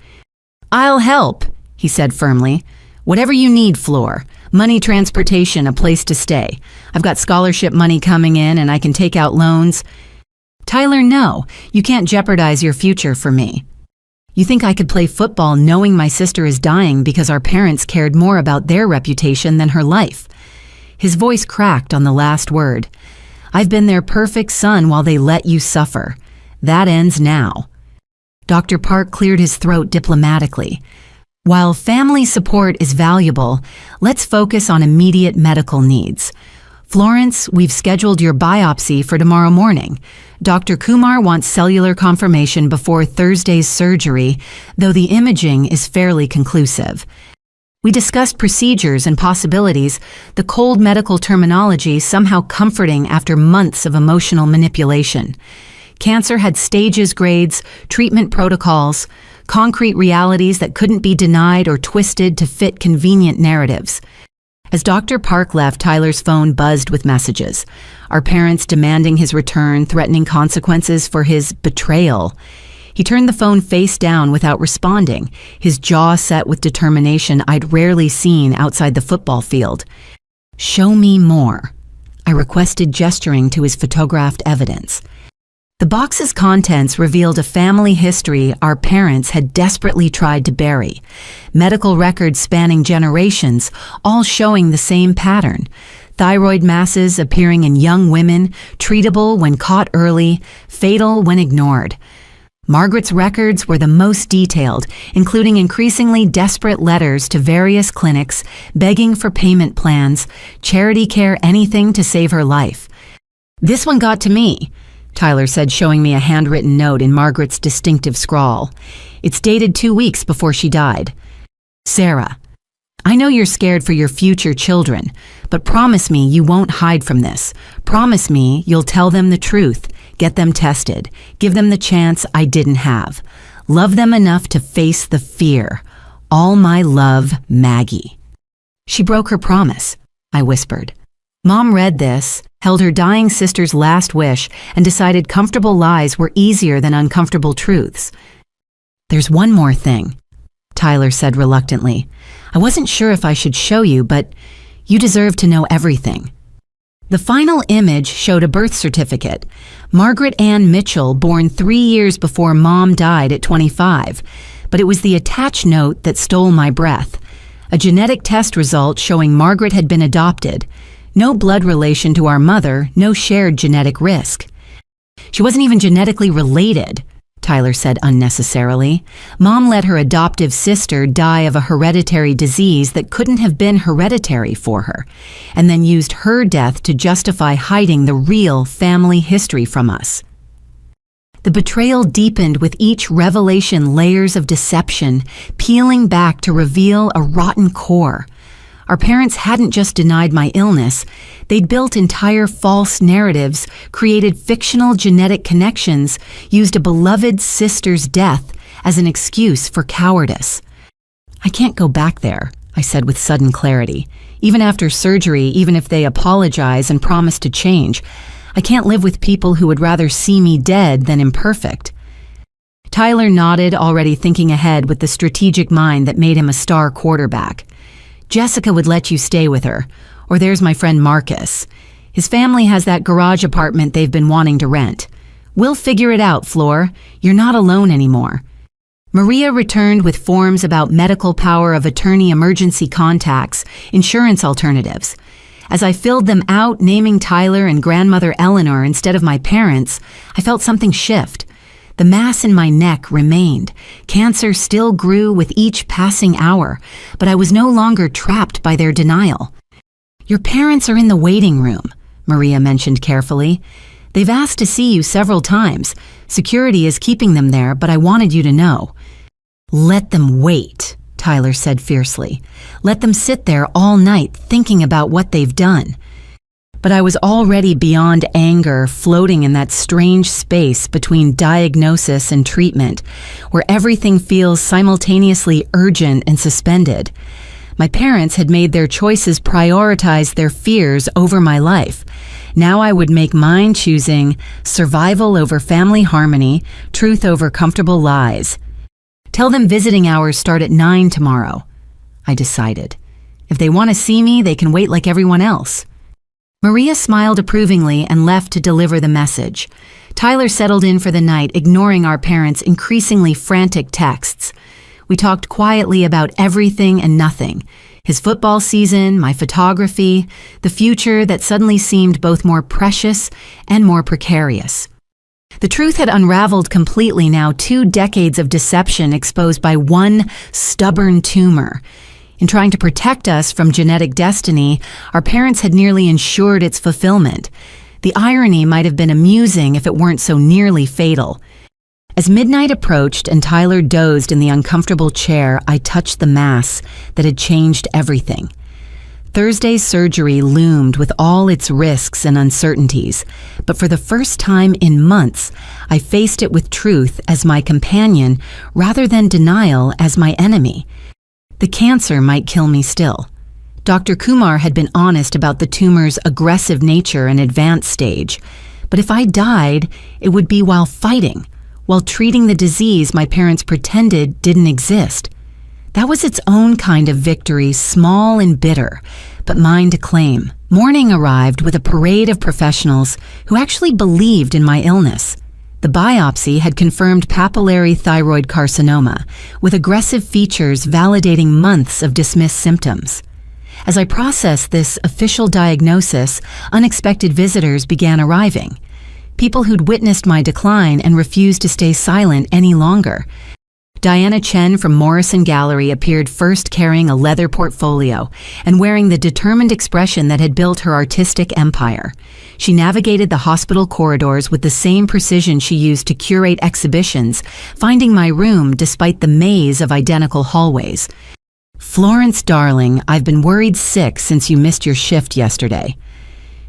[SPEAKER 1] I'll help, he said firmly. Whatever you need, Flor. Money, transportation, a place to stay. I've got scholarship money coming in and I can take out loans. Tyler, no, you can't jeopardize your future for me. You think I could play football knowing my sister is dying because our parents cared more about their reputation than her life? His voice cracked on the last word. I've been their perfect son while they let you suffer. That ends now. Dr. Park cleared his throat diplomatically. While family support is valuable, let's focus on immediate medical needs. Florence, we've scheduled your biopsy for tomorrow morning. Dr. Kumar wants cellular confirmation before Thursday's surgery, though the imaging is fairly conclusive. We discussed procedures and possibilities, the cold medical terminology somehow comforting after months of emotional manipulation. Cancer had stages, grades, treatment protocols, concrete realities that couldn't be denied or twisted to fit convenient narratives. As Dr. Park left, Tyler's phone buzzed with messages. Our parents demanding his return, threatening consequences for his betrayal. He turned the phone face down without responding, his jaw set with determination I'd rarely seen outside the football field. Show me more, I requested, gesturing to his photographed evidence. The box's contents revealed a family history our parents had desperately tried to bury. Medical records spanning generations, all showing the same pattern. thyroid masses appearing in young women, treatable when caught early, fatal when ignored. Margaret's records were the most detailed, including increasingly desperate letters to various clinics begging for payment plans, charity care, anything to save her life. "This one got to me," Tyler said, showing me a handwritten note in Margaret's distinctive scrawl. "It's dated 2 weeks before she died. Sarah, I know you're scared for your future children, but promise me you won't hide from this. Promise me you'll tell them the truth, get them tested, give them the chance I didn't have. Love them enough to face the fear. All my love, Maggie." "She broke her promise," I whispered. Mom read this, held her dying sister's last wish, and decided comfortable lies were easier than uncomfortable truths. "There's one more thing," Tyler said reluctantly. "I wasn't sure if I should show you, but you deserve to know everything." The final image showed a birth certificate. Margaret Ann Mitchell, born 3 years before Mom died at 25. But it was the attached note that stole my breath. A genetic test result showing Margaret had been adopted. No blood relation to our mother, no shared genetic risk. "She wasn't even genetically related," Tyler said unnecessarily. "Mom let her adoptive sister die of a hereditary disease that couldn't have been hereditary for her, and then used her death to justify hiding the real family history from us." The betrayal deepened with each revelation, layers of deception, peeling back to reveal a rotten core. Our parents hadn't just denied my illness, they'd built entire false narratives, created fictional genetic connections, used a beloved sister's death as an excuse for cowardice. "I can't go back there," I said with sudden clarity. "Even after surgery, even if they apologize and promise to change, I can't live with people who would rather see me dead than imperfect." Tyler nodded, already thinking ahead with the strategic mind that made him a star quarterback. "Jessica would let you stay with her. Or there's my friend Marcus. His family has that garage apartment they've been wanting to rent. We'll figure it out, Flor. You're not alone anymore." Maria returned with forms about medical power of attorney, emergency contacts, insurance alternatives. As I filled them out, naming Tyler and grandmother Eleanor instead of my parents, I felt something shift. The mass in my neck remained. Cancer still grew with each passing hour, but I was no longer trapped by their denial. "Your parents are in the waiting room," Maria mentioned carefully. "They've asked to see you several times. Security is keeping them there, but I wanted you to know." "Let them wait," Tyler said fiercely. "Let them sit there all night thinking about what they've done." But I was already beyond anger, floating in that strange space between diagnosis and treatment, where everything feels simultaneously urgent and suspended. My parents had made their choices prioritize their fears over my life. Now I would make mine, choosing survival over family harmony, truth over comfortable lies. "Tell them visiting hours start at 9 tomorrow," I decided. "If they want to see me, they can wait like everyone else." Maria smiled approvingly and left to deliver the message. Tyler settled in for the night, ignoring our parents' increasingly frantic texts. We talked quietly about everything and nothing. His football season, my photography, the future that suddenly seemed both more precious and more precarious. The truth had unraveled completely now, 2 decades of deception exposed by one stubborn tumor. In trying to protect us from genetic destiny, our parents had nearly ensured its fulfillment. The irony might have been amusing if it weren't so nearly fatal. As midnight approached and Tyler dozed in the uncomfortable chair, I touched the mass that had changed everything. Thursday's surgery loomed with all its risks and uncertainties, but for the first time in months, I faced it with truth as my companion rather than denial as my enemy. The cancer might kill me still. Dr. Kumar had been honest about the tumor's aggressive nature and advanced stage, but if I died, it would be while fighting, while treating the disease my parents pretended didn't exist. That was its own kind of victory, small and bitter, but mine to claim. Morning arrived with a parade of professionals who actually believed in my illness. The biopsy had confirmed papillary thyroid carcinoma, with aggressive features validating months of dismissed symptoms. As I processed this official diagnosis, unexpected visitors began arriving. People who'd witnessed my decline and refused to stay silent any longer. Diana Chen from Morrison Gallery appeared first carrying a leather portfolio and wearing the determined expression that had built her artistic empire. She navigated the hospital corridors with the same precision she used to curate exhibitions, finding my room despite the maze of identical hallways. "Florence, darling, I've been worried sick since you missed your shift yesterday."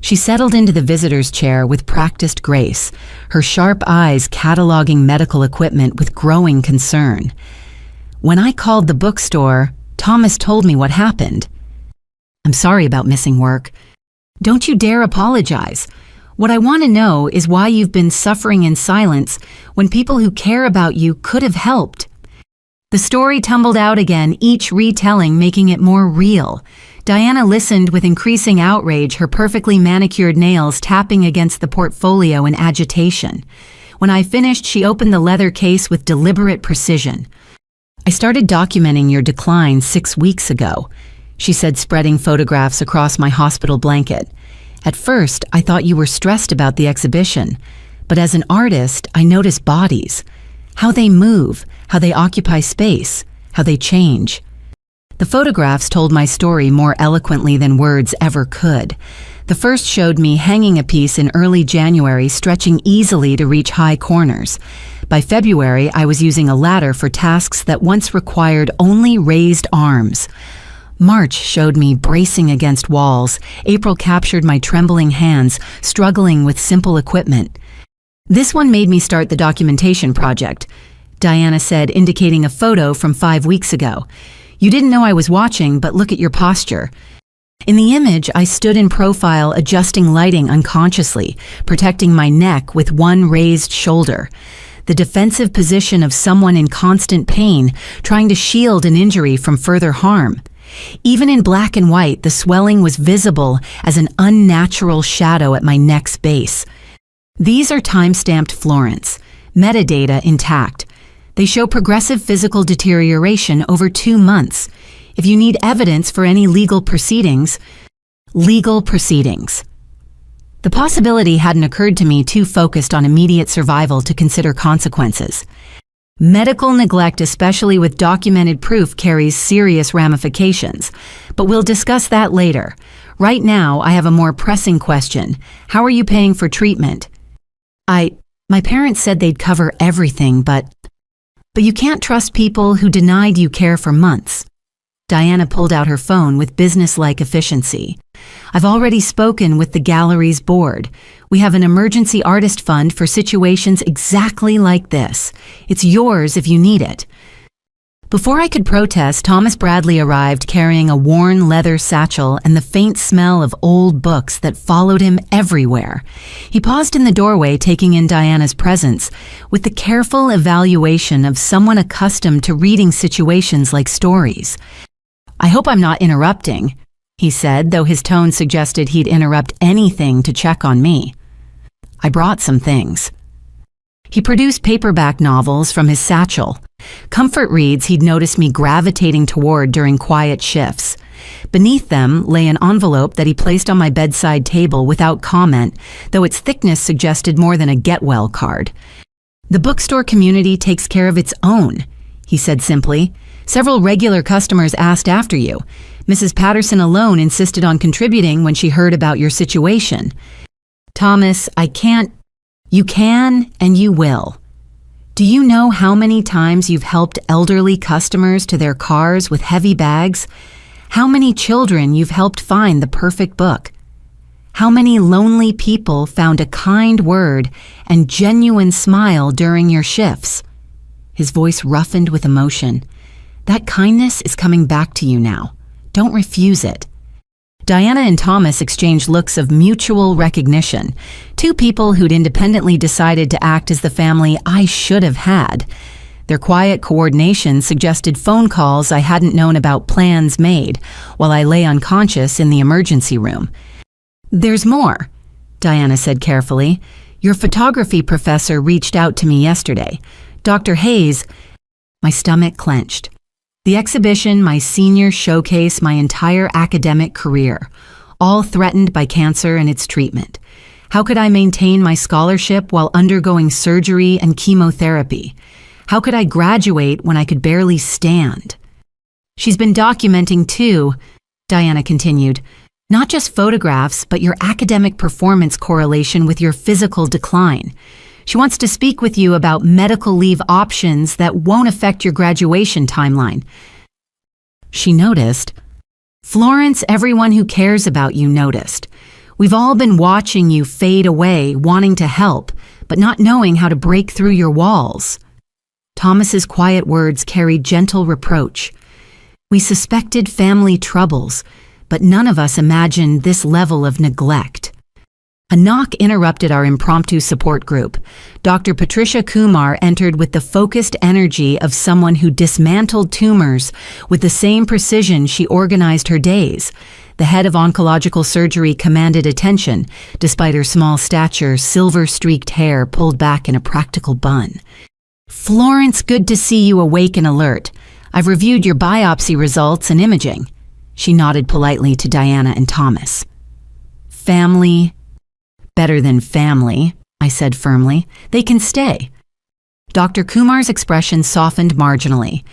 [SPEAKER 1] She settled into the visitor's chair with practiced grace, her sharp eyes cataloging medical equipment with growing concern. "When I called the bookstore, Thomas told me what happened." "I'm sorry about missing work." "Don't you dare apologize. What I want to know is why you've been suffering in silence when people who care about you could have helped." The story tumbled out again, each retelling making it more real. Diana listened with increasing outrage, her perfectly manicured nails tapping against the portfolio in agitation. When I finished, she opened the leather case with deliberate precision. "I started documenting your decline 6 weeks ago," she said, spreading photographs across my hospital blanket. "At first, I thought you were stressed about the exhibition, but as an artist, I notice bodies, how they move, how they occupy space, how they change." The photographs told my story more eloquently than words ever could. The first showed me hanging a piece in early January, stretching easily to reach high corners. By February, I was using a ladder for tasks that once required only raised arms. March showed me bracing against walls. April captured my trembling hands, struggling with simple equipment. "This one made me start the documentation project," Diana said, indicating a photo from 5 weeks ago. "You didn't know I was watching, but look at your posture." In the image, I stood in profile, adjusting lighting unconsciously, protecting my neck with one raised shoulder. The defensive position of someone in constant pain, trying to shield an injury from further harm. Even in black and white, the swelling was visible as an unnatural shadow at my neck's base. These are time-stamped Florence, metadata intact. They show progressive physical deterioration over 2 months. If you need evidence for any legal proceedings. The possibility hadn't occurred to me, too focused on immediate survival to consider consequences. Medical neglect, especially with documented proof, carries serious ramifications, but we'll discuss that later. Right now, I have a more pressing question. How are you paying for treatment? My parents said they'd cover everything, but you can't trust people who denied you care for months." Diana pulled out her phone with businesslike efficiency. "I've already spoken with the gallery's board. We have an emergency artist fund for situations exactly like this. It's yours if you need it." Before I could protest, Thomas Bradley arrived carrying a worn leather satchel and the faint smell of old books that followed him everywhere. He paused in the doorway, taking in Diana's presence, with the careful evaluation of someone accustomed to reading situations like stories. "I hope I'm not interrupting," he said, though his tone suggested he'd interrupt anything to check on me. "I brought some things." He produced paperback novels from his satchel. Comfort reads he'd noticed me gravitating toward during quiet shifts. Beneath them lay an envelope that he placed on my bedside table without comment, though its thickness suggested more than a get-well card. "The bookstore community takes care of its own," he said simply. "Several regular customers asked after you. Mrs. Patterson alone insisted on contributing when she heard about your situation." "Thomas, I can't." "You can and you will. Do you know how many times you've helped elderly customers to their cars with heavy bags? How many children you've helped find the perfect book? How many lonely people found a kind word and genuine smile during your shifts?" His voice roughened with emotion. "That kindness is coming back to you now. Don't refuse it." Diana and Thomas exchanged looks of mutual recognition, two people who'd independently decided to act as the family I should have had. Their quiet coordination suggested phone calls I hadn't known about, plans made, while I lay unconscious in the emergency room. "There's more," Diana said carefully. "Your photography professor reached out to me yesterday. Dr. Hayes." My stomach clenched. The exhibition, my senior showcase, my entire academic career, all threatened by cancer and its treatment. How could I maintain my scholarship while undergoing surgery and chemotherapy? How could I graduate when I could barely stand? She's been documenting too, Diana continued, not just photographs, but your academic performance correlation with your physical decline. She wants to speak with you about medical leave options that won't affect your graduation timeline. She noticed. Florence, everyone who cares about you noticed. We've all been watching you fade away, wanting to help, but not knowing how to break through your walls. Thomas's quiet words carried gentle reproach. We suspected family troubles, but none of us imagined this level of neglect. A knock interrupted our impromptu support group. Dr. Patricia Kumar entered with the focused energy of someone who dismantled tumors with the same precision she organized her days. The head of oncological surgery commanded attention, despite her small stature, silver-streaked hair pulled back in a practical bun. Florence, good to see you awake and alert. I've reviewed your biopsy results and imaging. She nodded politely to Diana and Thomas. Family, better than family, I said firmly. They can stay. Dr. Kumar's expression softened marginally.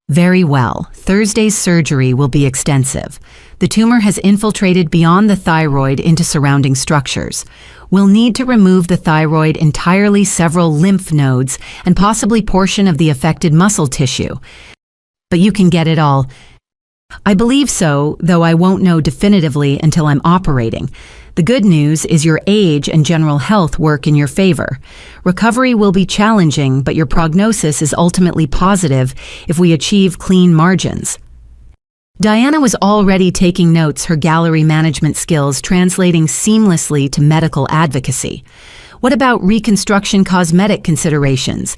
[SPEAKER 1] Very well. Thursday's surgery will be extensive. The tumor has infiltrated beyond the thyroid into surrounding structures. We'll need to remove the thyroid entirely, several lymph nodes, and possibly portion of the affected muscle tissue. But you can get it all. I believe so, though I won't know definitively until I'm operating. The good news is your age and general health work in your favor. Recovery will be challenging, but your prognosis is ultimately positive if we achieve clean margins. Diana was already taking notes, her gallery management skills translating seamlessly to medical advocacy. What about reconstruction cosmetic considerations?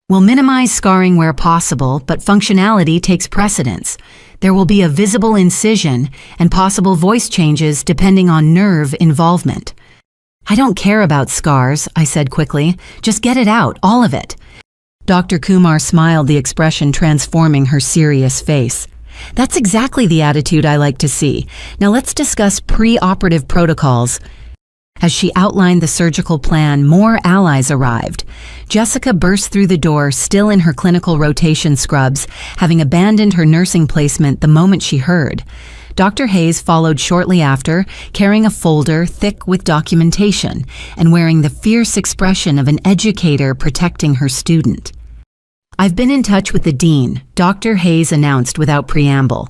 [SPEAKER 1] We'll minimize scarring where possible, but functionality takes precedence. There will be a visible incision and possible voice changes depending on nerve involvement. I don't care about scars, I said quickly. Just get it out, all of it. Dr. Kumar smiled, the expression transforming her serious face. That's exactly the attitude I like to see. Now let's discuss pre-operative protocols. As she outlined the surgical plan, more allies arrived. Jessica burst through the door, still in her clinical rotation scrubs, having abandoned her nursing placement the moment she heard. Dr. Hayes followed shortly after, carrying a folder thick with documentation and wearing the fierce expression of an educator protecting her student. I've been in touch with the dean, Dr. Hayes announced without preamble.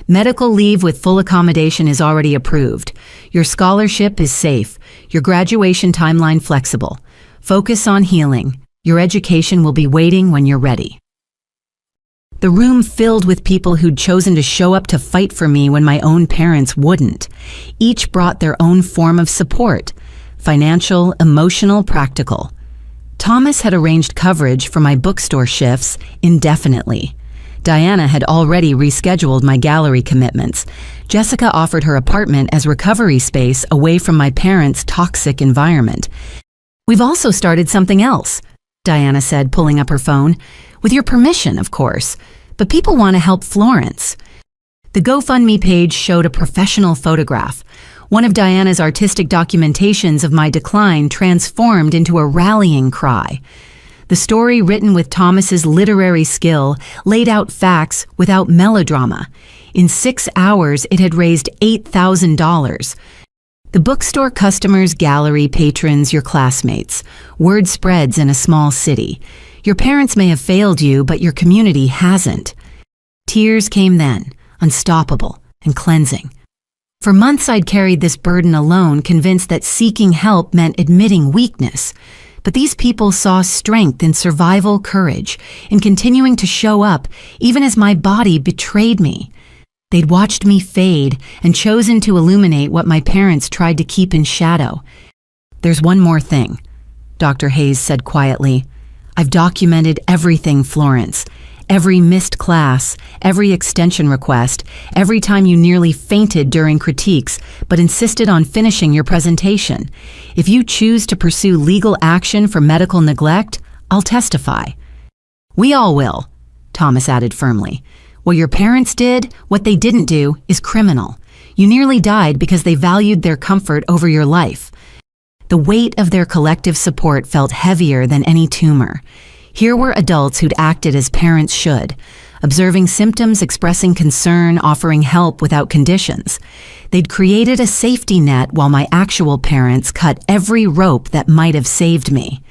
[SPEAKER 1] Medical leave with full accommodation is already approved. Your scholarship is safe. Your graduation timeline flexible. Focus on healing. Your education will be waiting when you're ready. The room filled with people who'd chosen to show up to fight for me when my own parents wouldn't. Each brought their own form of support. Financial, emotional, practical. Thomas had arranged coverage for my bookstore shifts indefinitely. Diana had already rescheduled my gallery commitments. Jessica offered her apartment as recovery space away from my parents' toxic environment. We've also started something else, Diana said, pulling up her phone. With your permission, of course. But people want to help Florence. The GoFundMe page showed a professional photograph. One of Diana's artistic documentations of my decline transformed into a rallying cry. The story, written with Thomas's literary skill, laid out facts without melodrama. In 6 hours, it had raised $8,000. The bookstore customers, gallery patrons, your classmates. Word spreads in a small city. Your parents may have failed you, but your community hasn't. Tears came then, unstoppable and cleansing. For months I'd carried this burden alone, convinced that seeking help meant admitting weakness. But these people saw strength in survival courage, in continuing to show up, even as my body betrayed me. They'd watched me fade and chosen to illuminate what my parents tried to keep in shadow. There's one more thing, Dr. Hayes said quietly. I've documented everything, Florence. Every missed class, every extension request, every time you nearly fainted during critiques but insisted on finishing your presentation. If you choose to pursue legal action for medical neglect, I'll testify. We all will, Thomas added firmly. What your parents did, what they didn't do, is criminal. You nearly died because they valued their comfort over your life. The weight of their collective support felt heavier than any tumor. Here were adults who'd acted as parents should, observing symptoms, expressing concern, offering help without conditions. They'd created a safety net while my actual parents cut every rope that might have saved me.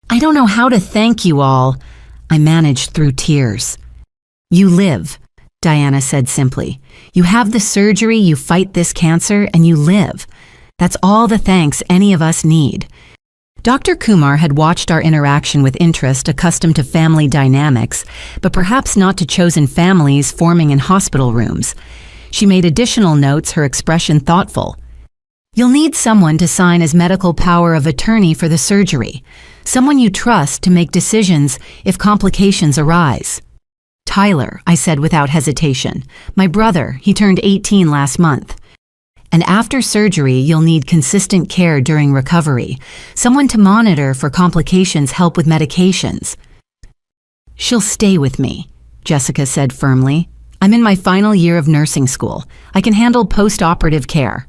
[SPEAKER 1] I don't know how to thank you all, I managed through tears. You live, Diana said simply. You have the surgery, you fight this cancer, and you live. That's all the thanks any of us need. Dr. Kumar had watched our interaction with interest, accustomed to family dynamics, but perhaps not to chosen families forming in hospital rooms. She made additional notes, her expression thoughtful. You'll need someone to sign as medical power of attorney for the surgery, someone you trust to make decisions if complications arise. Tyler, I said without hesitation. My brother, he turned 18 last month. And after surgery, you'll need consistent care during recovery, someone to monitor for complications, help with medications. She'll stay with me, Jessica said firmly. I'm in my final year of nursing school. I can handle post-operative care.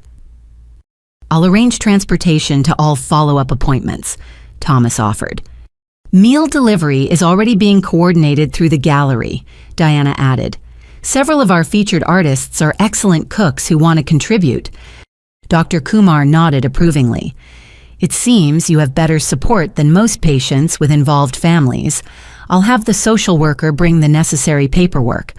[SPEAKER 1] I'll arrange transportation to all follow-up appointments, Thomas offered. Meal delivery is already being coordinated through the gallery, Diana added. Several of our featured artists are excellent cooks who want to contribute. Dr. Kumar nodded approvingly. It seems you have better support than most patients with involved families. I'll have the social worker bring the necessary paperwork.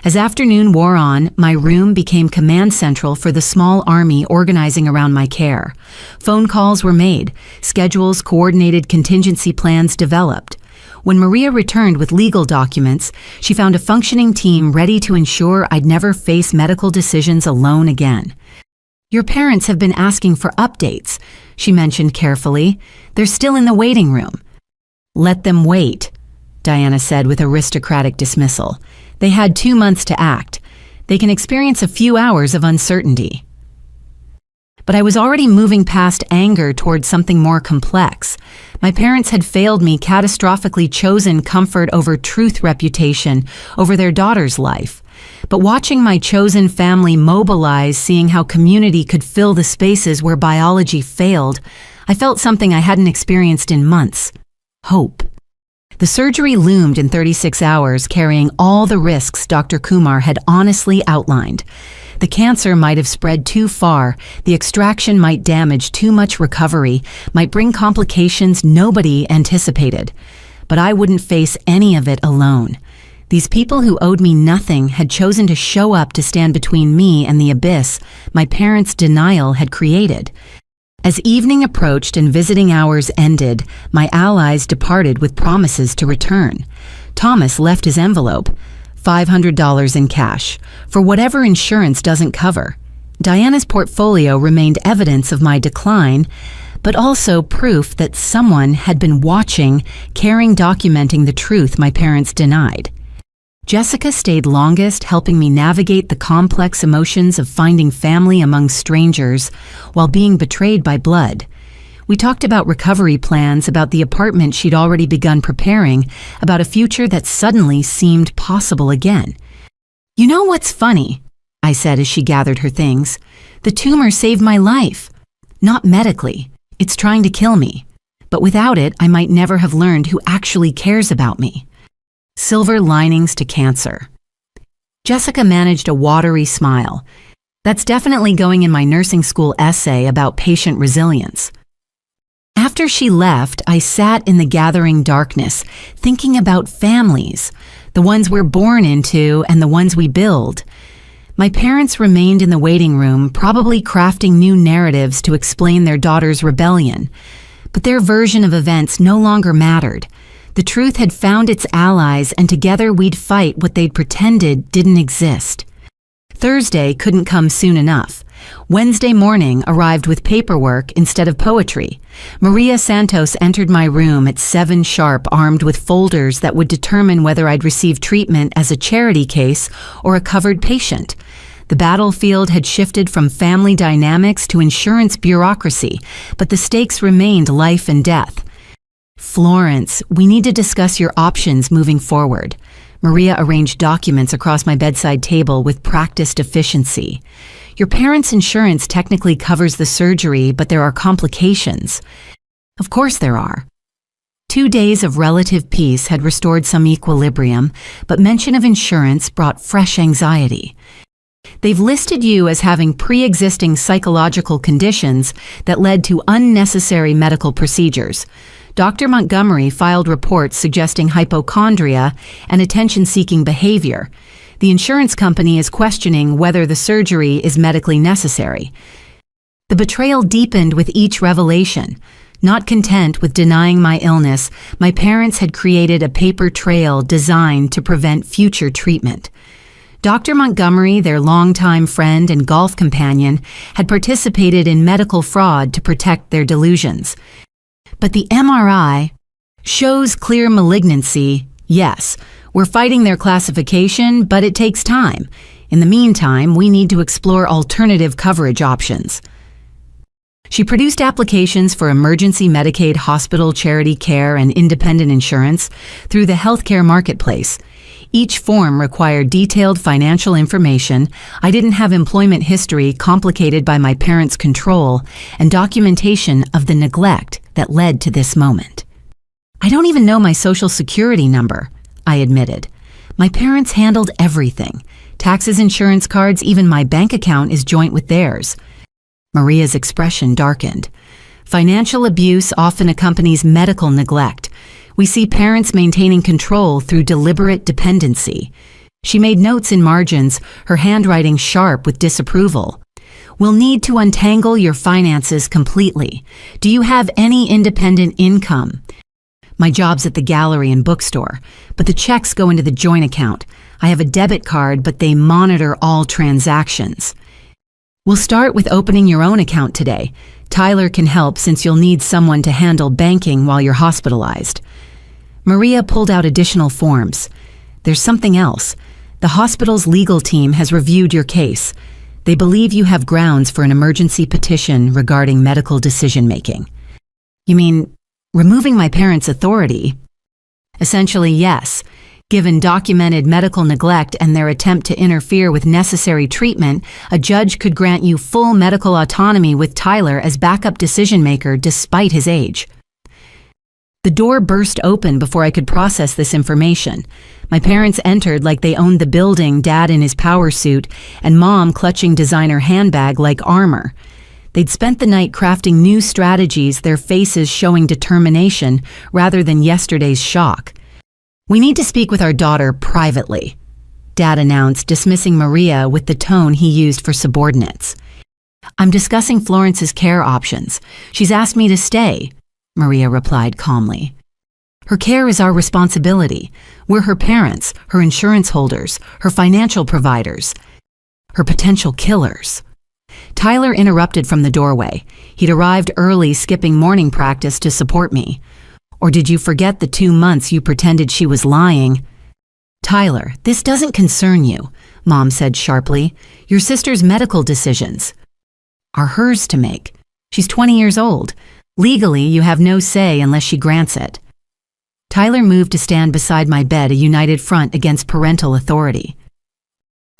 [SPEAKER 1] As afternoon wore on, my room became command central for the small army organizing around my care. Phone calls were made, schedules, coordinated contingency plans developed. When Maria returned with legal documents, she found a functioning team ready to ensure I'd never face medical decisions alone again. Your parents have been asking for updates, she mentioned carefully. They're still in the waiting room. Let them wait, Diana said with aristocratic dismissal. They had 2 months to act. They can experience a few hours of uncertainty. But I was already moving past anger towards something more complex. My parents had failed me, catastrophically chosen comfort over truth, reputation over their daughter's life. But watching my chosen family mobilize, seeing how community could fill the spaces where biology failed, I felt something I hadn't experienced in months. Hope. The surgery loomed in 36 hours, carrying all the risks Dr. Kumar had honestly outlined. The cancer might have spread too far, the extraction might damage too much recovery, might bring complications nobody anticipated. But I wouldn't face any of it alone. These people who owed me nothing had chosen to show up to stand between me and the abyss my parents' denial had created. As evening approached and visiting hours ended, my allies departed with promises to return. Thomas left his envelope, $500 in cash, for whatever insurance doesn't cover. Diana's portfolio remained evidence of my decline, but also proof that someone had been watching, caring, documenting the truth my parents denied. Jessica stayed longest, helping me navigate the complex emotions of finding family among strangers while being betrayed by blood. We talked about recovery plans, about the apartment she'd already begun preparing, about a future that suddenly seemed possible again. You know what's funny? I said as she gathered her things. The tumor saved my life. Not medically. It's trying to kill me. But without it, I might never have learned who actually cares about me. Silver linings to cancer. Jessica managed a watery smile. That's definitely going in my nursing school essay about patient resilience. After she left, I sat in the gathering darkness, thinking about families, the ones we're born into and the ones we build. My parents remained in the waiting room, probably crafting new narratives to explain their daughter's rebellion. But their version of events no longer mattered. The truth had found its allies, and together we'd fight what they'd pretended didn't exist. Thursday couldn't come soon enough. Wednesday morning arrived with paperwork instead of poetry. Maria Santos entered my room at 7 sharp, armed with folders that would determine whether I'd receive treatment as a charity case or a covered patient. The battlefield had shifted from family dynamics to insurance bureaucracy, but the stakes remained life and death. Florence, we need to discuss your options moving forward. Maria arranged documents across my bedside table with practiced efficiency. Your parents' insurance technically covers the surgery, but there are complications. Of course there are. 2 days of relative peace had restored some equilibrium, but mention of insurance brought fresh anxiety. They've listed you as having pre-existing psychological conditions that led to unnecessary medical procedures. Dr. Montgomery filed reports suggesting hypochondria and attention-seeking behavior. The insurance company is questioning whether the surgery is medically necessary. The betrayal deepened with each revelation. Not content with denying my illness, my parents had created a paper trail designed to prevent future treatment. Dr. Montgomery, their longtime friend and golf companion, had participated in medical fraud to protect their delusions. But the MRI shows clear malignancy. Yes, we're fighting their classification, but it takes time. In the meantime, we need to explore alternative coverage options. She produced applications for emergency Medicaid, hospital, charity care, and independent insurance through the healthcare marketplace. Each form required detailed financial information. I didn't have employment history complicated by my parents' control and documentation of the neglect that led to this moment. I don't even know my social security number, I admitted. My parents handled everything. Taxes, insurance cards, even my bank account is joint with theirs. Maria's expression darkened. Financial abuse often accompanies medical neglect. We see parents maintaining control through deliberate dependency. She made notes in margins, her handwriting sharp with disapproval. We'll need to untangle your finances completely. Do you have any independent income? My job's at the gallery and bookstore, but the checks go into the joint account. I have a debit card, but they monitor all transactions. We'll start with opening your own account today. Tyler can help since you'll need someone to handle banking while you're hospitalized. Maria pulled out additional forms. There's something else. The hospital's legal team has reviewed your case. They believe you have grounds for an emergency petition regarding medical decision-making. You mean removing my parents' authority? Essentially, yes. Given documented medical neglect and their attempt to interfere with necessary treatment, a judge could grant you full medical autonomy with Tyler as backup decision-maker despite his age. The door burst open before I could process this information. My parents entered like they owned the building, Dad in his power suit, and Mom clutching designer handbag like armor. They'd spent the night crafting new strategies, their faces showing determination rather than yesterday's shock. We need to speak with our daughter privately, Dad announced, dismissing Maria with the tone he used for subordinates. I'm discussing Florence's care options. She's asked me to stay, Maria replied calmly. Her care is our responsibility. We're her parents, her insurance holders, her financial providers, her potential killers. Tyler interrupted from the doorway. He'd arrived early, skipping morning practice to support me. Or did you forget the 2 months you pretended she was lying? Tyler, this doesn't concern you, Mom said sharply. Your sister's medical decisions are hers to make. She's 20 years old. Legally, you have no say unless she grants it. Tyler moved to stand beside my bed, a united front against parental authority.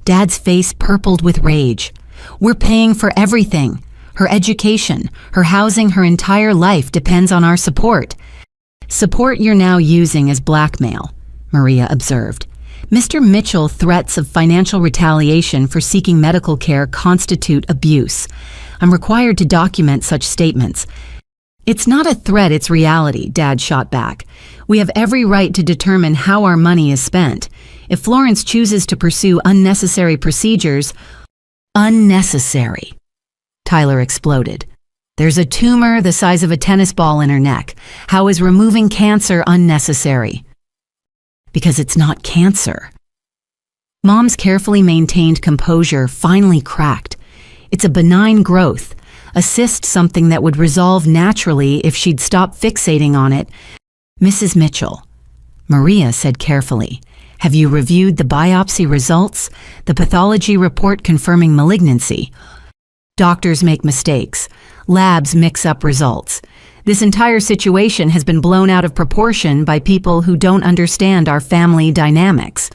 [SPEAKER 1] Dad's face purpled with rage. We're paying for everything. Her education, her housing, her entire life depends on our support. Support you're now using as blackmail, Maria observed. Mr. Mitchell's threats of financial retaliation for seeking medical care constitute abuse. I'm required to document such statements. It's not a threat, it's reality, Dad shot back. We have every right to determine how our money is spent. If Florence chooses to pursue unnecessary procedures, unnecessary, Tyler exploded. There's a tumor the size of a tennis ball in her neck. How is removing cancer unnecessary? Because it's not cancer. Mom's carefully maintained composure finally cracked. It's a benign growth, a cyst, something that would resolve naturally if she'd stop fixating on it. Mrs. Mitchell, Maria said carefully, have you reviewed the biopsy results? The pathology report confirming malignancy. Doctors make mistakes. Labs mix up results. This entire situation has been blown out of proportion by people who don't understand our family dynamics.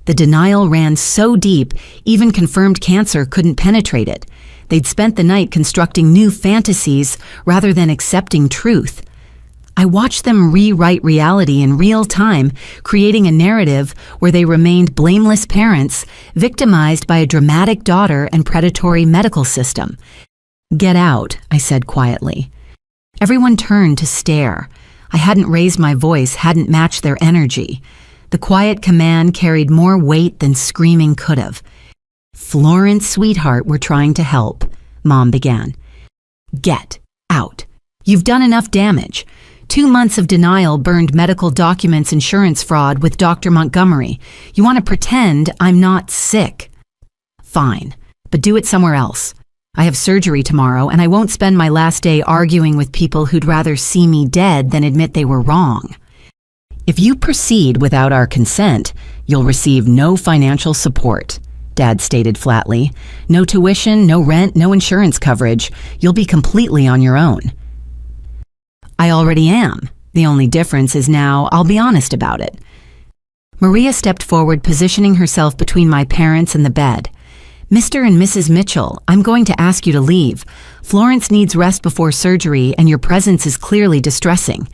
[SPEAKER 1] The denial ran so deep, even confirmed cancer couldn't penetrate it. They'd spent the night constructing new fantasies rather than accepting truth. I watched them rewrite reality in real time, creating a narrative where they remained blameless parents, victimized by a dramatic daughter and predatory medical system. "Get out," I said quietly. Everyone turned to stare. I hadn't raised my voice, hadn't matched their energy. The quiet command carried more weight than screaming could have. "Florence, sweetheart, we're trying to help," Mom began. "Get out. You've done enough damage. 2 months of denial, burned medical documents, insurance fraud with Dr. Montgomery. You want to pretend I'm not sick? Fine, but do it somewhere else. I have surgery tomorrow, and I won't spend my last day arguing with people who'd rather see me dead than admit they were wrong. If you proceed without our consent, you'll receive no financial support," Dad stated flatly. "No tuition, no rent, no insurance coverage. You'll be completely on your own." "I already am. The only difference is now I'll be honest about it." Maria stepped forward, positioning herself between my parents and the bed. "Mr. and Mrs. Mitchell, I'm going to ask you to leave. Florence needs rest before surgery, and your presence is clearly distressing.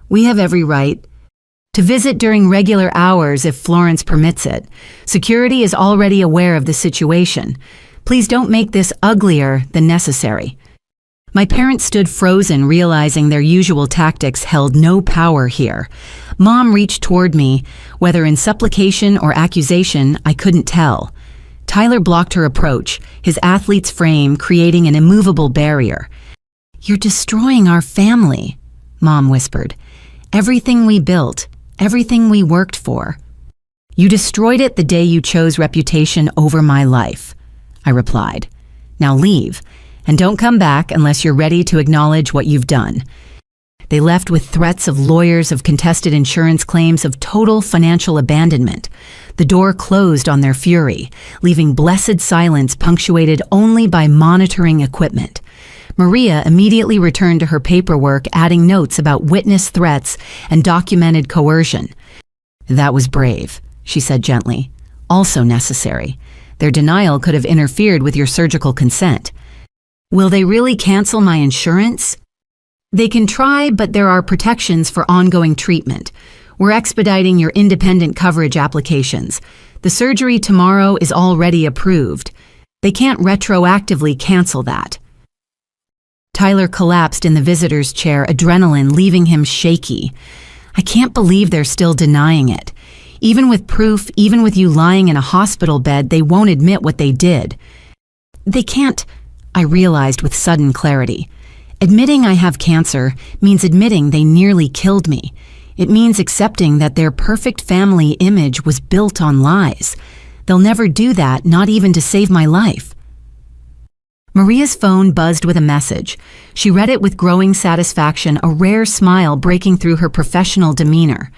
[SPEAKER 1] We have every right to visit during regular hours if Florence permits it. Security is already aware of the situation. Please don't make this uglier than necessary." My parents stood frozen, realizing their usual tactics held no power here. Mom reached toward me, whether in supplication or accusation, I couldn't tell. Tyler blocked her approach, his athlete's frame creating an immovable barrier. "You're destroying our family," Mom whispered. "Everything we built, everything we worked for." "You destroyed it the day you chose reputation over my life," I replied. "Now leave. And don't come back unless you're ready to acknowledge what you've done." They left with threats of lawyers, of contested insurance claims, of total financial abandonment. The door closed on their fury, leaving blessed silence punctuated only by monitoring equipment. Maria immediately returned to her paperwork, adding notes about witness threats and documented coercion. "That was brave," she said gently. "Also necessary. Their denial could have interfered with your surgical consent." "Will they really cancel my insurance?" "They can try, but there are protections for ongoing treatment. We're expediting your independent coverage applications. The surgery tomorrow is already approved. They can't retroactively cancel that." Tyler collapsed in the visitor's chair, adrenaline leaving him shaky. "I can't believe they're still denying it. Even with proof, even with you lying in a hospital bed, they won't admit what they did." "They can't," I realized with sudden clarity. "Admitting I have cancer means admitting they nearly killed me. It means accepting that their perfect family image was built on lies. They'll never do that, not even to save my life." Maria's phone buzzed with a message. She read it with growing satisfaction, a rare smile breaking through her professional demeanor.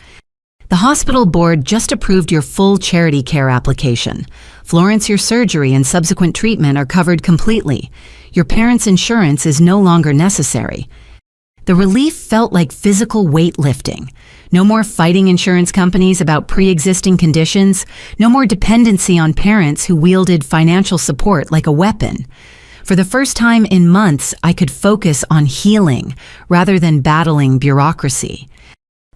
[SPEAKER 1] "The hospital board just approved your full charity care application. Florence, your surgery and subsequent treatment are covered completely. Your parents' insurance is no longer necessary." The relief felt like physical weightlifting. No more fighting insurance companies about pre-existing conditions. No more dependency on parents who wielded financial support like a weapon. For the first time in months, I could focus on healing rather than battling bureaucracy.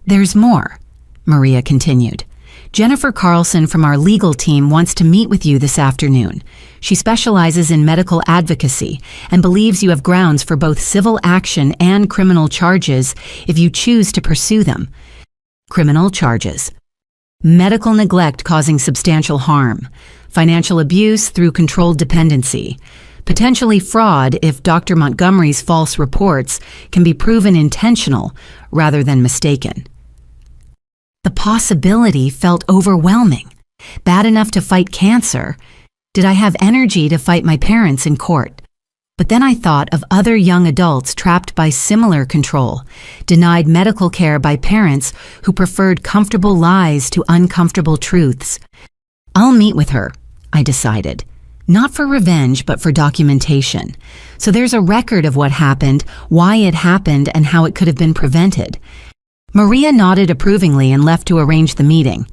[SPEAKER 1] "There's more," Maria continued. "Jennifer Carlson from our legal team wants to meet with you this afternoon. She specializes in medical advocacy and believes you have grounds for both civil action and criminal charges if you choose to pursue them." Criminal charges. Medical neglect causing substantial harm. Financial abuse through controlled dependency. Potentially fraud if Dr. Montgomery's false reports can be proven intentional rather than mistaken. The possibility felt overwhelming. Bad enough to fight cancer. Did I have energy to fight my parents in court? But then I thought of other young adults trapped by similar control, denied medical care by parents who preferred comfortable lies to uncomfortable truths. "I'll meet with her," I decided. Not for revenge, but for documentation. So there's a record of what happened, why it happened, and how it could have been prevented. Maria nodded approvingly and left to arrange the meeting.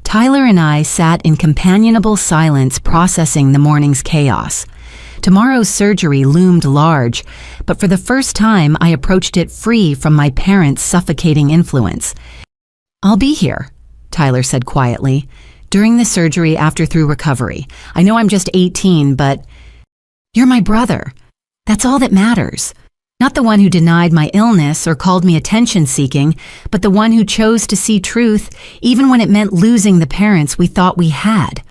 [SPEAKER 1] Tyler and I sat in companionable silence, processing the morning's chaos. Tomorrow's surgery loomed large, but for the first time I approached it free from my parents' suffocating influence. "I'll be here," Tyler said quietly, "during the surgery through recovery. I know I'm just 18, but you're my brother. That's all that matters. Not the one who denied my illness or called me attention-seeking, but the one who chose to see truth even when it meant losing the parents we thought we had."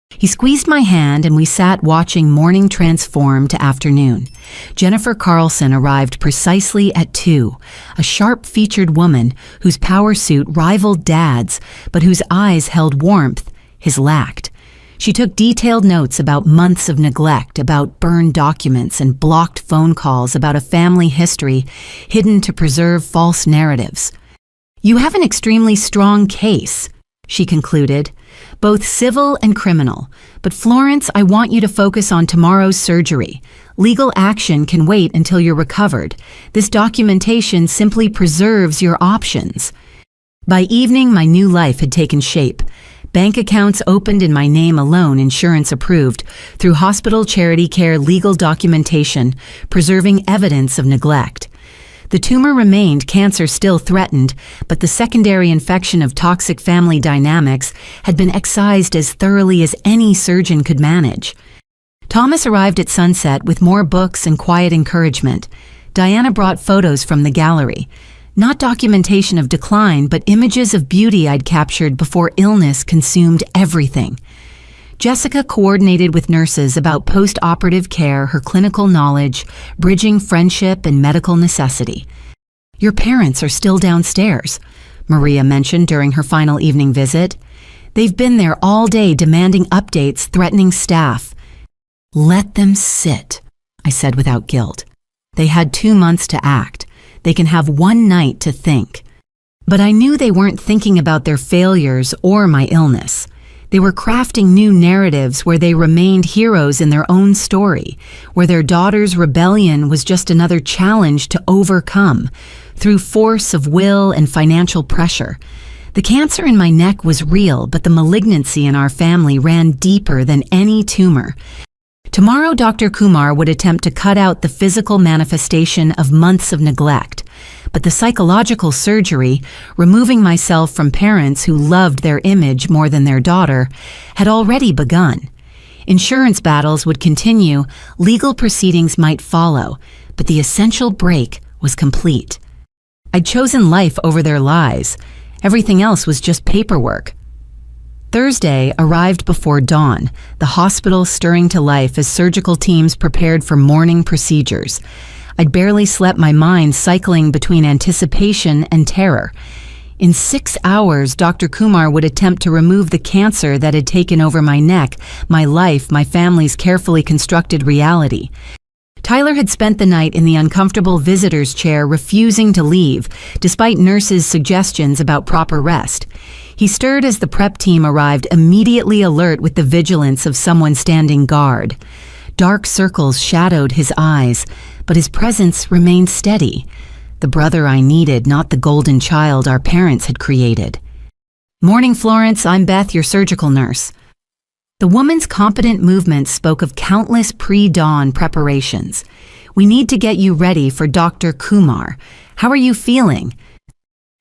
[SPEAKER 1] He squeezed my hand and we sat watching morning transform to afternoon. Jennifer Carlson arrived precisely at 2, a sharp-featured woman whose power suit rivaled Dad's, but whose eyes held warmth his lacked. She took detailed notes about months of neglect, about burned documents and blocked phone calls, about a family history hidden to preserve false narratives. "You have an extremely strong case," she concluded, "both civil and criminal. But Florence, I want you to focus on tomorrow's surgery. Legal action can wait until you're recovered. This documentation simply preserves your options." By evening, my new life had taken shape. Bank accounts opened in my name alone, insurance approved, through hospital charity care legal documentation, preserving evidence of neglect. The tumor remained, cancer still threatened, but the secondary infection of toxic family dynamics had been excised as thoroughly as any surgeon could manage. Thomas arrived at sunset with more books and quiet encouragement. Diana brought photos from the gallery. Not documentation of decline, but images of beauty I'd captured before illness consumed everything. Jessica coordinated with nurses about post-operative care, her clinical knowledge, bridging friendship and medical necessity. "Your parents are still downstairs," Maria mentioned during her final evening visit. "They've been there all day demanding updates, threatening staff." "Let them sit," I said without guilt. "They had 2 months to act. They can have 1 night to think." But I knew they weren't thinking about their failures or my illness. They were crafting new narratives where they remained heroes in their own story, where their daughter's rebellion was just another challenge to overcome through force of will and financial pressure. The cancer in my neck was real, but the malignancy in our family ran deeper than any tumor. Tomorrow, Dr. Kumar would attempt to cut out the physical manifestation of months of neglect, but the psychological surgery, removing myself from parents who loved their image more than their daughter, had already begun. Insurance battles would continue, legal proceedings might follow, but the essential break was complete. I'd chosen life over their lies. Everything else was just paperwork. Thursday arrived before dawn, the hospital stirring to life as surgical teams prepared for morning procedures. I'd barely slept, my mind cycling between anticipation and terror. In 6 hours, Dr. Kumar would attempt to remove the cancer that had taken over my neck, my life, my family's carefully constructed reality. Tyler had spent the night in the uncomfortable visitor's chair, refusing to leave, despite nurses' suggestions about proper rest. He stirred as the prep team arrived, immediately alert with the vigilance of someone standing guard. Dark circles shadowed his eyes, but his presence remained steady. The brother I needed, not the golden child our parents had created. "Morning, Florence. I'm Beth, your surgical nurse." The woman's competent movements spoke of countless pre-dawn preparations. "We need to get you ready for Dr. Kumar. How are you feeling?"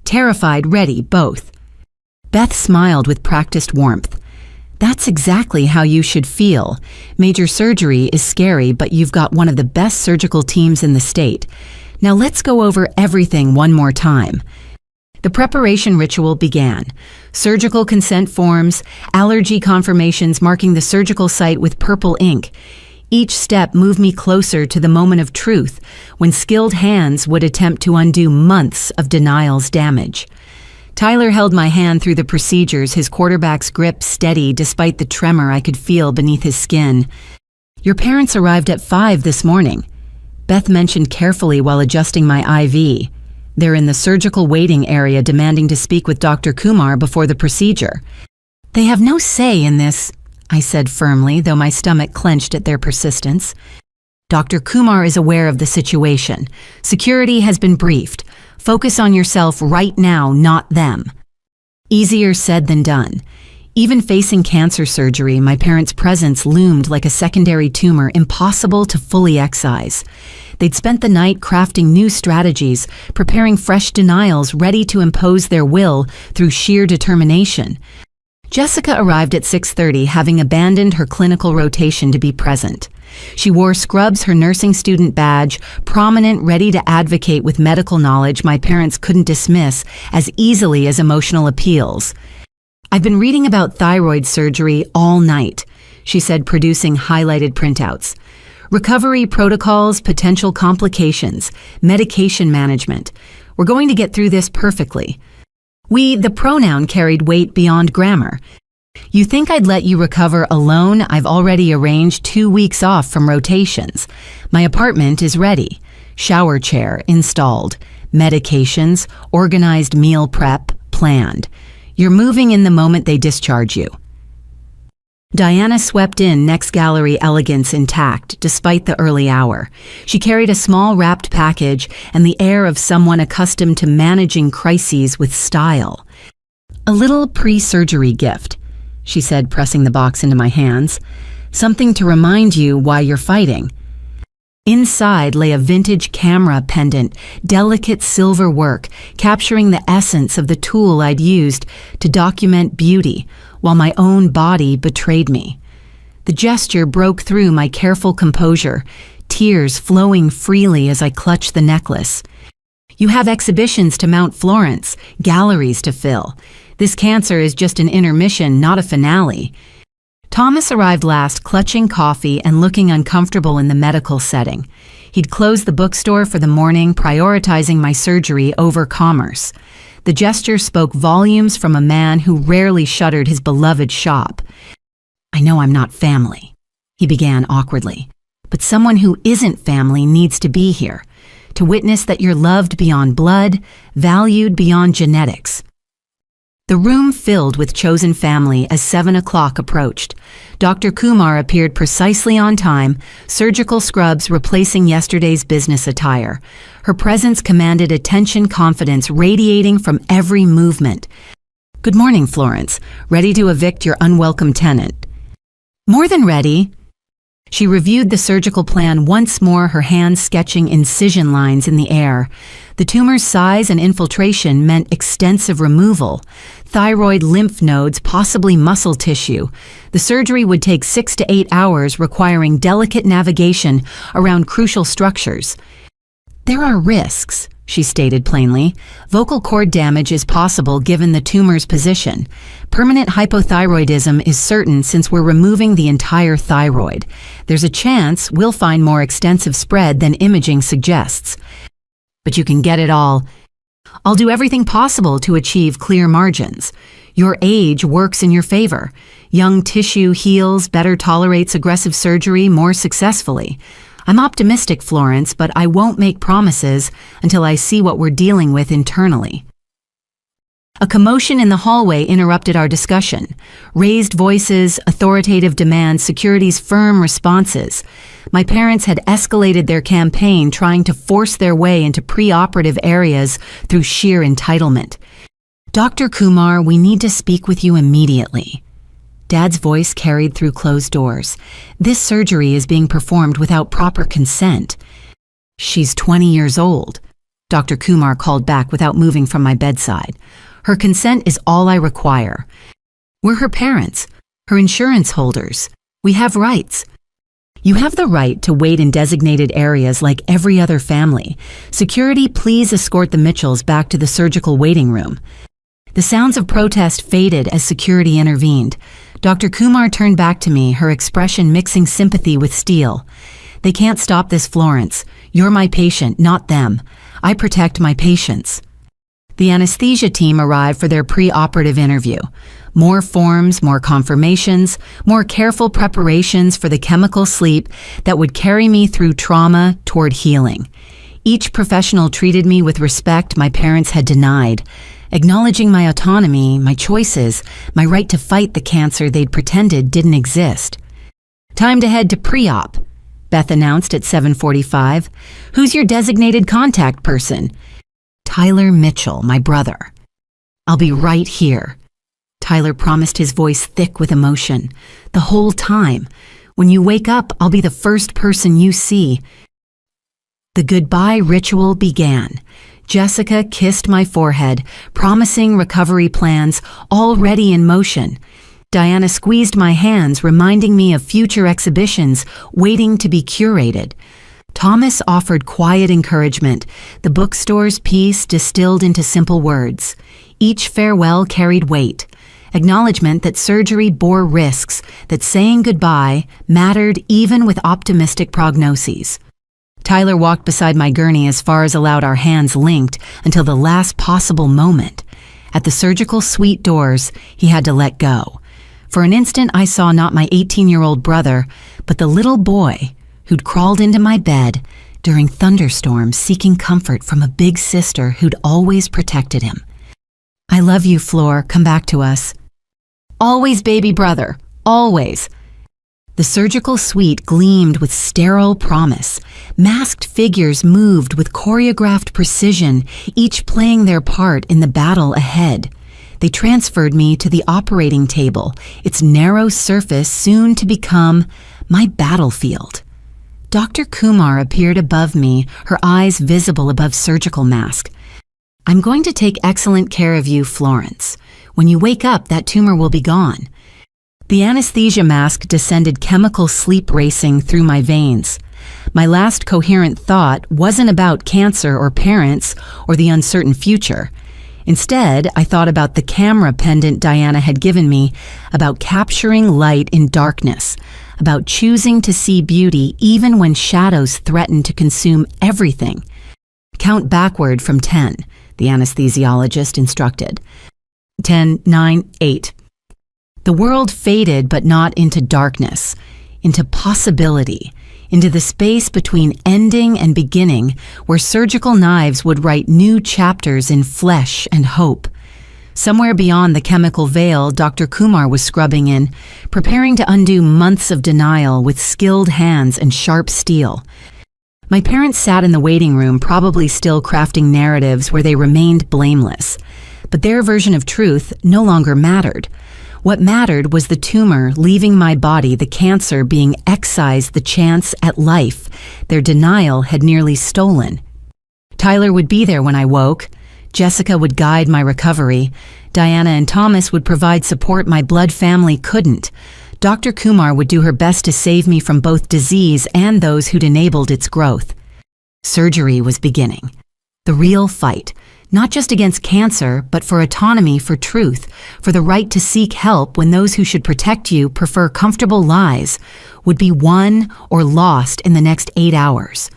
[SPEAKER 1] "Terrified, ready, both." Beth smiled with practiced warmth. "That's exactly how you should feel. Major surgery is scary, but you've got one of the best surgical teams in the state. Now let's go over everything one more time." The preparation ritual began. Surgical consent forms, allergy confirmations marking the surgical site with purple ink. Each step moved me closer to the moment of truth, when skilled hands would attempt to undo months of denial's damage. Tyler held my hand through the procedures, his quarterback's grip steady despite the tremor I could feel beneath his skin. "Your parents arrived at 5 this morning," Beth mentioned carefully while adjusting my IV. "They're in the surgical waiting area demanding to speak with Dr. Kumar before the procedure." "They have no say in this," I said firmly, though my stomach clenched at their persistence. Dr. Kumar is aware of the situation. Security has been briefed. Focus on yourself right now, not them. Easier said than done. Even facing cancer surgery, my parents' presence loomed like a secondary tumor impossible to fully excise. They'd spent the night crafting new strategies, preparing fresh denials ready to impose their will through sheer determination. Jessica arrived at 6:30, having abandoned her clinical rotation to be present. She wore scrubs, her nursing student badge, prominent, ready to advocate with medical knowledge my parents couldn't dismiss as easily as emotional appeals. "I've been reading about thyroid surgery all night," she said, producing highlighted printouts. "Recovery protocols, potential complications, medication management. We're going to get through this perfectly." The pronoun carried weight beyond grammar. "You think I'd let you recover alone? I've already arranged 2 weeks off from rotations. My apartment is ready. Shower chair installed. Medications, organized meal prep, planned. You're moving in the moment they discharge you." Diana swept in, next gallery elegance intact, despite the early hour. She carried a small wrapped package and the air of someone accustomed to managing crises with style. "A little pre-surgery gift," she said, pressing the box into my hands. "Something to remind you why you're fighting." Inside lay a vintage camera pendant, delicate silver work, capturing the essence of the tool I'd used to document beauty, while my own body betrayed me. The gesture broke through my careful composure, tears flowing freely as I clutched the necklace. "You have exhibitions to mount Florence, galleries to fill. This cancer is just an intermission, not a finale." Thomas arrived last, clutching coffee and looking uncomfortable in the medical setting. He'd closed the bookstore for the morning, prioritizing my surgery over commerce. The gesture spoke volumes from a man who rarely shuttered his beloved shop. "I know I'm not family," he began awkwardly, "but someone who isn't family needs to be here, to witness that you're loved beyond blood, valued beyond genetics." The room filled with chosen family as 7 o'clock approached. Dr. Kumar appeared precisely on time, surgical scrubs replacing yesterday's business attire. Her presence commanded attention, confidence radiating from every movement. "Good morning, Florence. Ready to evict your unwelcome tenant?" "More than ready." She reviewed the surgical plan once more, her hands sketching incision lines in the air. The tumor's size and infiltration meant extensive removal. Thyroid, lymph nodes, possibly muscle tissue. The surgery would take 6 to 8 hours, requiring delicate navigation around crucial structures. "There are risks," she stated plainly. "Vocal cord damage is possible given the tumor's position. Permanent hypothyroidism is certain since we're removing the entire thyroid. There's a chance we'll find more extensive spread than imaging suggests. But you can get it all. I'll do everything possible to achieve clear margins. Your age works in your favor. Young tissue heals, better tolerates aggressive surgery more successfully. I'm optimistic, Florence, but I won't make promises until I see what we're dealing with internally." A commotion in the hallway interrupted our discussion. Raised voices, authoritative demands, security's firm responses. My parents had escalated their campaign, trying to force their way into preoperative areas through sheer entitlement. "Dr. Kumar, we need to speak with you immediately." Dad's voice carried through closed doors. "This surgery is being performed without proper consent." "She's 20 years old," Dr. Kumar called back without moving from my bedside. "Her consent is all I require. We're her parents, her insurance holders. We have rights." "You have the right to wait in designated areas like every other family. Security, please escort the Mitchells back to the surgical waiting room." The sounds of protest faded as security intervened. Dr. Kumar turned back to me, her expression mixing sympathy with steel. "They can't stop this, Florence. You're my patient, not them. I protect my patients." The anesthesia team arrived for their pre-operative interview. More forms, more confirmations, more careful preparations for the chemical sleep that would carry me through trauma toward healing. Each professional treated me with respect my parents had denied. acknowledging my autonomy, my choices, my right to fight the cancer they'd pretended didn't exist. "Time to head to pre-op," Beth announced at 7:45. "Who's your designated contact person?" "Tyler Mitchell, my brother." "I'll be right here," Tyler promised, his voice thick with emotion. "The whole time. When you wake up, I'll be the first person you see." The goodbye ritual began. Jessica kissed my forehead, promising recovery plans already in motion. Diana squeezed my hands, reminding me of future exhibitions waiting to be curated. Thomas offered quiet encouragement, the bookstore's piece distilled into simple words. Each farewell carried weight. Acknowledgement that surgery bore risks, that saying goodbye mattered even with optimistic prognoses. Tyler walked beside my gurney as far as allowed our hands linked until the last possible moment. At the surgical suite doors, he had to let go. For an instant, I saw not my 18-year-old brother, but the little boy who'd crawled into my bed during thunderstorms seeking comfort from a big sister who'd always protected him. "I love you, Flor. Come back to us." "Always, baby brother. Always." The surgical suite gleamed with sterile promise. Masked figures moved with choreographed precision, each playing their part in the battle ahead. They transferred me to the operating table, its narrow surface soon to become my battlefield. Dr. Kumar appeared above me, her eyes visible above surgical mask. "I'm going to take excellent care of you, Florence. When you wake up, that tumor will be gone." The anesthesia mask descended chemical sleep racing through my veins. My last coherent thought wasn't about cancer or parents or the uncertain future. Instead, I thought about the camera pendant Diana had given me, about capturing light in darkness, about choosing to see beauty even when shadows threatened to consume everything. "Count backward from 10, the anesthesiologist instructed. 10, 9, 8. The world faded, but not into darkness, into possibility, into the space between ending and beginning, where surgical knives would write new chapters in flesh and hope. Somewhere beyond the chemical veil, Dr. Kumar was scrubbing in, preparing to undo months of denial with skilled hands and sharp steel. My parents sat in the waiting room, probably still crafting narratives where they remained blameless. But their version of truth no longer mattered. What mattered was the tumor leaving my body, the cancer being excised, the chance at life their denial had nearly stolen. Tyler would be there when I woke. Jessica would guide my recovery. Diana and Thomas would provide support my blood family couldn't. Dr. Kumar would do her best to save me from both disease and those who'd enabled its growth. Surgery was beginning. The real fight. Not just against cancer, but for autonomy, for truth, for the right to seek help when those who should protect you prefer comfortable lies, would be won or lost in the next 8 hours.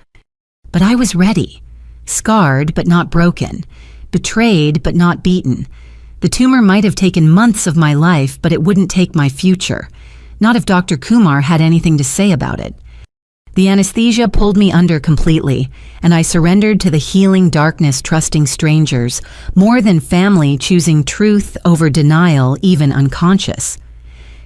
[SPEAKER 1] But I was ready, scarred but not broken, betrayed but not beaten. The tumor might have taken months of my life, but it wouldn't take my future, not if Dr. Kumar had anything to say about it. The anesthesia pulled me under completely, and I surrendered to the healing darkness, trusting strangers, more than family, choosing truth over denial, even unconscious.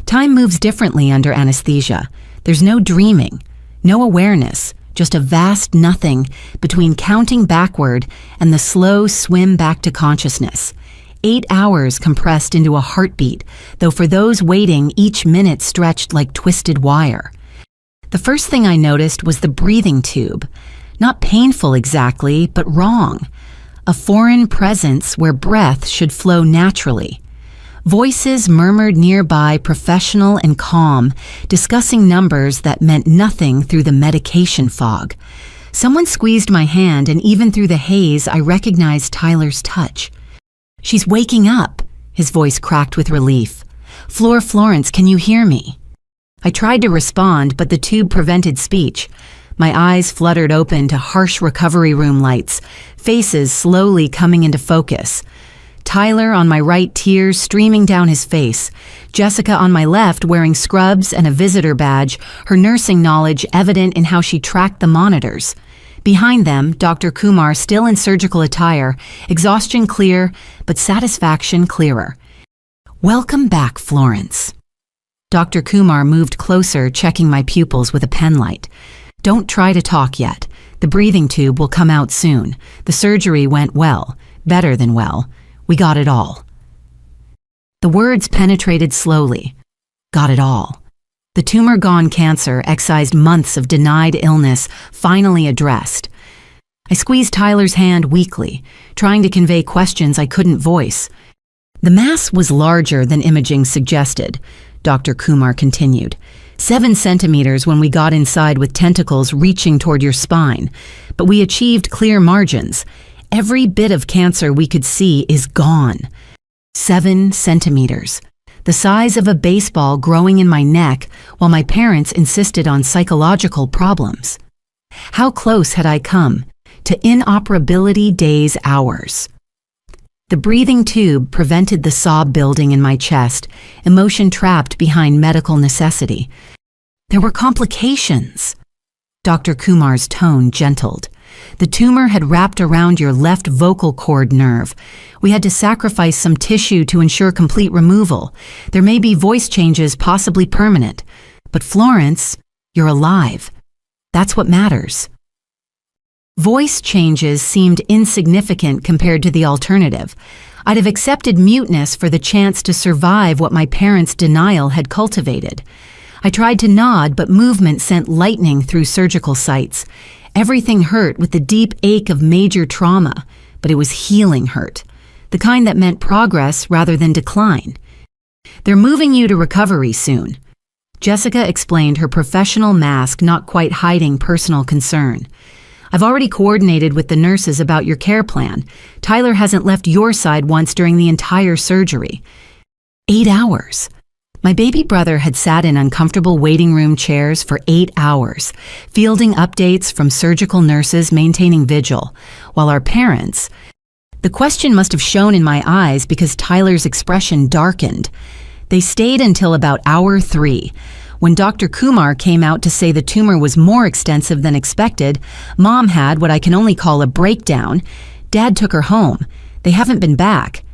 [SPEAKER 1] Time moves differently under anesthesia. There's no dreaming, no awareness, just a vast nothing between counting backward and the slow swim back to consciousness. 8 hours compressed into a heartbeat, though for those waiting, each minute stretched like twisted wire. The first thing I noticed was the breathing tube. Not painful exactly, but wrong. A foreign presence where breath should flow naturally. Voices murmured nearby, professional and calm, discussing numbers that meant nothing through the medication fog. Someone squeezed my hand, and even through the haze, I recognized Tyler's touch. "She's waking up," his voice cracked with relief. Florence, can you hear me?" I tried to respond, but the tube prevented speech. My eyes fluttered open to harsh recovery room lights, faces slowly coming into focus. Tyler on my right, tears streaming down his face. Jessica on my left, wearing scrubs and a visitor badge, her nursing knowledge evident in how she tracked the monitors. Behind them, Dr. Kumar still in surgical attire, exhaustion clear, but satisfaction clearer. "Welcome back, Florence." Dr. Kumar moved closer, checking my pupils with a penlight. "Don't try to talk yet. The breathing tube will come out soon. The surgery went well, better than well. We got it all." The words penetrated slowly. Got it all. The tumor-gone cancer excised months of denied illness, finally addressed. I squeezed Tyler's hand weakly, trying to convey questions I couldn't voice. "The mass was larger than imaging suggested," Dr. Kumar continued. 7 centimeters when we got inside with tentacles reaching toward your spine, but we achieved clear margins. Every bit of cancer we could see is gone. 7 centimeters. The size of a baseball growing in my neck while my parents insisted on psychological problems. How close had I come to inoperability days hours? The breathing tube prevented the sob building in my chest, emotion trapped behind medical necessity. There were complications. Dr. Kumar's tone gentled. The tumor had wrapped around your left vocal cord nerve. We had to sacrifice some tissue to ensure complete removal. There may be voice changes, possibly permanent. But Florence, you're alive. That's what matters. Voice changes seemed insignificant compared to the alternative. I'd have accepted muteness for the chance to survive what my parents' denial had cultivated. I tried to nod, but movement sent lightning through surgical sites. Everything hurt with the deep ache of major trauma, but it was healing hurt, the kind that meant progress rather than decline. "They're moving you to recovery soon." Jessica explained, her professional mask not quite hiding personal concern. "I've already coordinated with the nurses about your care plan. Tyler hasn't left your side once during the entire surgery." 8 hours. My baby brother had sat in uncomfortable waiting room chairs for 8 hours, fielding updates from surgical nurses maintaining vigil, while our parents— the question must have shown in my eyes because Tyler's expression darkened. They stayed until about hour 3. When Dr. Kumar came out to say the tumor was more extensive than expected, Mom had what I can only call a breakdown. Dad took her home. They haven't been back.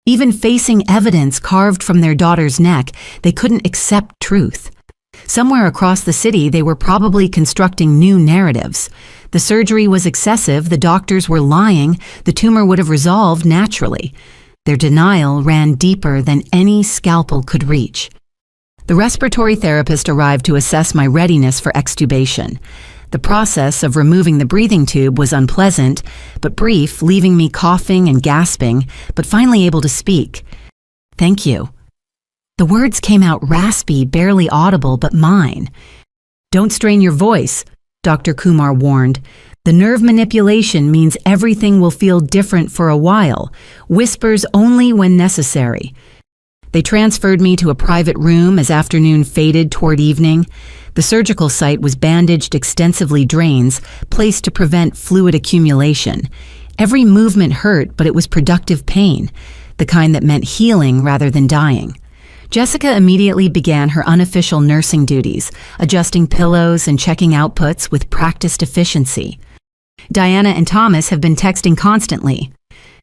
[SPEAKER 1] Even facing evidence carved from their daughter's neck, they couldn't accept truth. Somewhere across the city, they were probably constructing new narratives. The surgery was excessive, the doctors were lying, the tumor would have resolved naturally. Their denial ran deeper than any scalpel could reach. The respiratory therapist arrived to assess my readiness for extubation. The process of removing the breathing tube was unpleasant, but brief, leaving me coughing and gasping, but finally able to speak. "Thank you." The words came out raspy, barely audible, but mine. "Don't strain your voice," Dr. Kumar warned. "The nerve manipulation means everything will feel different for a while. Whispers only when necessary." They transferred me to a private room as afternoon faded toward evening. The surgical site was bandaged extensively drains, placed to prevent fluid accumulation. Every movement hurt, but it was productive pain, the kind that meant healing rather than dying. Jessica immediately began her unofficial nursing duties, adjusting pillows and checking outputs with practiced efficiency. "Diana and Thomas have been texting constantly,"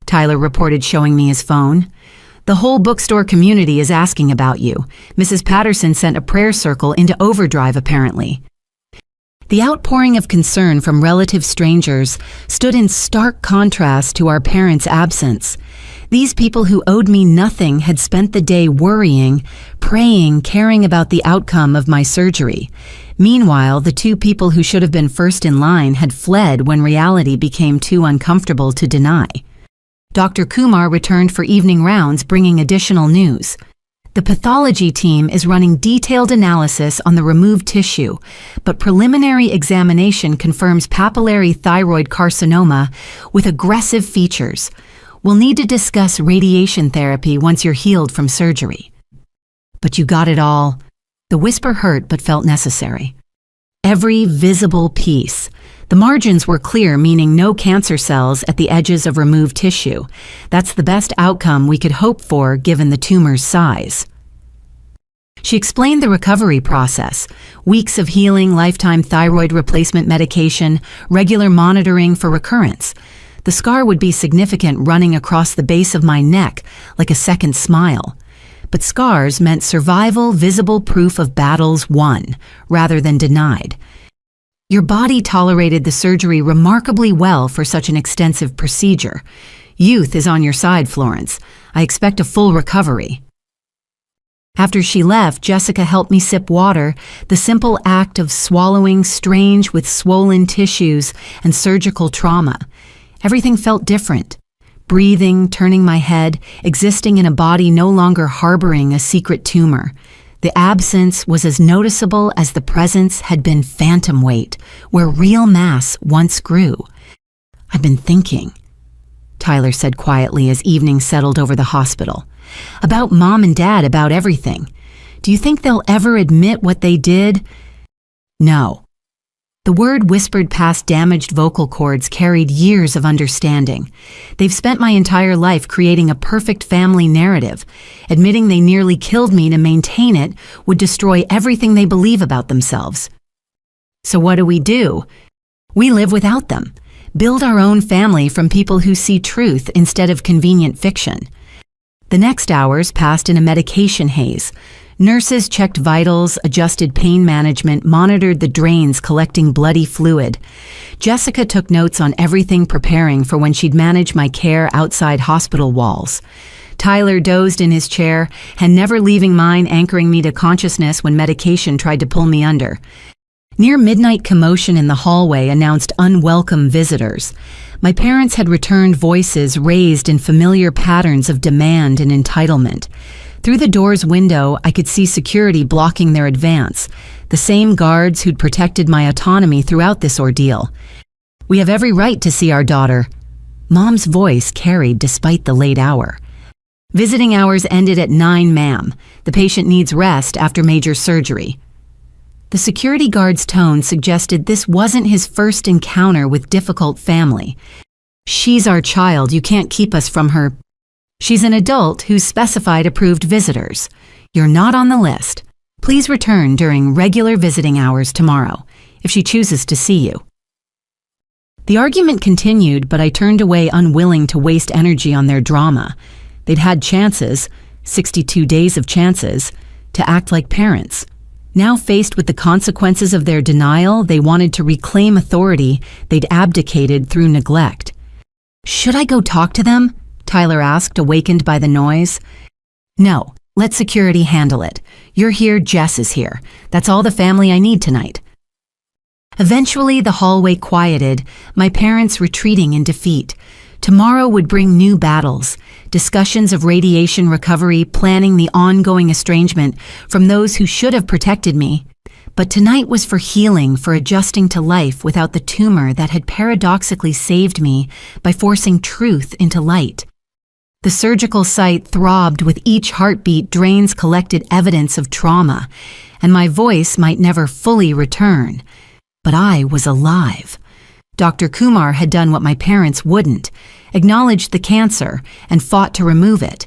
[SPEAKER 1] Tyler reported, showing me his phone. "The whole bookstore community is asking about you. Mrs. Patterson sent a prayer circle into overdrive, apparently." The outpouring of concern from relative strangers stood in stark contrast to our parents' absence. These people who owed me nothing had spent the day worrying, praying, caring about the outcome of my surgery. Meanwhile, the 2 people who should have been first in line had fled when reality became too uncomfortable to deny. Dr. Kumar returned for evening rounds, bringing additional news. "The pathology team is running detailed analysis on the removed tissue, but preliminary examination confirms papillary thyroid carcinoma with aggressive features. We'll need to discuss radiation therapy once you're healed from surgery." "But you got it all." The whisper hurt but felt necessary. Every visible piece. The margins were clear, meaning no cancer cells at the edges of removed tissue. That's the best outcome we could hope for given the tumor's size. She explained the recovery process: weeks of healing, lifetime thyroid replacement medication, regular monitoring for recurrence. The scar would be significant, running across the base of my neck like a second smile. But scars meant survival, visible proof of battles won, rather than denied. Your body tolerated the surgery remarkably well for such an extensive procedure. Youth is on your side, Florence. I expect a full recovery. After she left, Jessica helped me sip water, the simple act of swallowing strange with swollen tissues and surgical trauma. Everything felt different. Breathing, turning my head, existing in a body no longer harboring a secret tumor. The absence was as noticeable as the presence had been phantom weight, where real mass once grew. "I've been thinking," Tyler said quietly as evening settled over the hospital. "About Mom and Dad, about everything. Do you think they'll ever admit what they did?" "No." The word whispered past damaged vocal cords carried years of understanding. They've spent my entire life creating a perfect family narrative. Admitting they nearly killed me to maintain it would destroy everything they believe about themselves. So what do? We live without them. Build our own family from people who see truth instead of convenient fiction. The next hours passed in a medication haze. Nurses checked vitals, adjusted pain management, monitored the drains collecting bloody fluid. Jessica took notes on everything, preparing for when she'd manage my care outside hospital walls. Tyler dozed in his chair, and never leaving mine, anchoring me to consciousness when medication tried to pull me under. Near midnight, commotion in the hallway announced unwelcome visitors. My parents had returned, voices raised in familiar patterns of demand and entitlement. Through the door's window, I could see security blocking their advance, the same guards who'd protected my autonomy throughout this ordeal. "We have every right to see our daughter." Mom's voice carried despite the late hour. "Visiting hours ended at 9, ma'am. The patient needs rest after major surgery." The security guard's tone suggested this wasn't his first encounter with difficult family. "She's our child. You can't keep us from her. She's an adult who's specified approved visitors. You're not on the list. Please return during regular visiting hours tomorrow, if she chooses to see you." The argument continued, but I turned away, unwilling to waste energy on their drama. They'd had chances, 62 days of chances, to act like parents. Now faced with the consequences of their denial, they wanted to reclaim authority they'd abdicated through neglect. "Should I go talk to them?" Tyler asked, awakened by the noise. "No, let security handle it. You're here, Jess is here. That's all the family I need tonight." Eventually, the hallway quieted, my parents retreating in defeat. Tomorrow would bring new battles, discussions of radiation recovery, planning the ongoing estrangement from those who should have protected me. But tonight was for healing, for adjusting to life without the tumor that had paradoxically saved me by forcing truth into light. The surgical site throbbed with each heartbeat. Drains collected evidence of trauma, and my voice might never fully return. But I was alive. Dr. Kumar had done what my parents wouldn't, acknowledged the cancer and fought to remove it.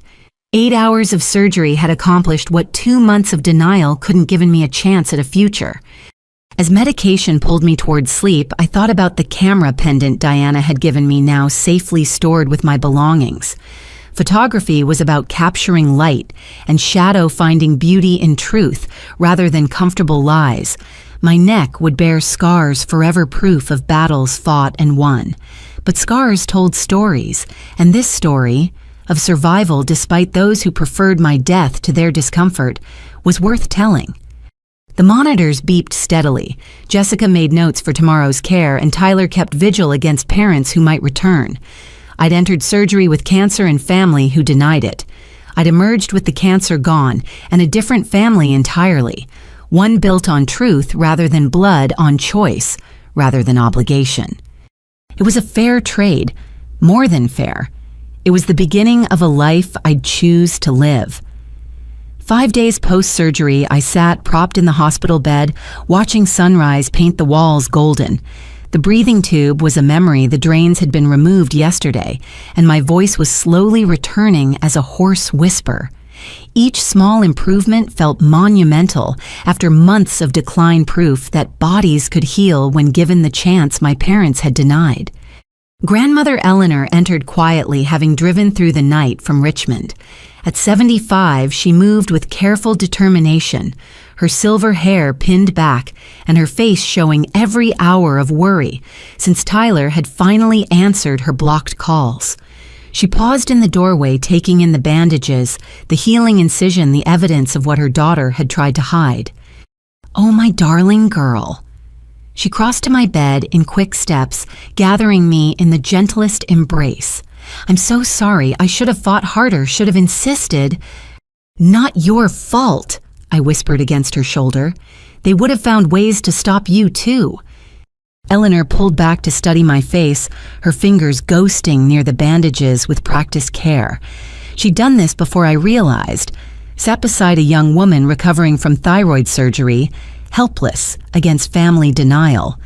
[SPEAKER 1] 8 hours of surgery had accomplished what 2 months of denial couldn't given me a chance at a future. As medication pulled me toward sleep, I thought about the camera pendant Diana had given me, now safely stored with my belongings. Photography was about capturing light and shadow, finding beauty in truth rather than comfortable lies. My neck would bear scars, forever proof of battles fought and won. But scars told stories, and this story, of survival despite those who preferred my death to their discomfort, was worth telling. The monitors beeped steadily. Jessica made notes for tomorrow's care, and Tyler kept vigil against parents who might return. I'd entered surgery with cancer and family who denied it. I'd emerged with the cancer gone, and a different family entirely. One built on truth rather than blood, on choice rather than obligation. It was a fair trade, more than fair. It was the beginning of a life I'd choose to live. 5 days post-surgery, I sat propped in the hospital bed, watching sunrise paint the walls golden. The breathing tube was a memory. The drains had been removed yesterday, and my voice was slowly returning as a hoarse whisper. Each small improvement felt monumental after months of decline, proof that bodies could heal when given the chance my parents had denied. Grandmother Eleanor entered quietly, having driven through the night from Richmond. At 75, she moved with careful determination, her silver hair pinned back and her face showing every hour of worry since Tyler had finally answered her blocked calls. She paused in the doorway, taking in the bandages, the healing incision, the evidence of what her daughter had tried to hide. "Oh, my darling girl." She crossed to my bed in quick steps, gathering me in the gentlest embrace. "I'm so sorry. I should have fought harder, should have insisted." "Not your fault," I whispered against her shoulder. "They would have found ways to stop you, too." Eleanor pulled back to study my face, her fingers ghosting near the bandages with practiced care. She'd done this before I realized. Sat beside a young woman recovering from thyroid surgery, helpless against family denial.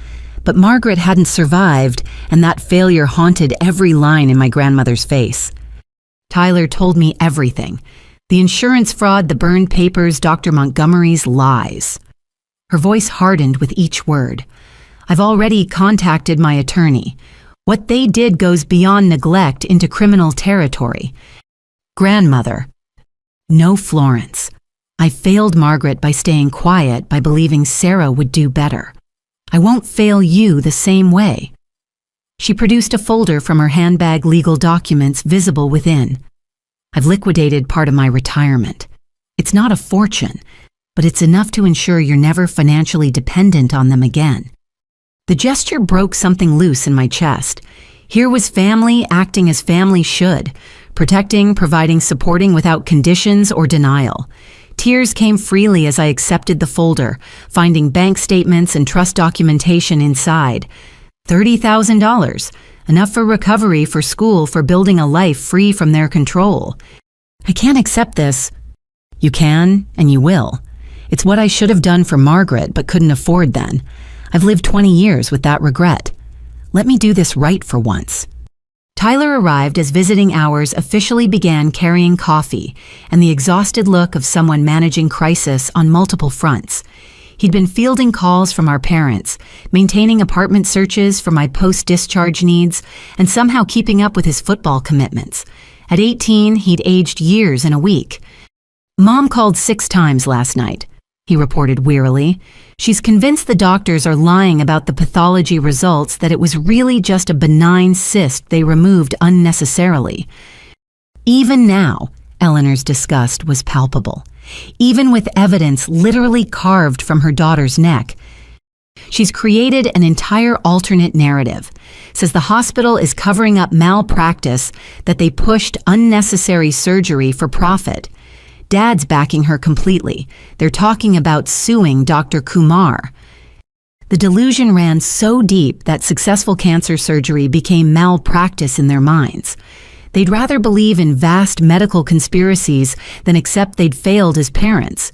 [SPEAKER 1] But Margaret hadn't survived, and that failure haunted every line in my grandmother's face. Tyler told me everything. The insurance fraud, the burned papers, Dr. Montgomery's lies. Her voice hardened with each word. "I've already contacted my attorney. What they did goes beyond neglect into criminal territory." "Grandmother." "No, Florence. I failed Margaret by staying quiet, by believing Sarah would do better. I won't fail you the same way." She produced a folder from her handbag, legal documents visible within. "I've liquidated part of my retirement. It's not a fortune, but it's enough to ensure you're never financially dependent on them again." The gesture broke something loose in my chest. Here was family acting as family should, protecting, providing, supporting without conditions or denial. Tears came freely as I accepted the folder, finding bank statements and trust documentation inside. $30,000, enough for recovery, for school, for building a life free from their control. "I can't accept this." "You can, and you will. It's what I should have done for Margaret, but couldn't afford then. I've lived 20 years with that regret. Let me do this right for once." Tyler arrived as visiting hours officially began, carrying coffee and the exhausted look of someone managing crisis on multiple fronts. He'd been fielding calls from our parents, maintaining apartment searches for my post-discharge needs, and somehow keeping up with his football commitments. At 18, he'd aged years in a week. "Mom called 6 times last night," he reported wearily. "She's convinced the doctors are lying about the pathology results, that it was really just a benign cyst they removed unnecessarily." Even now, Eleanor's disgust was palpable, even with evidence literally carved from her daughter's neck. She's created an entire alternate narrative, says the hospital is covering up malpractice, that they pushed unnecessary surgery for profit. Dad's backing her completely. They're talking about suing Dr. Kumar. The delusion ran so deep that successful cancer surgery became malpractice in their minds. They'd rather believe in vast medical conspiracies than accept they'd failed as parents.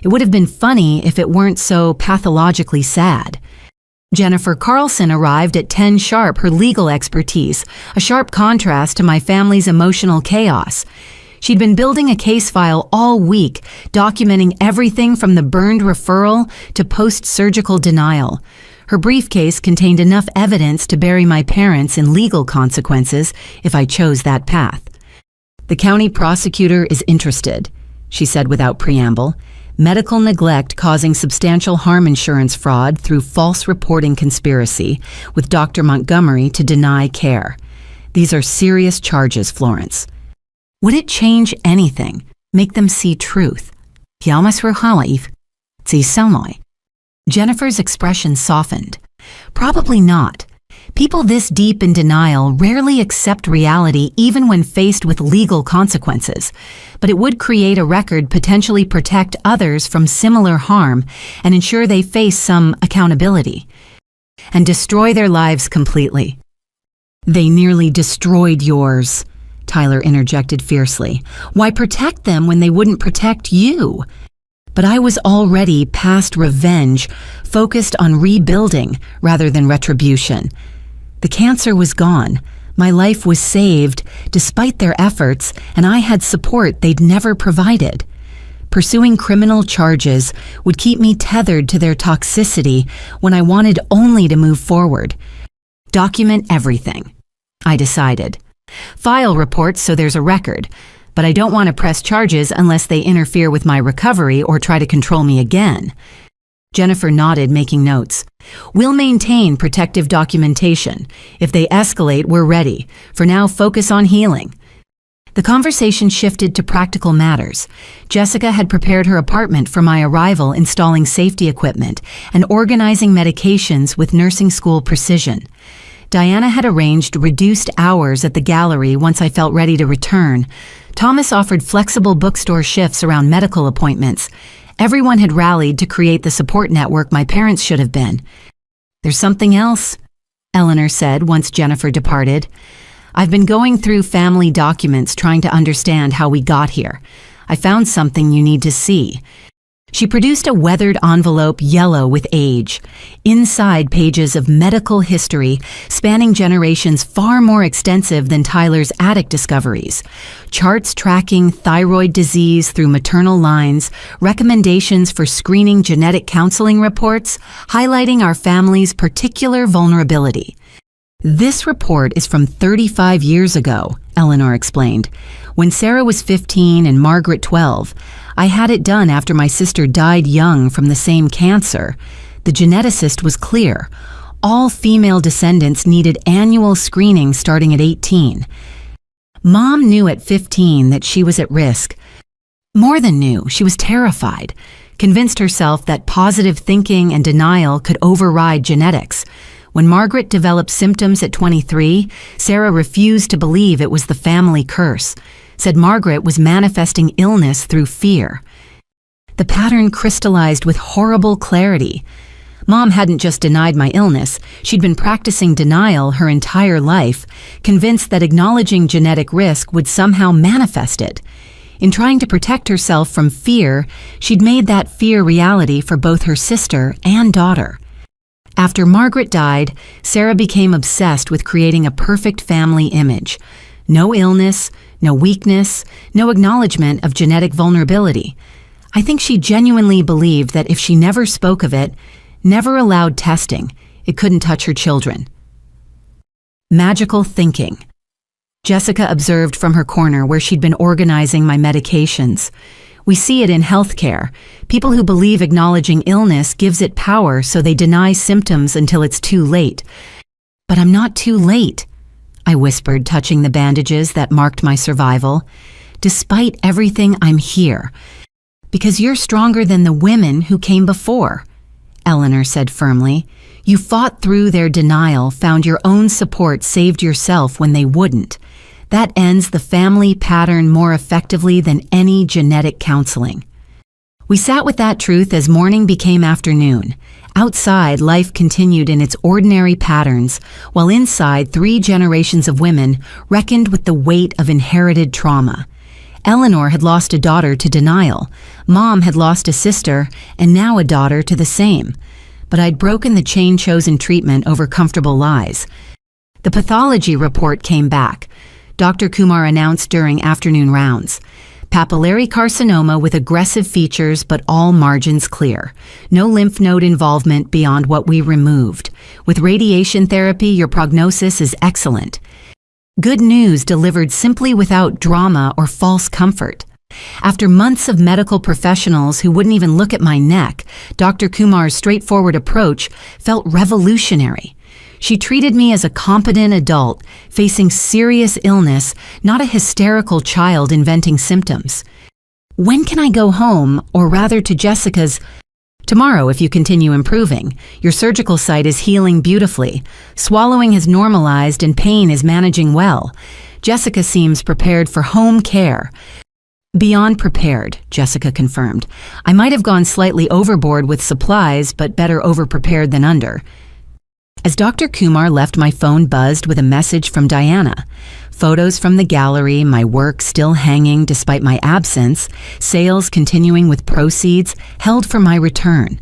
[SPEAKER 1] It would have been funny if it weren't so pathologically sad. Jennifer Carlson arrived at 10 sharp, her legal expertise, a sharp contrast to my family's emotional chaos. She'd been building a case file all week, documenting everything from the burned referral to post-surgical denial. Her briefcase contained enough evidence to bury my parents in legal consequences if I chose that path. "The county prosecutor is interested," she said without preamble. "Medical neglect causing substantial harm insurance fraud through false reporting conspiracy with Dr. Montgomery to deny care. These are serious charges, Florence." Would it change anything, make them see truth? Jennifer's expression softened. Probably not. People this deep in denial rarely accept reality even when faced with legal consequences, but it would create a record, potentially protect others from similar harm, and ensure they face some accountability. And destroy their lives completely. "They nearly destroyed yours," Tyler interjected fiercely. "Why protect them when they wouldn't protect you?" But I was already past revenge, focused on rebuilding rather than retribution. The cancer was gone. My life was saved despite their efforts, and I had support they'd never provided. Pursuing criminal charges would keep me tethered to their toxicity when I wanted only to move forward. Document everything, I decided. File reports so there's a record, but I don't want to press charges unless they interfere with my recovery or try to control me again. Jennifer nodded, making notes. We'll maintain protective documentation. If they escalate, we're ready. For now, focus on healing. The conversation shifted to practical matters. Jessica had prepared her apartment for my arrival, installing safety equipment and organizing medications with nursing school precision. Diana had arranged reduced hours at the gallery once I felt ready to return. Thomas offered flexible bookstore shifts around medical appointments. Everyone had rallied to create the support network my parents should have been. There's something else, Eleanor said once Jennifer departed. I've been going through family documents trying to understand how we got here. I found something you need to see. She produced a weathered envelope yellow with age. Inside, pages of medical history spanning generations far more extensive than Tyler's attic discoveries. Charts tracking thyroid disease through maternal lines, recommendations for screening genetic counseling reports, highlighting our family's particular vulnerability. This report is from 35 years ago, Eleanor explained. When Sarah was 15 and Margaret 12, I had it done after my sister died young from the same cancer. The geneticist was clear. All female descendants needed annual screening starting at 18. Mom knew at 15 that she was at risk. More than knew, she was terrified, convinced herself that positive thinking and denial could override genetics. When Margaret developed symptoms at 23, Sarah refused to believe it was the family curse, said Margaret was manifesting illness through fear. The pattern crystallized with horrible clarity. Mom hadn't just denied my illness, she'd been practicing denial her entire life, convinced that acknowledging genetic risk would somehow manifest it. In trying to protect herself from fear, she'd made that fear reality for both her sister and daughter. After Margaret died, Sarah became obsessed with creating a perfect family image. No illness, no weakness, no acknowledgement of genetic vulnerability. I think she genuinely believed that if she never spoke of it, never allowed testing, it couldn't touch her children. Magical thinking. Jessica observed from her corner where she'd been organizing my medications. We see it in healthcare. People who believe acknowledging illness gives it power, so they deny symptoms until it's too late. But I'm not too late, I whispered, touching the bandages that marked my survival. Despite everything, I'm here. Because you're stronger than the women who came before, Eleanor said firmly. You fought through their denial, found your own support, saved yourself when they wouldn't. That ends the family pattern more effectively than any genetic counseling. We sat with that truth as morning became afternoon. Outside, life continued in its ordinary patterns, while inside, 3 generations of women reckoned with the weight of inherited trauma. Eleanor had lost a daughter to denial. Mom had lost a sister, and now a daughter to the same. But I'd broken the chain-chosen treatment over comfortable lies. The pathology report came back. Dr. Kumar announced during afternoon rounds. Papillary carcinoma with aggressive features but all margins clear. No lymph node involvement beyond what we removed. With radiation therapy, your prognosis is excellent. Good news delivered simply without drama or false comfort. After months of medical professionals who wouldn't even look at my neck, Dr. Kumar's straightforward approach felt revolutionary. She treated me as a competent adult facing serious illness, not a hysterical child inventing symptoms. When can I go home, or rather to Jessica's? Tomorrow, if you continue improving. Your surgical site is healing beautifully. Swallowing has normalized and pain is managing well. Jessica seems prepared for home care. Beyond prepared, Jessica confirmed. I might have gone slightly overboard with supplies, but better over-prepared than under. As Dr. Kumar left, my phone buzzed with a message from Diana. Photos from the gallery, my work still hanging despite my absence, sales continuing with proceeds held for my return.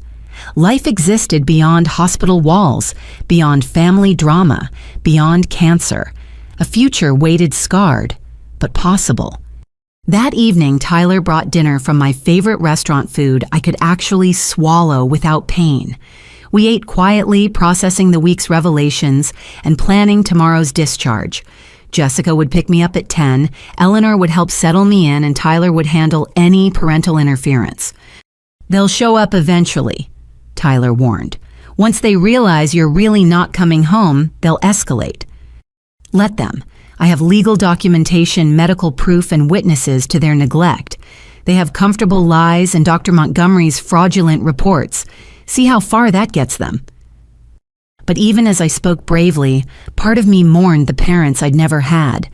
[SPEAKER 1] Life existed beyond hospital walls, beyond family drama, beyond cancer. A future waited scarred, but possible. That evening, Tyler brought dinner from my favorite restaurant food I could actually swallow without pain. We ate quietly, processing the week's revelations and planning tomorrow's discharge. Jessica would pick me up at 10, Eleanor would help settle me in, and Tyler would handle any parental interference. "They'll show up eventually," Tyler warned. "Once they realize you're really not coming home, they'll escalate." "Let them. I have legal documentation, medical proof, and witnesses to their neglect. They have comfortable lies and Dr. Montgomery's fraudulent reports. See how far that gets them." But even as I spoke bravely, part of me mourned the parents I'd never had.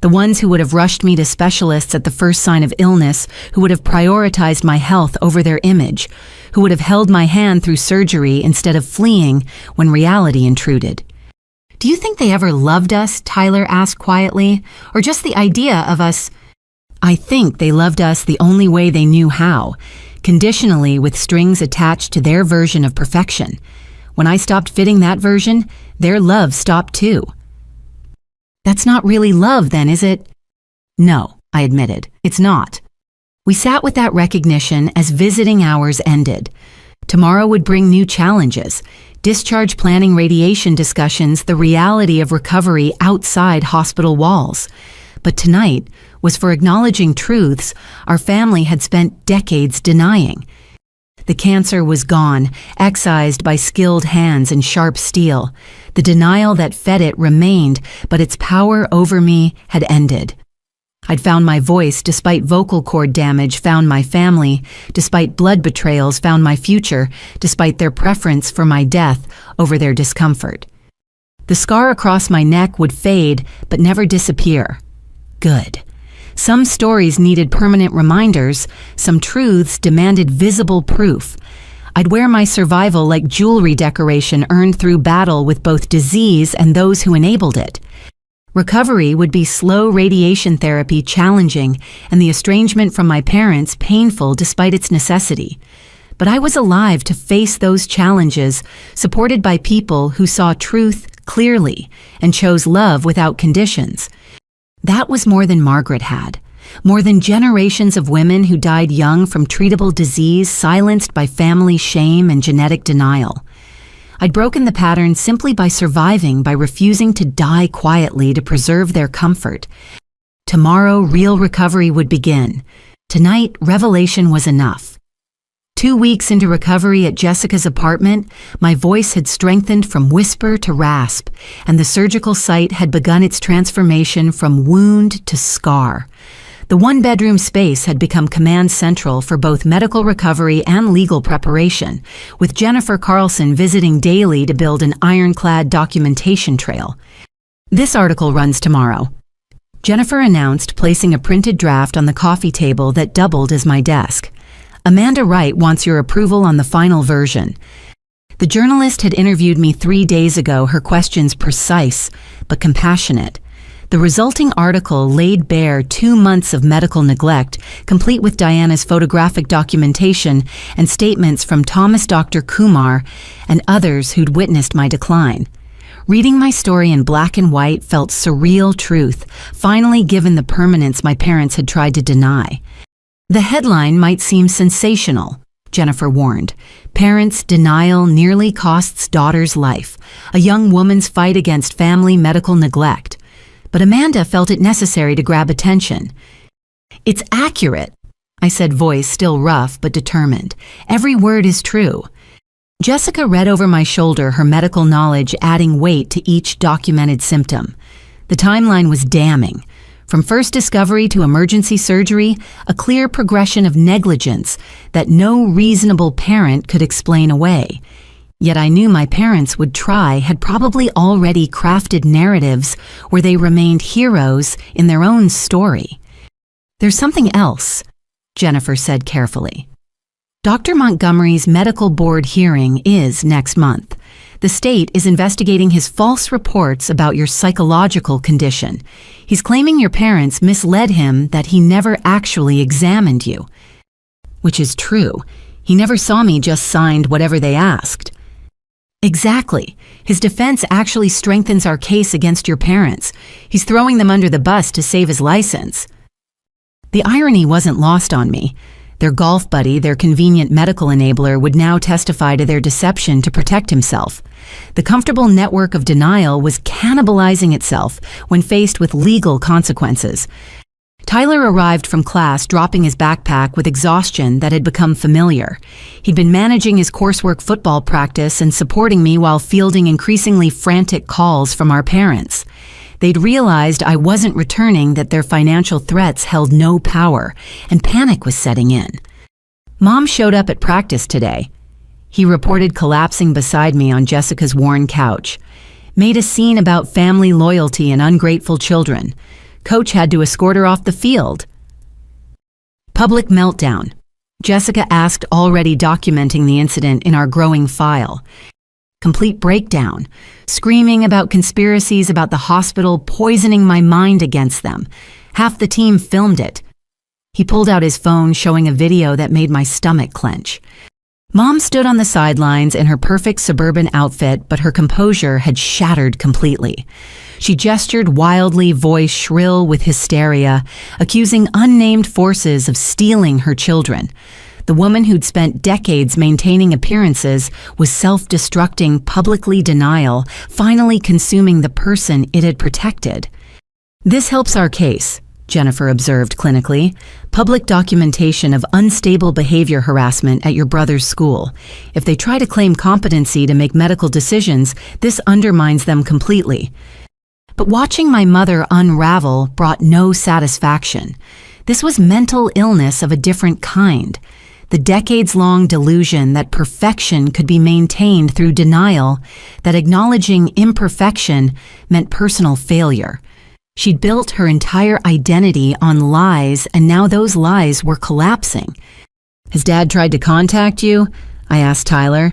[SPEAKER 1] The ones who would have rushed me to specialists at the first sign of illness, who would have prioritized my health over their image, who would have held my hand through surgery instead of fleeing when reality intruded. "Do you think they ever loved us?" Tyler asked quietly. "Or just the idea of us?" "I think they loved us the only way they knew how, conditionally with strings attached to their version of perfection. When I stopped fitting that version, their love stopped too." "That's not really love then, is it?" "No," I admitted, "it's not." We sat with that recognition as visiting hours ended. Tomorrow would bring new challenges, discharge planning, radiation discussions, the reality of recovery outside hospital walls. But tonight was for acknowledging truths our family had spent decades denying. The cancer was gone, excised by skilled hands and sharp steel. The denial that fed it remained, but its power over me had ended. I'd found my voice despite vocal cord damage, found my family, despite blood betrayals, found my future, despite their preference for my death over their discomfort. The scar across my neck would fade, but never disappear. Good. Some stories needed permanent reminders, some truths demanded visible proof. I'd wear my survival like jewelry decoration earned through battle with both disease and those who enabled it. Recovery would be slow radiation therapy, challenging, and the estrangement from my parents painful despite its necessity. But I was alive to face those challenges, supported by people who saw truth clearly and chose love without conditions. That was more than Margaret had, more than generations of women who died young from treatable disease, silenced by family shame and genetic denial. I'd broken the pattern simply by surviving, by refusing to die quietly to preserve their comfort. Tomorrow, real recovery would begin. Tonight, revelation was enough. 2 weeks into recovery at Jessica's apartment, my voice had strengthened from whisper to rasp, and the surgical site had begun its transformation from wound to scar. The one-bedroom space had become command central for both medical recovery and legal preparation, with Jennifer Carlson visiting daily to build an ironclad documentation trail. This article runs tomorrow. Jennifer announced, placing a printed draft on the coffee table that doubled as my desk. "Amanda Wright wants your approval on the final version." The journalist had interviewed me 3 days ago, her questions precise but compassionate. The resulting article laid bare 2 months of medical neglect, complete with Diana's photographic documentation and statements from Thomas Dr. Kumar and others who'd witnessed my decline. Reading my story in black and white felt surreal truth, finally given the permanence my parents had tried to deny. The headline might seem sensational, Jennifer warned. "Parents' denial nearly costs daughter's life. A young woman's fight against family medical neglect." But Amanda felt it necessary to grab attention. "It's accurate," I said, voice still rough but determined. "Every word is true." Jessica read over my shoulder, her medical knowledge adding weight to each documented symptom. The timeline was damning. From first discovery to emergency surgery, a clear progression of negligence that no reasonable parent could explain away. Yet I knew my parents would try, had probably already crafted narratives where they remained heroes in their own story. "There's something else," Jennifer said carefully. Dr. Montgomery's medical board hearing is next month. The state is investigating his false reports about your psychological condition. He's claiming your parents misled him, that he never actually examined you. Which is true. He never saw me, just signed whatever they asked. Exactly. His defense actually strengthens our case against your parents. He's throwing them under the bus to save his license. The irony wasn't lost on me. Their golf buddy, their convenient medical enabler, would now testify to their deception to protect himself. The comfortable network of denial was cannibalizing itself when faced with legal consequences. Tyler arrived from class dropping his backpack with exhaustion that had become familiar. He'd been managing his coursework football practice and supporting me while fielding increasingly frantic calls from our parents. They'd realized I wasn't returning, that their financial threats held no power, and panic was setting in. Mom showed up at practice today. He reported, collapsing beside me on Jessica's worn couch. Made a scene about family loyalty and ungrateful children. Coach had to escort her off the field. Public meltdown. Jessica asked, already documenting the incident in our growing file. Complete breakdown. Screaming about conspiracies about the hospital, poisoning my mind against them. Half the team filmed it. He pulled out his phone, showing a video that made my stomach clench. Mom stood on the sidelines in her perfect suburban outfit, but her composure had shattered completely. She gestured wildly, voice shrill with hysteria, accusing unnamed forces of stealing her children. The woman who'd spent decades maintaining appearances was self-destructing, publicly denial, finally consuming the person it had protected. This helps our case, Jennifer observed clinically. Public documentation of unstable behavior harassment at your brother's school. If they try to claim competency to make medical decisions, this undermines them completely. But watching my mother unravel brought no satisfaction. This was mental illness of a different kind. The decades-long delusion that perfection could be maintained through denial, that acknowledging imperfection meant personal failure. She'd built her entire identity on lies, and now those lies were collapsing. Has Dad tried to contact you? I asked Tyler.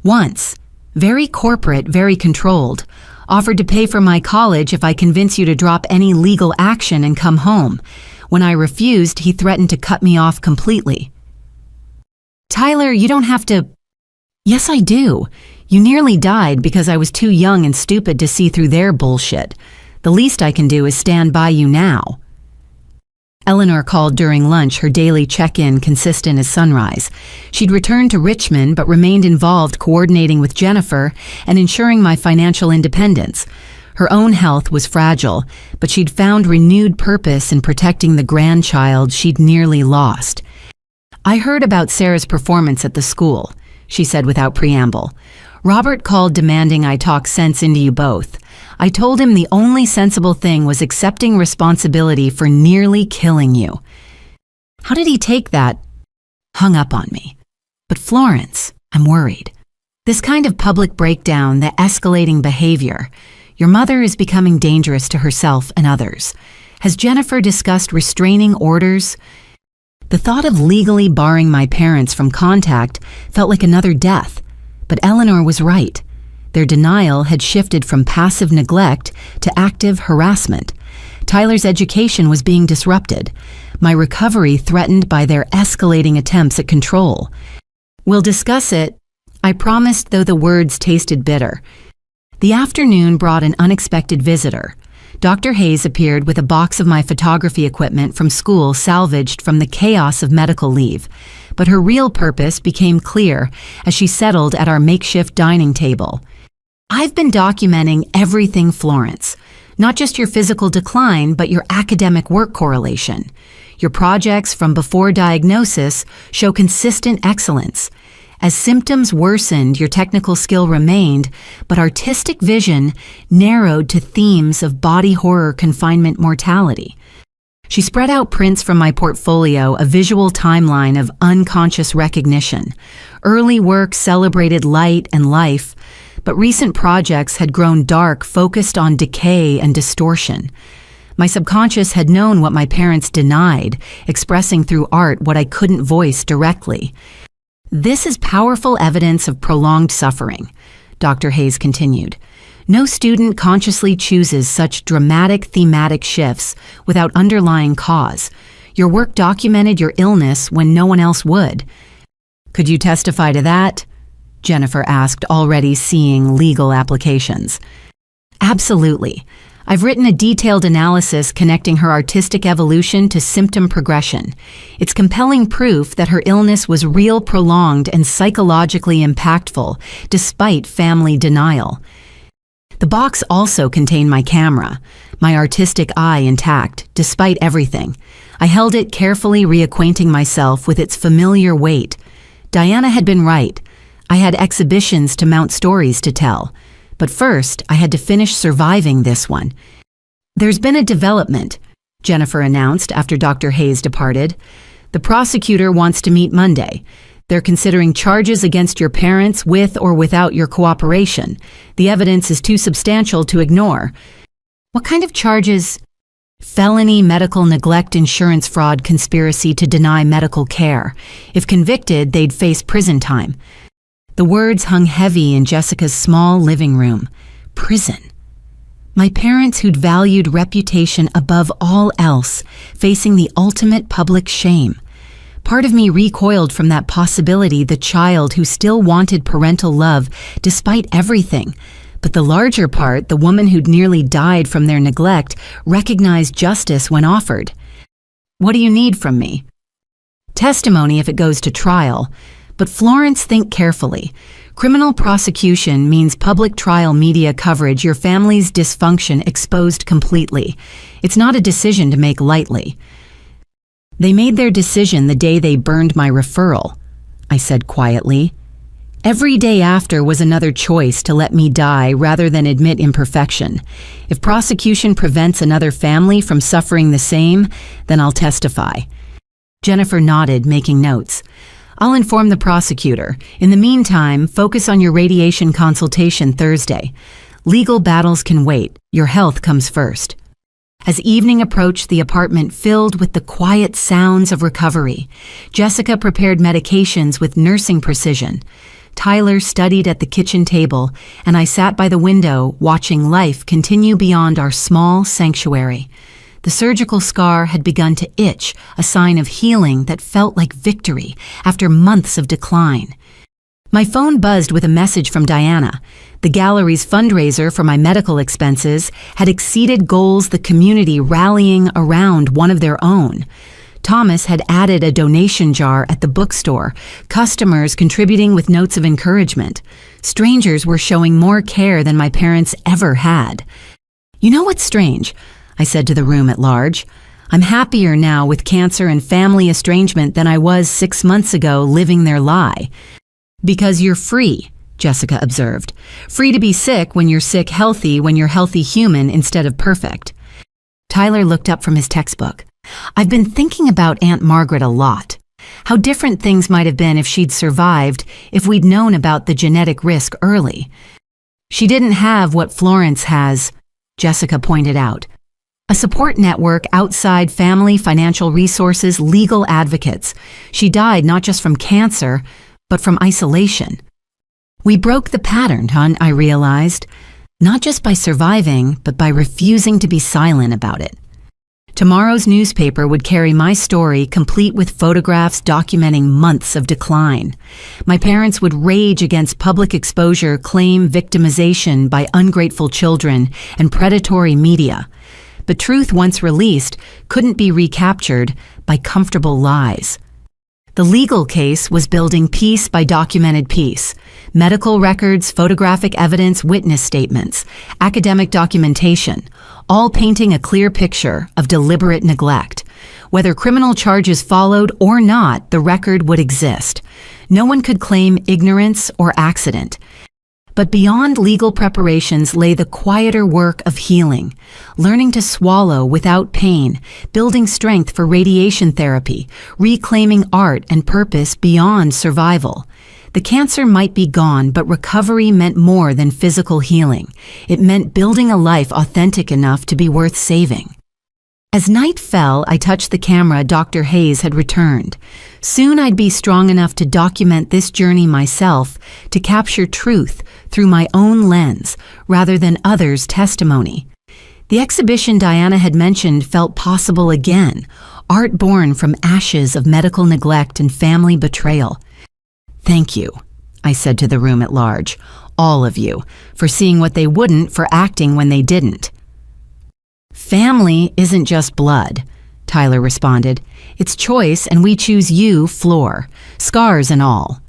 [SPEAKER 1] Once. Very corporate, very controlled. Offered to pay for my college if I convince you to drop any legal action and come home. When I refused, he threatened to cut me off completely. Tyler, you don't have to... Yes, I do. You nearly died because I was too young and stupid to see through their bullshit. The least I can do is stand by you now. Eleanor called during lunch, her daily check-in consistent as sunrise. She'd returned to Richmond but remained involved coordinating with Jennifer and ensuring my financial independence. Her own health was fragile, but she'd found renewed purpose in protecting the grandchild she'd nearly lost. I heard about Sarah's performance at the school, she said without preamble. Robert called demanding I talk sense into you both. I told him the only sensible thing was accepting responsibility for nearly killing you. How did he take that? Hung up on me. But Florence, I'm worried. This kind of public breakdown, the escalating behavior, your mother is becoming dangerous to herself and others. Has Jennifer discussed restraining orders? The thought of legally barring my parents from contact felt like another death, but Eleanor was right. Their denial had shifted from passive neglect to active harassment. Tyler's education was being disrupted, my recovery threatened by their escalating attempts at control. We'll discuss it, I promised, though the words tasted bitter. The afternoon brought an unexpected visitor. Dr. Hayes appeared with a box of my photography equipment from school salvaged from the chaos of medical leave. But her real purpose became clear as she settled at our makeshift dining table. I've been documenting everything, Florence. Not just your physical decline, but your academic work correlation. Your projects from before diagnosis show consistent excellence. As symptoms worsened, your technical skill remained, but artistic vision narrowed to themes of body horror, confinement, mortality. She spread out prints from my portfolio, a visual timeline of unconscious recognition. Early work celebrated light and life, but recent projects had grown dark, focused on decay and distortion. My subconscious had known what my parents denied, expressing through art what I couldn't voice directly. This is powerful evidence of prolonged suffering, Dr. Hayes continued. No student consciously chooses such dramatic thematic shifts without underlying cause. Your work documented your illness when no one else would. Could you testify to that? Jennifer asked, already seeing legal applications. Absolutely. I've written a detailed analysis connecting her artistic evolution to symptom progression. It's compelling proof that her illness was real, prolonged, and psychologically impactful, despite family denial. The box also contained my camera, my artistic eye intact, despite everything. I held it carefully, reacquainting myself with its familiar weight. Diana had been right. I had exhibitions to mount, stories to tell. But first, I had to finish surviving this one. There's been a development, Jennifer announced after Dr. Hayes departed. The prosecutor wants to meet Monday. They're considering charges against your parents with or without your cooperation. The evidence is too substantial to ignore. What kind of charges? Felony medical neglect, insurance fraud, conspiracy to deny medical care. If convicted, they'd face prison time. The words hung heavy in Jessica's small living room. Prison. My parents, who'd valued reputation above all else, facing the ultimate public shame. Part of me recoiled from that possibility, the child who still wanted parental love despite everything. But the larger part, the woman who'd nearly died from their neglect, recognized justice when offered. What do you need from me? Testimony if it goes to trial. But Florence, think carefully. Criminal prosecution means public trial, media coverage, your family's dysfunction exposed completely. It's not a decision to make lightly. They made their decision the day they burned my referral, I said quietly. Every day after was another choice to let me die rather than admit imperfection. If prosecution prevents another family from suffering the same, then I'll testify. Jennifer nodded, making notes. I'll inform the prosecutor. In the meantime, focus on your radiation consultation Thursday. Legal battles can wait. Your health comes first. As evening approached, the apartment filled with the quiet sounds of recovery. Jessica prepared medications with nursing precision. Tyler studied at the kitchen table, and I sat by the window, watching life continue beyond our small sanctuary. The surgical scar had begun to itch, a sign of healing that felt like victory after months of decline. My phone buzzed with a message from Diana. The gallery's fundraiser for my medical expenses had exceeded goals, the community rallying around one of their own. Thomas had added a donation jar at the bookstore, customers contributing with notes of encouragement. Strangers were showing more care than my parents ever had. You know what's strange? I said to the room at large. I'm happier now with cancer and family estrangement than I was 6 months ago living their lie. Because you're free, Jessica observed. Free to be sick when you're sick, healthy when you're healthy, human instead of perfect. Tyler looked up from his textbook. I've been thinking about Aunt Margaret a lot. How different things might have been if she'd survived, if we'd known about the genetic risk early. She didn't have what Florence has, Jessica pointed out. A support network outside family, financial resources, legal advocates. She died not just from cancer, but from isolation. We broke the pattern, hon, I realized, not just by surviving, but by refusing to be silent about it. Tomorrow's newspaper would carry my story, complete with photographs documenting months of decline. My parents would rage against public exposure, claim victimization by ungrateful children and predatory media. But truth, once released, couldn't be recaptured by comfortable lies. The legal case was building piece by documented piece. Medical records, photographic evidence, witness statements, academic documentation, all painting a clear picture of deliberate neglect. Whether criminal charges followed or not, the record would exist. No one could claim ignorance or accident. But beyond legal preparations lay the quieter work of healing, learning to swallow without pain, building strength for radiation therapy, reclaiming art and purpose beyond survival. The cancer might be gone, but recovery meant more than physical healing. It meant building a life authentic enough to be worth saving. As night fell, I touched the camera. Dr. Hayes had returned. Soon I'd be strong enough to document this journey myself, to capture truth through my own lens rather than others' testimony. The exhibition Diana had mentioned felt possible again, art born from ashes of medical neglect and family betrayal. Thank you, I said to the room at large. All of you, for seeing what they wouldn't, for acting when they didn't. Family isn't just blood, Tyler responded. It's choice, and we choose you, Floor, scars and all.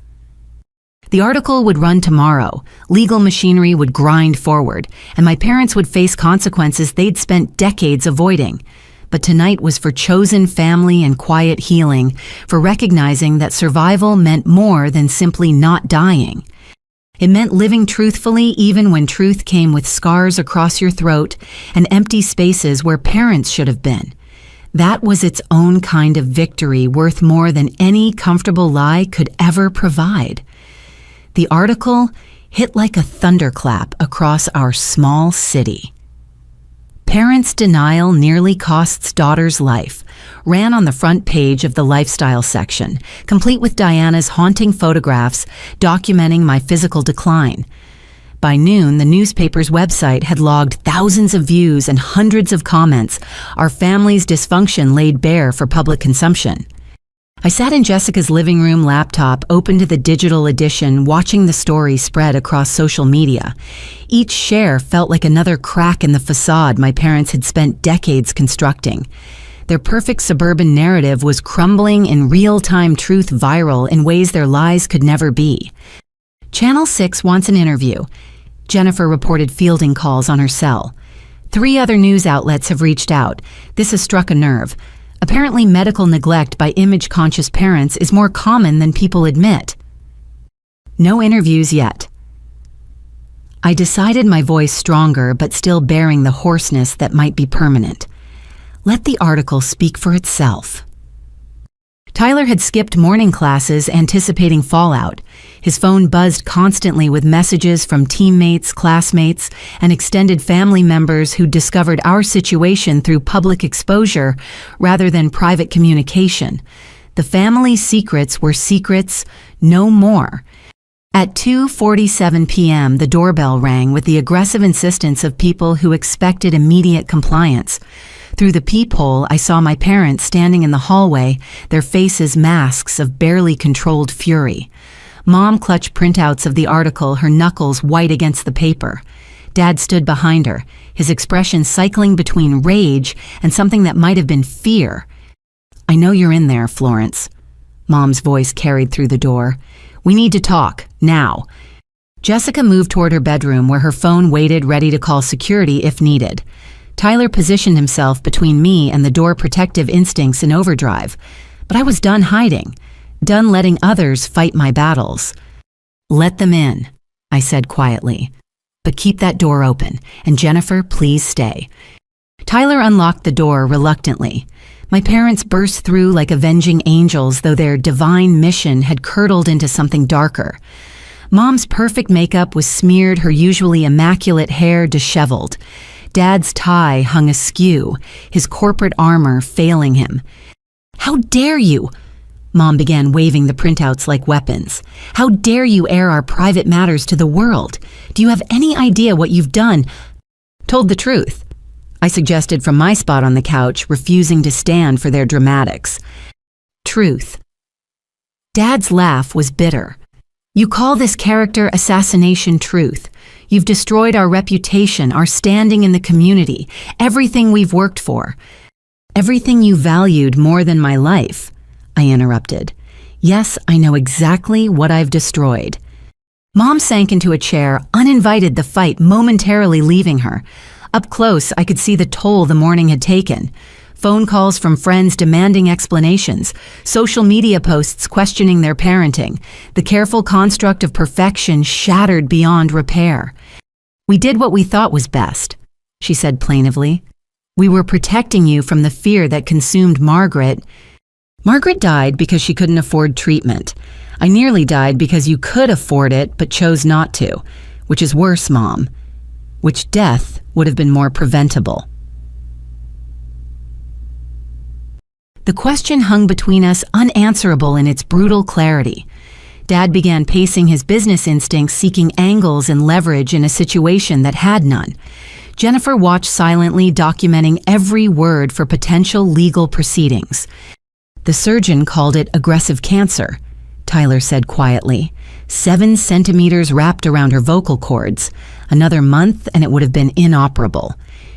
[SPEAKER 1] The article would run tomorrow, legal machinery would grind forward, and my parents would face consequences they'd spent decades avoiding. But tonight was for chosen family and quiet healing, for recognizing that survival meant more than simply not dying. It meant living truthfully even when truth came with scars across your throat and empty spaces where parents should have been. That was its own kind of victory worth more than any comfortable lie could ever provide. The article hit like a thunderclap across our small city. Parents' denial nearly costs daughter's life ran on the front page of the lifestyle section, complete with Diana's haunting photographs documenting my physical decline. By noon, the newspaper's website had logged thousands of views and hundreds of comments, our family's dysfunction laid bare for public consumption. I sat in Jessica's living room laptop, open to the digital edition, watching the story spread across social media. Each share felt like another crack in the facade my parents had spent decades constructing. Their perfect suburban narrative was crumbling in real-time truth viral in ways their lies could never be. Channel 6 wants an interview. Jennifer reported fielding calls on her cell. 3 other news outlets have reached out. This has struck a nerve. Apparently, medical neglect by image-conscious parents is more common than people admit. No interviews yet. I decided my voice stronger but still bearing the hoarseness that might be permanent. Let the article speak for itself. Tyler had skipped morning classes anticipating fallout. His phone buzzed constantly with messages from teammates, classmates, and extended family members who discovered our situation through public exposure rather than private communication. The family's secrets were secrets no more. At 2:47 p.m., the doorbell rang with the aggressive insistence of people who expected immediate compliance. Through the peephole, I saw my parents standing in the hallway, their faces masks of barely controlled fury. Mom clutched printouts of the article, her knuckles white against the paper. Dad stood behind her, his expression cycling between rage and something that might have been fear. "I know you're in there, Florence." Mom's voice carried through the door. "We need to talk, now." Jessica moved toward her bedroom where her phone waited ready to call security if needed. Tyler positioned himself between me and the door protective instincts in overdrive. But I was done hiding, done letting others fight my battles. "Let them in," I said quietly. "But keep that door open, and Jennifer, please stay." Tyler unlocked the door reluctantly. My parents burst through like avenging angels, though their divine mission had curdled into something darker. Mom's perfect makeup was smeared, her usually immaculate hair disheveled. Dad's tie hung askew, his corporate armor failing him. "How dare you?" Mom began waving the printouts like weapons. "How dare you air our private matters to the world? Do you have any idea what you've done?" "Told the truth," I suggested from my spot on the couch, refusing to stand for their dramatics. "Truth." Dad's laugh was bitter. "You call this character assassination truth. You've destroyed our reputation, our standing in the community, everything we've worked for." "Everything you valued more than my life," I interrupted. "Yes, I know exactly what I've destroyed." Mom sank into a chair, uninvited, the fight momentarily leaving her. Up close, I could see the toll the morning had taken. Phone calls from friends demanding explanations, social media posts questioning their parenting, the careful construct of perfection shattered beyond repair. "We did what we thought was best," she said plaintively. "We were protecting you from the fear that consumed Margaret. Margaret died because she couldn't afford treatment. I nearly died because you could afford it but chose not to, which is worse, Mom. Which death would have been more preventable." The question hung between us, unanswerable in its brutal clarity. Dad began pacing his business instincts, seeking angles and leverage in a situation that had none. Jennifer watched silently, documenting every word for potential legal proceedings. The surgeon called it aggressive cancer. Tyler said quietly. 7 centimeters wrapped around her vocal cords. Another month and it would have been inoperable.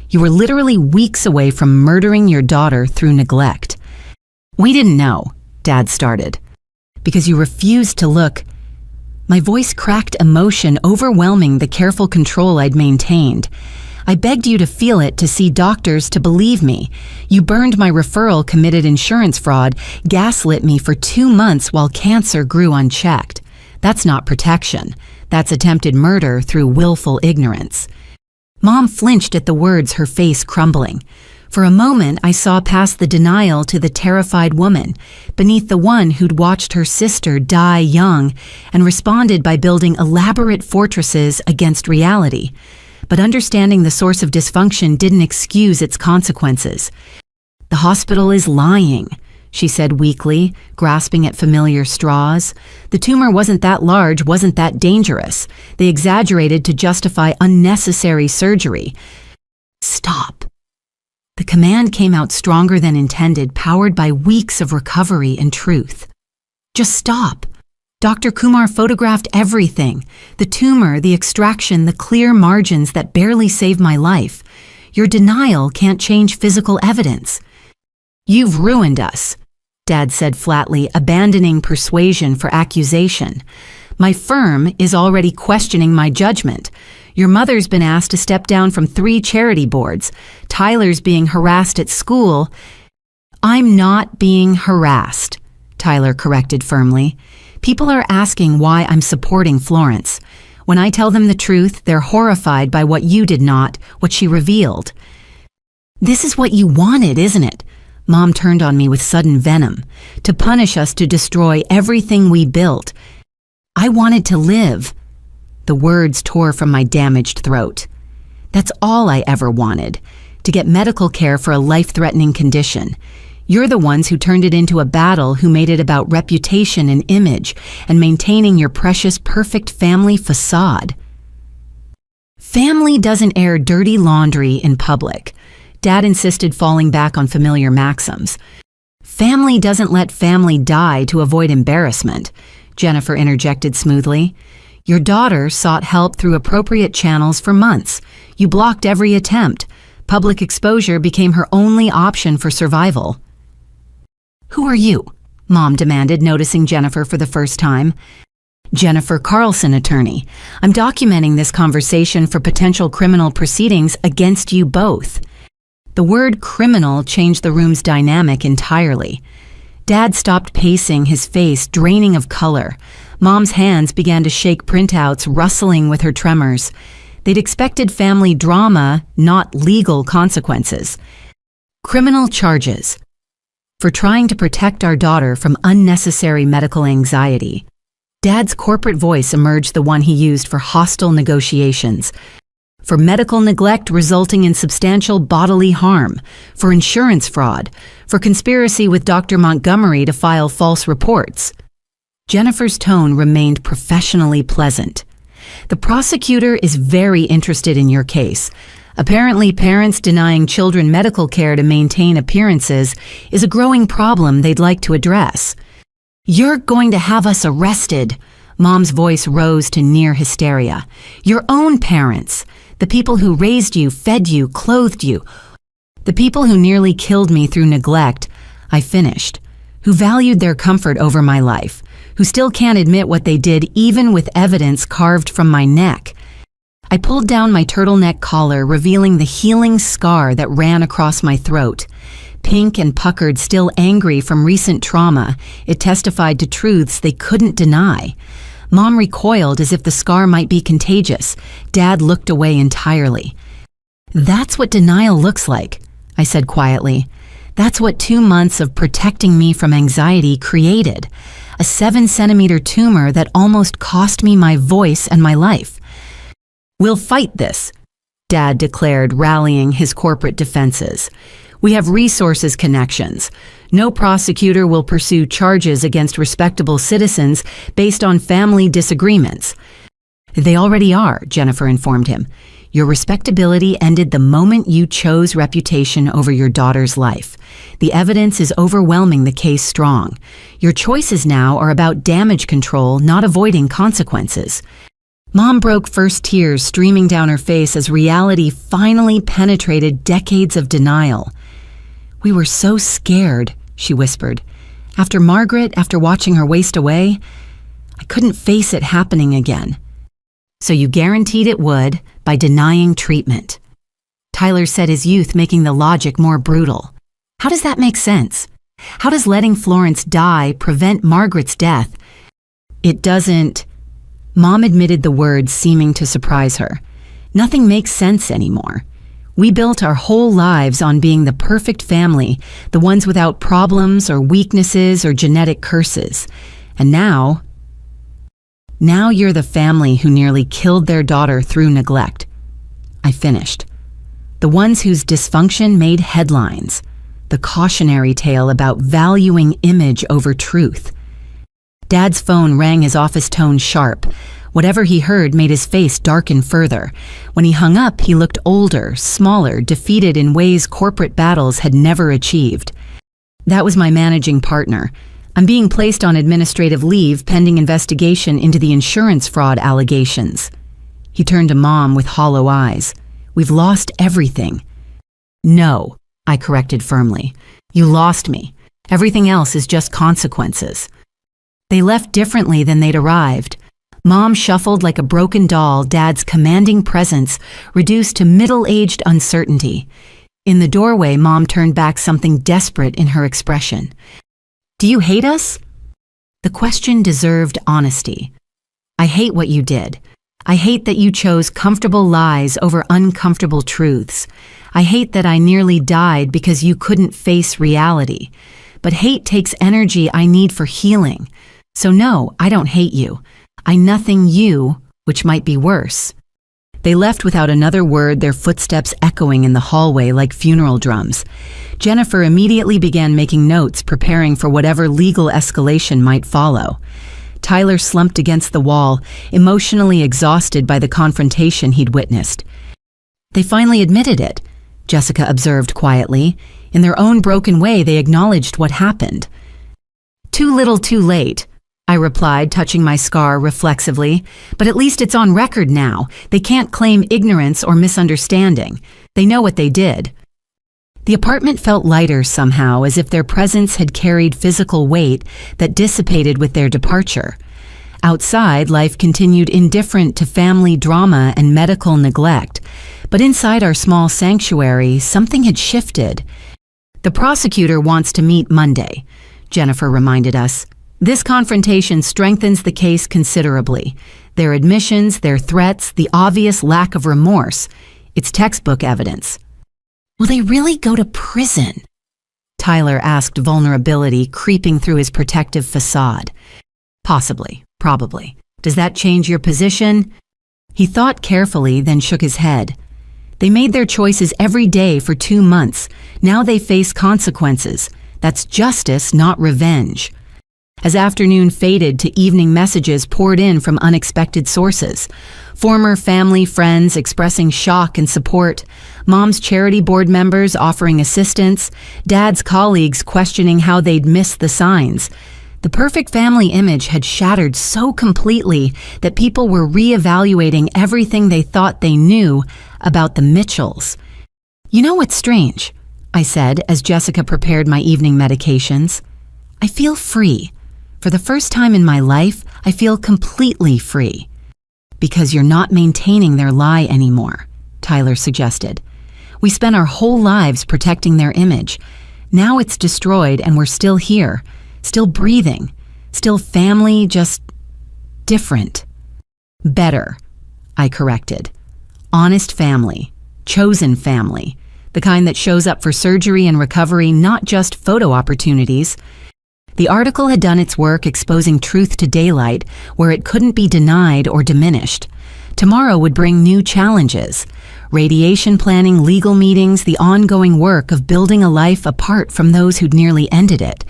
[SPEAKER 1] You were literally weeks away from murdering your daughter through neglect. We didn't know, Dad started. Because you refused to look. My voice cracked, emotion overwhelming the careful control I'd maintained. I begged you to feel it, to see doctors, to believe me. You burned my referral, committed insurance fraud, gaslit me for 2 months while cancer grew unchecked. That's not protection. That's attempted murder through willful ignorance. Mom flinched at the words, her face crumbling. For a moment, I saw past the denial to the terrified woman, beneath the one who'd watched her sister die young and responded by building elaborate fortresses against reality. But understanding the source of dysfunction didn't excuse its consequences. The hospital is lying, she said weakly, grasping at familiar straws. The tumor wasn't that large, wasn't that dangerous. They exaggerated to justify unnecessary surgery. Stop. The command came out stronger than intended, powered by weeks of recovery and truth. Just stop. Dr. Kumar photographed everything. The tumor, the extraction, the clear margins that barely saved my life. Your denial can't change physical evidence. You've ruined us, Dad said flatly, abandoning persuasion for accusation. My firm is already questioning my judgment. Your mother's been asked to step down from 3 charity boards. Tyler's being harassed at school. I'm not being harassed, Tyler corrected firmly. People are asking why I'm supporting Florence. When I tell them the truth, they're horrified by what you did not, what she revealed. This is what you wanted, isn't it? Mom turned on me with sudden venom. To punish us, to destroy everything we built. I wanted to live. The words tore from my damaged throat. That's all I ever wanted, to get medical care for a life-threatening condition. You're the ones who turned it into a battle, who made it about reputation and image and maintaining your precious, perfect family facade. Family doesn't air dirty laundry in public. Dad insisted, falling back on familiar maxims. Family doesn't let family die to avoid embarrassment, Jennifer interjected smoothly. Your daughter sought help through appropriate channels for months. You blocked every attempt. Public exposure became her only option for survival. Who are you? Mom demanded, noticing Jennifer for the first time. Jennifer Carlson, attorney. I'm documenting this conversation for potential criminal proceedings against you both. The word criminal changed the room's dynamic entirely. Dad stopped pacing, his face draining of color. Mom's hands began to shake printouts, rustling with her tremors. They'd expected family drama, not legal consequences. Criminal charges. For trying to protect our daughter from unnecessary medical anxiety. Dad's corporate voice emerged, the one he used for hostile negotiations. For medical neglect resulting in substantial bodily harm. For insurance fraud. For conspiracy with Dr. Montgomery to file false reports. Jennifer's tone remained professionally pleasant. The prosecutor is very interested in your case. Apparently, parents denying children medical care to maintain appearances is a growing problem they'd like to address. You're going to have us arrested. Mom's voice rose to near hysteria. Your own parents, the people who raised you, fed you, clothed you, the people who nearly killed me through neglect, I finished, who valued their comfort over my life, who still can't admit what they did even with evidence carved from my neck. I pulled down my turtleneck collar, revealing the healing scar that ran across my throat. Pink and puckered, still angry from recent trauma, it testified to truths they couldn't deny. Mom recoiled as if the scar might be contagious. Dad looked away entirely. That's what denial looks like, I said quietly. That's what 2 months of protecting me from anxiety created. A 7-centimeter tumor that almost cost me my voice and my life. We'll fight this, Dad declared, rallying his corporate defenses. We have resources, connections. No prosecutor will pursue charges against respectable citizens based on family disagreements. They already are, Jennifer informed him. Your respectability ended the moment you chose reputation over your daughter's life. The evidence is overwhelming the case strong. Your choices now are about damage control, not avoiding consequences. Mom broke first, tears streaming down her face as reality finally penetrated decades of denial. "We were so scared," she whispered. After watching her waste away, I couldn't face it happening again." "So you guaranteed it would by denying treatment." Tyler said, his youth making the logic more brutal. "How does that make sense? How does letting Florence die prevent Margaret's death?" "It doesn't." Mom admitted the words, seeming to surprise her. "Nothing makes sense anymore. We built our whole lives on being the perfect family, the ones without problems or weaknesses or genetic curses. And now you're the family who nearly killed their daughter through neglect." I finished. The ones whose dysfunction made headlines. The cautionary tale about valuing image over truth. Dad's phone rang, his office tone sharp. Whatever he heard made his face darken further. When he hung up, he looked older, smaller, defeated in ways corporate battles had never achieved. "That was my managing partner. I'm being placed on administrative leave pending investigation into the insurance fraud allegations." He turned to Mom with hollow eyes. "We've lost everything." "No," I corrected firmly. "You lost me. Everything else is just consequences." They left differently than they'd arrived. Mom shuffled like a broken doll, Dad's commanding presence reduced to middle-aged uncertainty. In the doorway, Mom turned back, something desperate in her expression. "Do you hate us?" The question deserved honesty. "I hate what you did. I hate that you chose comfortable lies over uncomfortable truths. I hate that I nearly died because you couldn't face reality. But hate takes energy I need for healing. So no, I don't hate you. I nothing you, which might be worse." They left without another word, their footsteps echoing in the hallway like funeral drums. Jennifer immediately began making notes, preparing for whatever legal escalation might follow. Tyler slumped against the wall, emotionally exhausted by the confrontation he'd witnessed. "They finally admitted it," Jessica observed quietly. In their own broken way, they acknowledged what happened. "Too little, too late," I replied, touching my scar reflexively. "But at least it's on record now. They can't claim ignorance or misunderstanding. They know what they did." The apartment felt lighter somehow, as if their presence had carried physical weight that dissipated with their departure. Outside, life continued indifferent to family drama and medical neglect. But inside our small sanctuary, something had shifted. "The prosecutor wants to meet Monday," Jennifer reminded us. "This confrontation strengthens the case considerably. Their admissions, their threats, the obvious lack of remorse. It's textbook evidence." "Will they really go to prison?" Tyler asked, vulnerability creeping through his protective facade. "Possibly, probably. Does that change your position?" He thought carefully, then shook his head. "They made their choices every day for 2 months. Now they face consequences. That's justice, not revenge." As afternoon faded to evening, messages poured in from unexpected sources. Former family friends expressing shock and support, Mom's charity board members offering assistance, Dad's colleagues questioning how they'd missed the signs. The perfect family image had shattered so completely that people were reevaluating everything they thought they knew about the Mitchells. "You know what's strange?" I said as Jessica prepared my evening medications. "I feel free. For the first time in my life, I feel completely free." "Because you're not maintaining their lie anymore," Tyler suggested. "We spent our whole lives protecting their image. Now it's destroyed and we're still here, still breathing, still family, just different." "Better," I corrected. "Honest family, chosen family, the kind that shows up for surgery and recovery, not just photo opportunities." The article had done its work exposing truth to daylight where it couldn't be denied or diminished. Tomorrow would bring new challenges: radiation planning, legal meetings, the ongoing work of building a life apart from those who'd nearly ended it.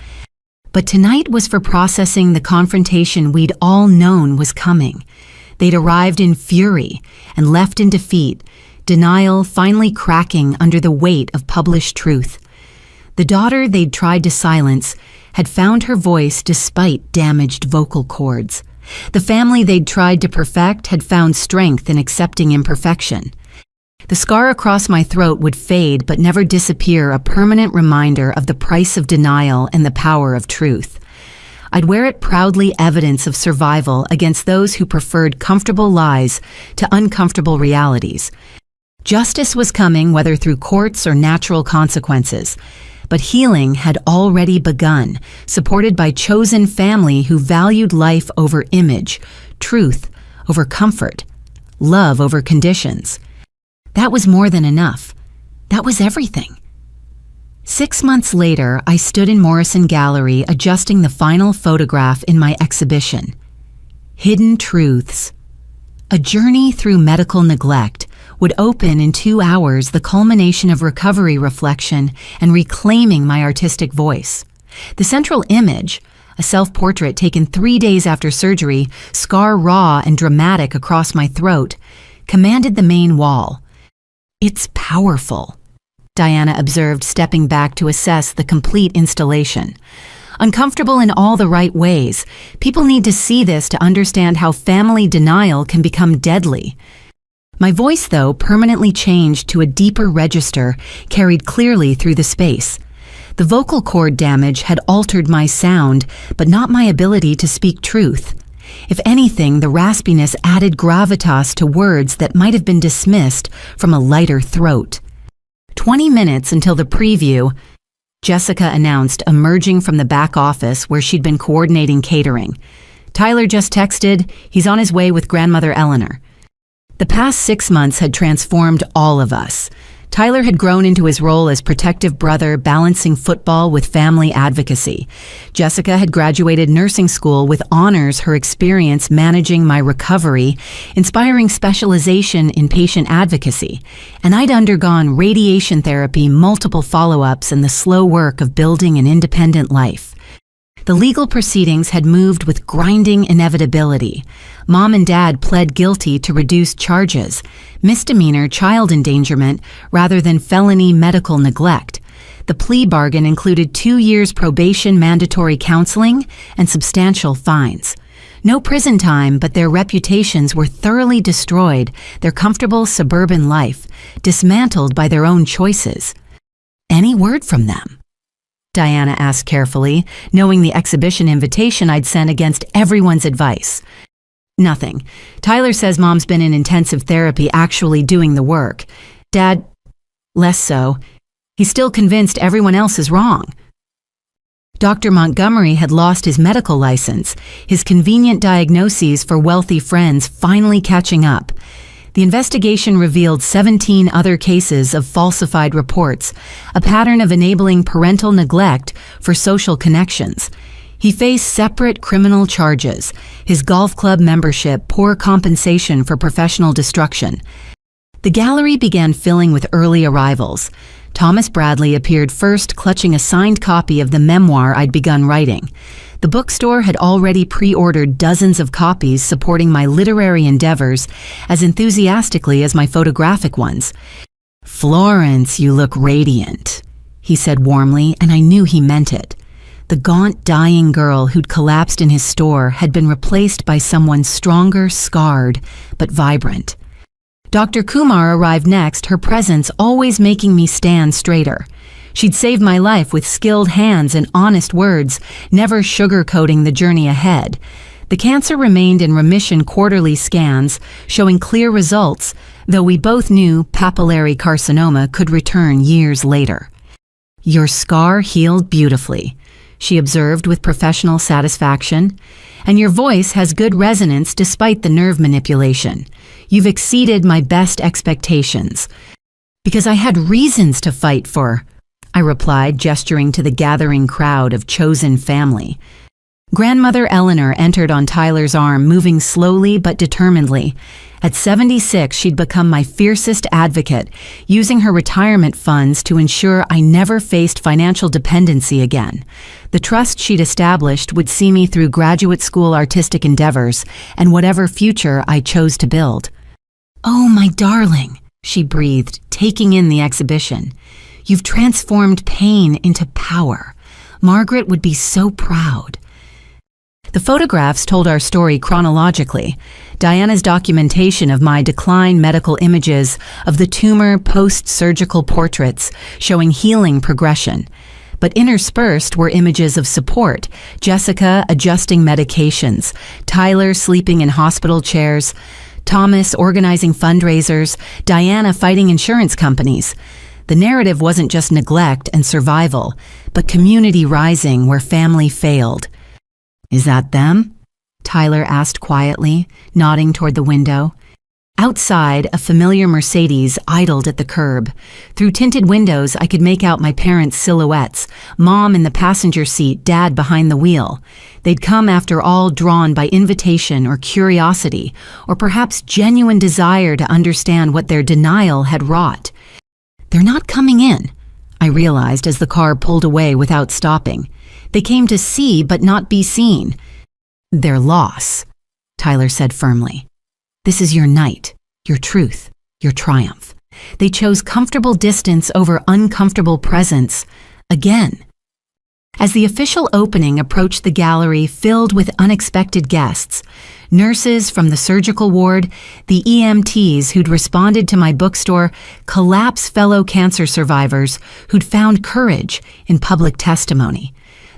[SPEAKER 1] But tonight was for processing the confrontation we'd all known was coming. They'd arrived in fury and left in defeat, denial finally cracking under the weight of published truth. The daughter they'd tried to silence had found her voice despite damaged vocal cords. The family they'd tried to perfect had found strength in accepting imperfection. The scar across my throat would fade but never disappear, a permanent reminder of the price of denial and the power of truth. I'd wear it proudly, evidence of survival against those who preferred comfortable lies to uncomfortable realities. Justice was coming, whether through courts or natural consequences. But healing had already begun, supported by chosen family who valued life over image, truth over comfort, love over conditions. That was more than enough. That was everything. 6 months later, I stood in Morrison Gallery adjusting the final photograph in my exhibition. Hidden Truths. A journey through medical neglect would open in 2 hours, the culmination of recovery, reflection, and reclaiming my artistic voice. The central image, a self-portrait taken 3 days after surgery, scar raw and dramatic across my throat, commanded the main wall. "It's powerful," Diana observed, stepping back to assess the complete installation. "Uncomfortable in all the right ways. People need to see this to understand how family denial can become deadly." My voice, though, permanently changed to a deeper register, carried clearly through the space. The vocal cord damage had altered my sound, but not my ability to speak truth. If anything, the raspiness added gravitas to words that might have been dismissed from a lighter throat. 20 minutes until the preview, Jessica announced, emerging from the back office where she'd been coordinating catering. "Tyler just texted. He's on his way with grandmother Eleanor." The past 6 months had transformed all of us. Tyler had grown into his role as protective brother, balancing football with family advocacy. Jessica had graduated nursing school with honors, her experience managing my recovery, inspiring specialization in patient advocacy. And I'd undergone radiation therapy, multiple follow-ups, and the slow work of building an independent life. The legal proceedings had moved with grinding inevitability. Mom and Dad pled guilty to reduced charges, misdemeanor child endangerment rather than felony medical neglect. The plea bargain included 2 years probation, mandatory counseling, and substantial fines. No prison time, but their reputations were thoroughly destroyed, their comfortable suburban life dismantled by their own choices. Any word from them? Diana asked carefully, knowing the exhibition invitation I'd sent against everyone's advice. "Nothing. Tyler says Mom's been in intensive therapy, actually doing the work. Dad, less so. He's still convinced everyone else is wrong." Dr. Montgomery had lost his medical license, his convenient diagnoses for wealthy friends finally catching up. The investigation revealed 17 other cases of falsified reports, a pattern of enabling parental neglect for social connections. He faced separate criminal charges, his golf club membership, poor compensation for professional destruction. The gallery began filling with early arrivals. Thomas Bradley appeared first, clutching a signed copy of the memoir I'd begun writing. The bookstore had already pre-ordered dozens of copies supporting my literary endeavors as enthusiastically as my photographic ones. "Florence, you look radiant," he said warmly, and I knew he meant it. The gaunt, dying girl who'd collapsed in his store had been replaced by someone stronger, scarred, but vibrant. Dr. Kumar arrived next, her presence always making me stand straighter. She'd saved my life with skilled hands and honest words, never sugarcoating the journey ahead. The cancer remained in remission, quarterly scans showing clear results, though we both knew papillary carcinoma could return years later. "Your scar healed beautifully," she observed with professional satisfaction, "and your voice has good resonance despite the nerve manipulation. You've exceeded my best expectations." "Because I had reasons to fight for," I replied, gesturing to the gathering crowd of chosen family. Grandmother Eleanor entered on Tyler's arm, moving slowly but determinedly. At 76, she'd become my fiercest advocate, using her retirement funds to ensure I never faced financial dependency again. The trust she'd established would see me through graduate school artistic endeavors and whatever future I chose to build. "Oh, my darling," she breathed, taking in the exhibition. "You've transformed pain into power. Margaret would be so proud." The photographs told our story chronologically. Diana's documentation of my decline, medical images of the tumor, post-surgical portraits showing healing progression. But interspersed were images of support, Jessica adjusting medications, Tyler sleeping in hospital chairs, Thomas organizing fundraisers, Diana fighting insurance companies. The narrative wasn't just neglect and survival, but community rising where family failed. "Is that them?" Tyler asked quietly, nodding toward the window. Outside, a familiar Mercedes idled at the curb. Through tinted windows, I could make out my parents' silhouettes, Mom in the passenger seat, Dad behind the wheel. They'd come, after all, drawn by invitation or curiosity, or perhaps genuine desire to understand what their denial had wrought. "They're not coming in," I realized as the car pulled away without stopping. "They came to see but not be seen." "Their loss," Tyler said firmly. "This is your night, your truth, your triumph." They chose comfortable distance over uncomfortable presence again. As the official opening approached, the gallery filled with unexpected guests. Nurses from the surgical ward, the EMTs who'd responded to my bookstore, collapse fellow cancer survivors who'd found courage in public testimony.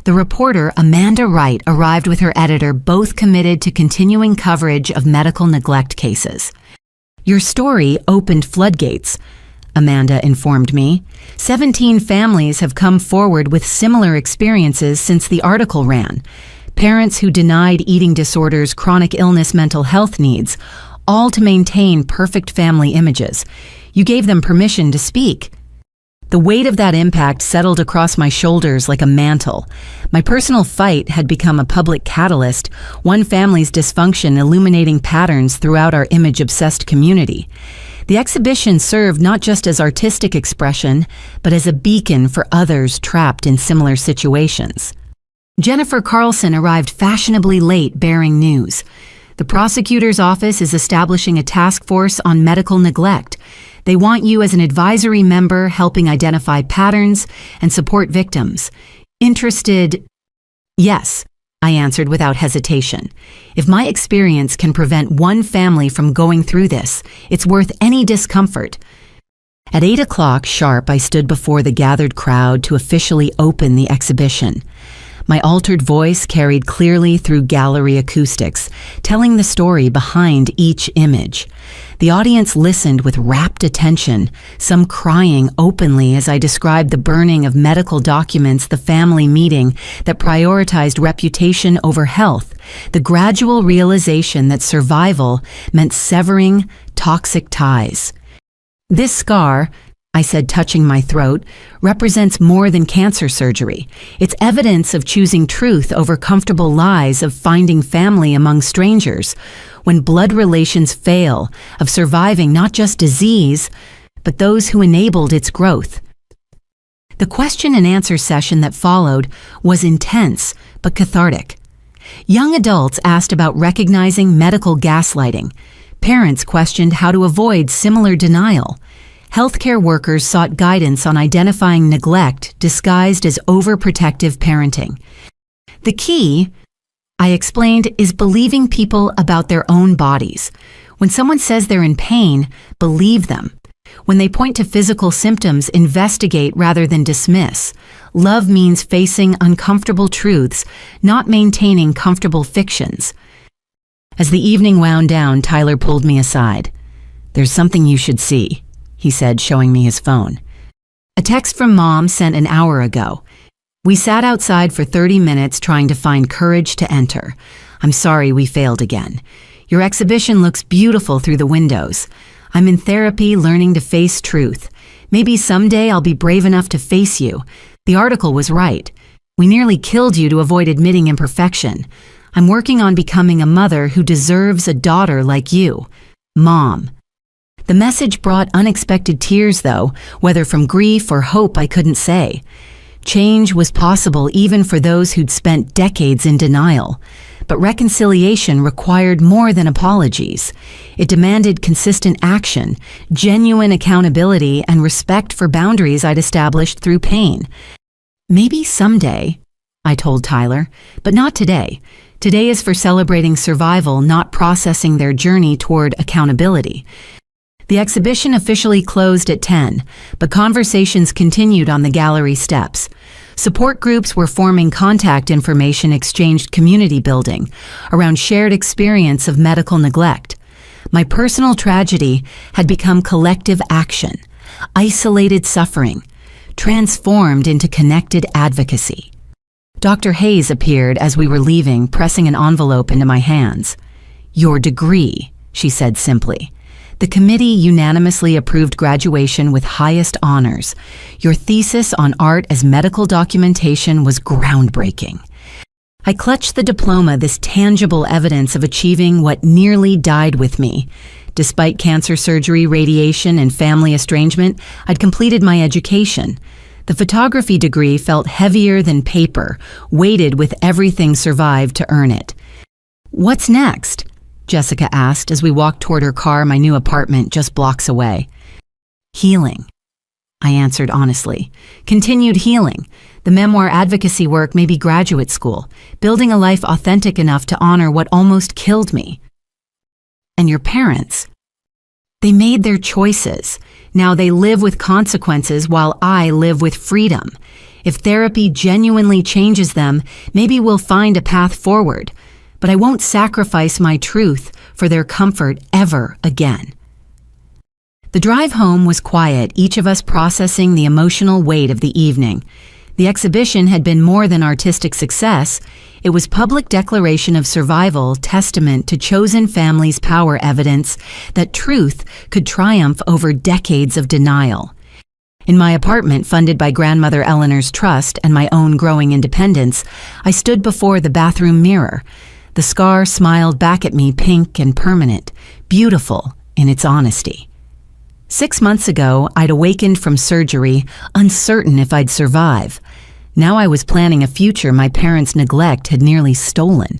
[SPEAKER 1] The reporter, Amanda Wright, arrived with her editor, both committed to continuing coverage of medical neglect cases. "Your story opened floodgates," Amanda informed me. 17 families have come forward with similar experiences since the article ran. Parents who denied eating disorders, chronic illness, mental health needs, all to maintain perfect family images. You gave them permission to speak. The weight of that impact settled across my shoulders like a mantle. My personal fight had become a public catalyst, one family's dysfunction illuminating patterns throughout our image-obsessed community. The exhibition served not just as artistic expression, but as a beacon for others trapped in similar situations. Jennifer Carlson arrived fashionably late, bearing news. The prosecutor's office is establishing a task force on medical neglect. They want you as an advisory member, helping identify patterns and support victims. Interested? Yes, I answered without hesitation. If my experience can prevent one family from going through this, it's worth any discomfort. At 8 o'clock sharp, I stood before the gathered crowd to officially open the exhibition. My altered voice carried clearly through gallery acoustics, telling the story behind each image. The audience listened with rapt attention, some crying openly as I described the burning of medical documents, the family meeting that prioritized reputation over health, the gradual realization that survival meant severing toxic ties. "This scar," I said, touching my throat, "represents more than cancer surgery. It's evidence of choosing truth over comfortable lies, of finding family among strangers when blood relations fail, of surviving not just disease, but those who enabled its growth." The question and answer session that followed was intense but cathartic. Young adults asked about recognizing medical gaslighting. Parents questioned how to avoid similar denial. Healthcare workers sought guidance on identifying neglect disguised as overprotective parenting. The key, I explained, is believing people about their own bodies. When someone says they're in pain, believe them. When they point to physical symptoms, investigate rather than dismiss. Love means facing uncomfortable truths, not maintaining comfortable fictions. As the evening wound down, Tyler pulled me aside. "There's something you should see," he said, showing me his phone. "A text from Mom sent an hour ago. We sat outside for 30 minutes trying to find courage to enter. I'm sorry we failed again. Your exhibition looks beautiful through the windows. I'm in therapy learning to face truth. Maybe someday I'll be brave enough to face you. The article was right. We nearly killed you to avoid admitting imperfection. I'm working on becoming a mother who deserves a daughter like you. Mom." The message brought unexpected tears, though, whether from grief or hope I couldn't say. Change was possible even for those who'd spent decades in denial. But reconciliation required more than apologies. It demanded consistent action, genuine accountability, and respect for boundaries I'd established through pain. Maybe someday, I told Tyler, but not today. Today is for celebrating survival, not processing their journey toward accountability. The exhibition officially closed at 10, but conversations continued on the gallery steps. Support groups were forming, contact information exchanged, community building around shared experience of medical neglect. My personal tragedy had become collective action, isolated suffering, transformed into connected advocacy. Dr. Hayes appeared as we were leaving, pressing an envelope into my hands. "Your degree," she said simply. "The committee unanimously approved graduation with highest honors. Your thesis on art as medical documentation was groundbreaking." I clutched the diploma, this tangible evidence of achieving what nearly died with me. Despite cancer surgery, radiation, and family estrangement, I'd completed my education. The photography degree felt heavier than paper, weighted with everything survived to earn it. "What's next?" Jessica asked as we walked toward her car, my new apartment just blocks away. "Healing," I answered honestly. "Continued healing. The memoir advocacy work may be graduate school, building a life authentic enough to honor what almost killed me." "And your parents?" "They made their choices. Now they live with consequences while I live with freedom. If therapy genuinely changes them, maybe we'll find a path forward. But I won't sacrifice my truth for their comfort ever again." The drive home was quiet, each of us processing the emotional weight of the evening. The exhibition had been more than artistic success. It was public declaration of survival, testament to chosen families' power, evidence that truth could triumph over decades of denial. In my apartment, funded by grandmother Eleanor's trust and my own growing independence, I stood before the bathroom mirror. The scar smiled back at me, pink and permanent, beautiful in its honesty. 6 months ago, I'd awakened from surgery, uncertain if I'd survive. Now I was planning a future my parents' neglect had nearly stolen.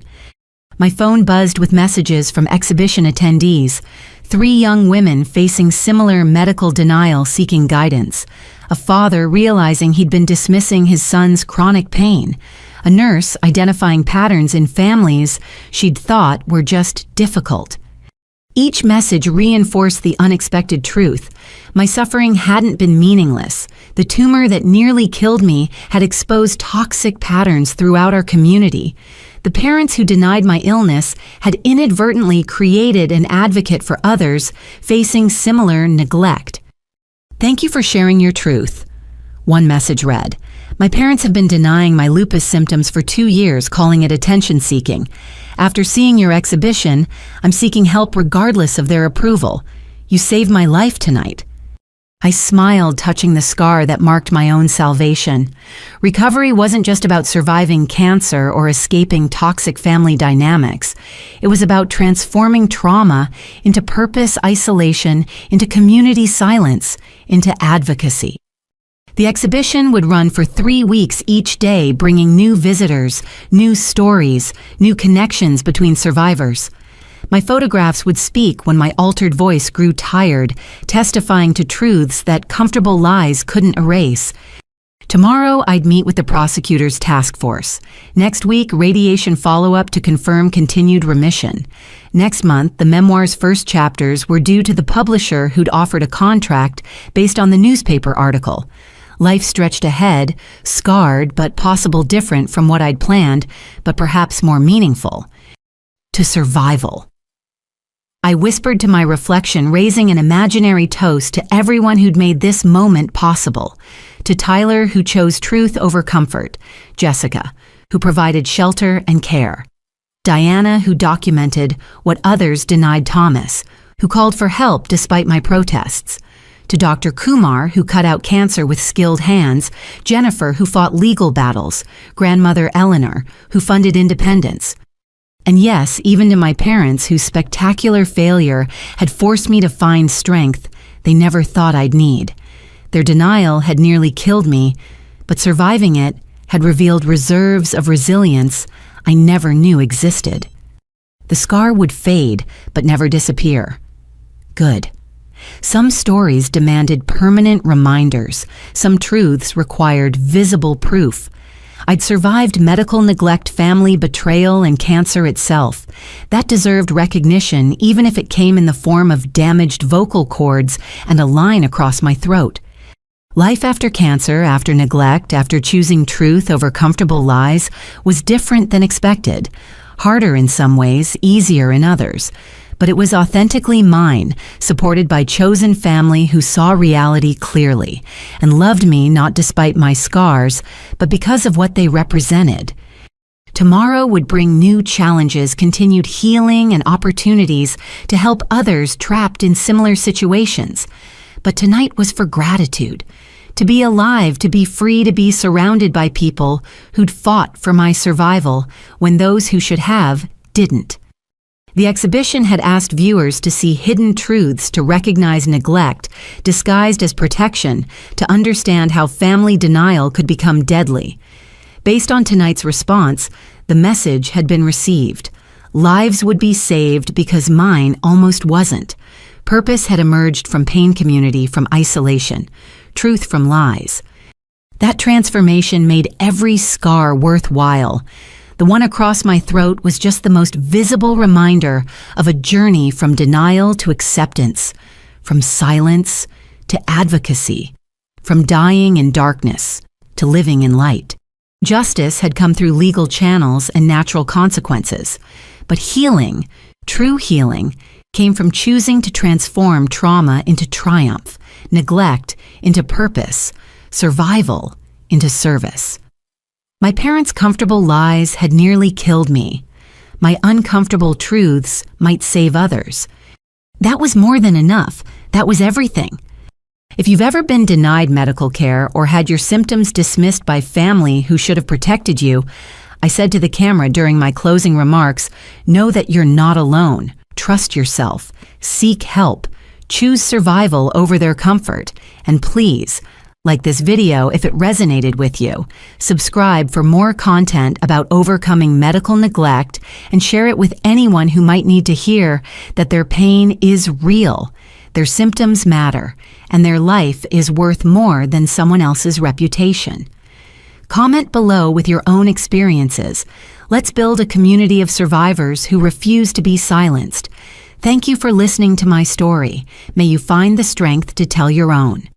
[SPEAKER 1] My phone buzzed with messages from exhibition attendees, 3 young women facing similar medical denial seeking guidance, a father realizing he'd been dismissing his son's chronic pain, a nurse identifying patterns in families she'd thought were just difficult. Each message reinforced the unexpected truth. My suffering hadn't been meaningless. The tumor that nearly killed me had exposed toxic patterns throughout our community. The parents who denied my illness had inadvertently created an advocate for others facing similar neglect. "Thank you for sharing your truth," one message read. "My parents have been denying my lupus symptoms for 2 years, calling it attention-seeking. After seeing your exhibition, I'm seeking help regardless of their approval. You saved my life tonight." I smiled, touching the scar that marked my own salvation. Recovery wasn't just about surviving cancer or escaping toxic family dynamics. It was about transforming trauma into purpose, isolation, into community silence, into advocacy. The exhibition would run for 3 weeks each day, bringing new visitors, new stories, new connections between survivors. My photographs would speak when my altered voice grew tired, testifying to truths that comfortable lies couldn't erase. Tomorrow, I'd meet with the prosecutor's task force. Next week, radiation follow-up to confirm continued remission. Next month, the memoir's first chapters were due to the publisher who'd offered a contract based on the newspaper article. Life stretched ahead, scarred but possible different from what I'd planned, but perhaps more meaningful. To survival. I whispered to my reflection, raising an imaginary toast to everyone who'd made this moment possible. To Tyler, who chose truth over comfort. Jessica, who provided shelter and care. Diana, who documented what others denied Thomas, who called for help despite my protests. To Dr. Kumar, who cut out cancer with skilled hands, Jennifer, who fought legal battles, grandmother Eleanor, who funded independence. And yes, even to my parents, whose spectacular failure had forced me to find strength they never thought I'd need. Their denial had nearly killed me, but surviving it had revealed reserves of resilience I never knew existed. The scar would fade, but never disappear. Good. Some stories demanded permanent reminders. Some truths required visible proof. I'd survived medical neglect, family betrayal, and cancer itself. That deserved recognition, even if it came in the form of damaged vocal cords and a line across my throat. Life after cancer, after neglect, after choosing truth over comfortable lies, was different than expected. Harder in some ways, easier in others. But it was authentically mine, supported by chosen family who saw reality clearly and loved me not despite my scars, but because of what they represented. Tomorrow would bring new challenges, continued healing, and opportunities to help others trapped in similar situations. But tonight was for gratitude. To be alive, to be free, to be surrounded by people who'd fought for my survival when those who should have didn't. The exhibition had asked viewers to see hidden truths, to recognize neglect disguised as protection, to understand how family denial could become deadly. Based on tonight's response, the message had been received. Lives would be saved because mine almost wasn't. Purpose had emerged from pain community, from isolation, truth from lies. That transformation made every scar worthwhile. The one across my throat was just the most visible reminder of a journey from denial to acceptance, from silence to advocacy, from dying in darkness to living in light. Justice had come through legal channels and natural consequences, but healing, true healing, came from choosing to transform trauma into triumph, neglect into purpose, survival into service. My parents' comfortable lies had nearly killed me. My uncomfortable truths might save others. That was more than enough. That was everything. If you've ever been denied medical care or had your symptoms dismissed by family who should have protected you, I said to the camera during my closing remarks, know that you're not alone. Trust yourself. Seek help. Choose survival over their comfort. And please, like this video if it resonated with you. Subscribe for more content about overcoming medical neglect and share it with anyone who might need to hear that their pain is real, their symptoms matter, and their life is worth more than someone else's reputation. Comment below with your own experiences. Let's build a community of survivors who refuse to be silenced. Thank you for listening to my story. May you find the strength to tell your own.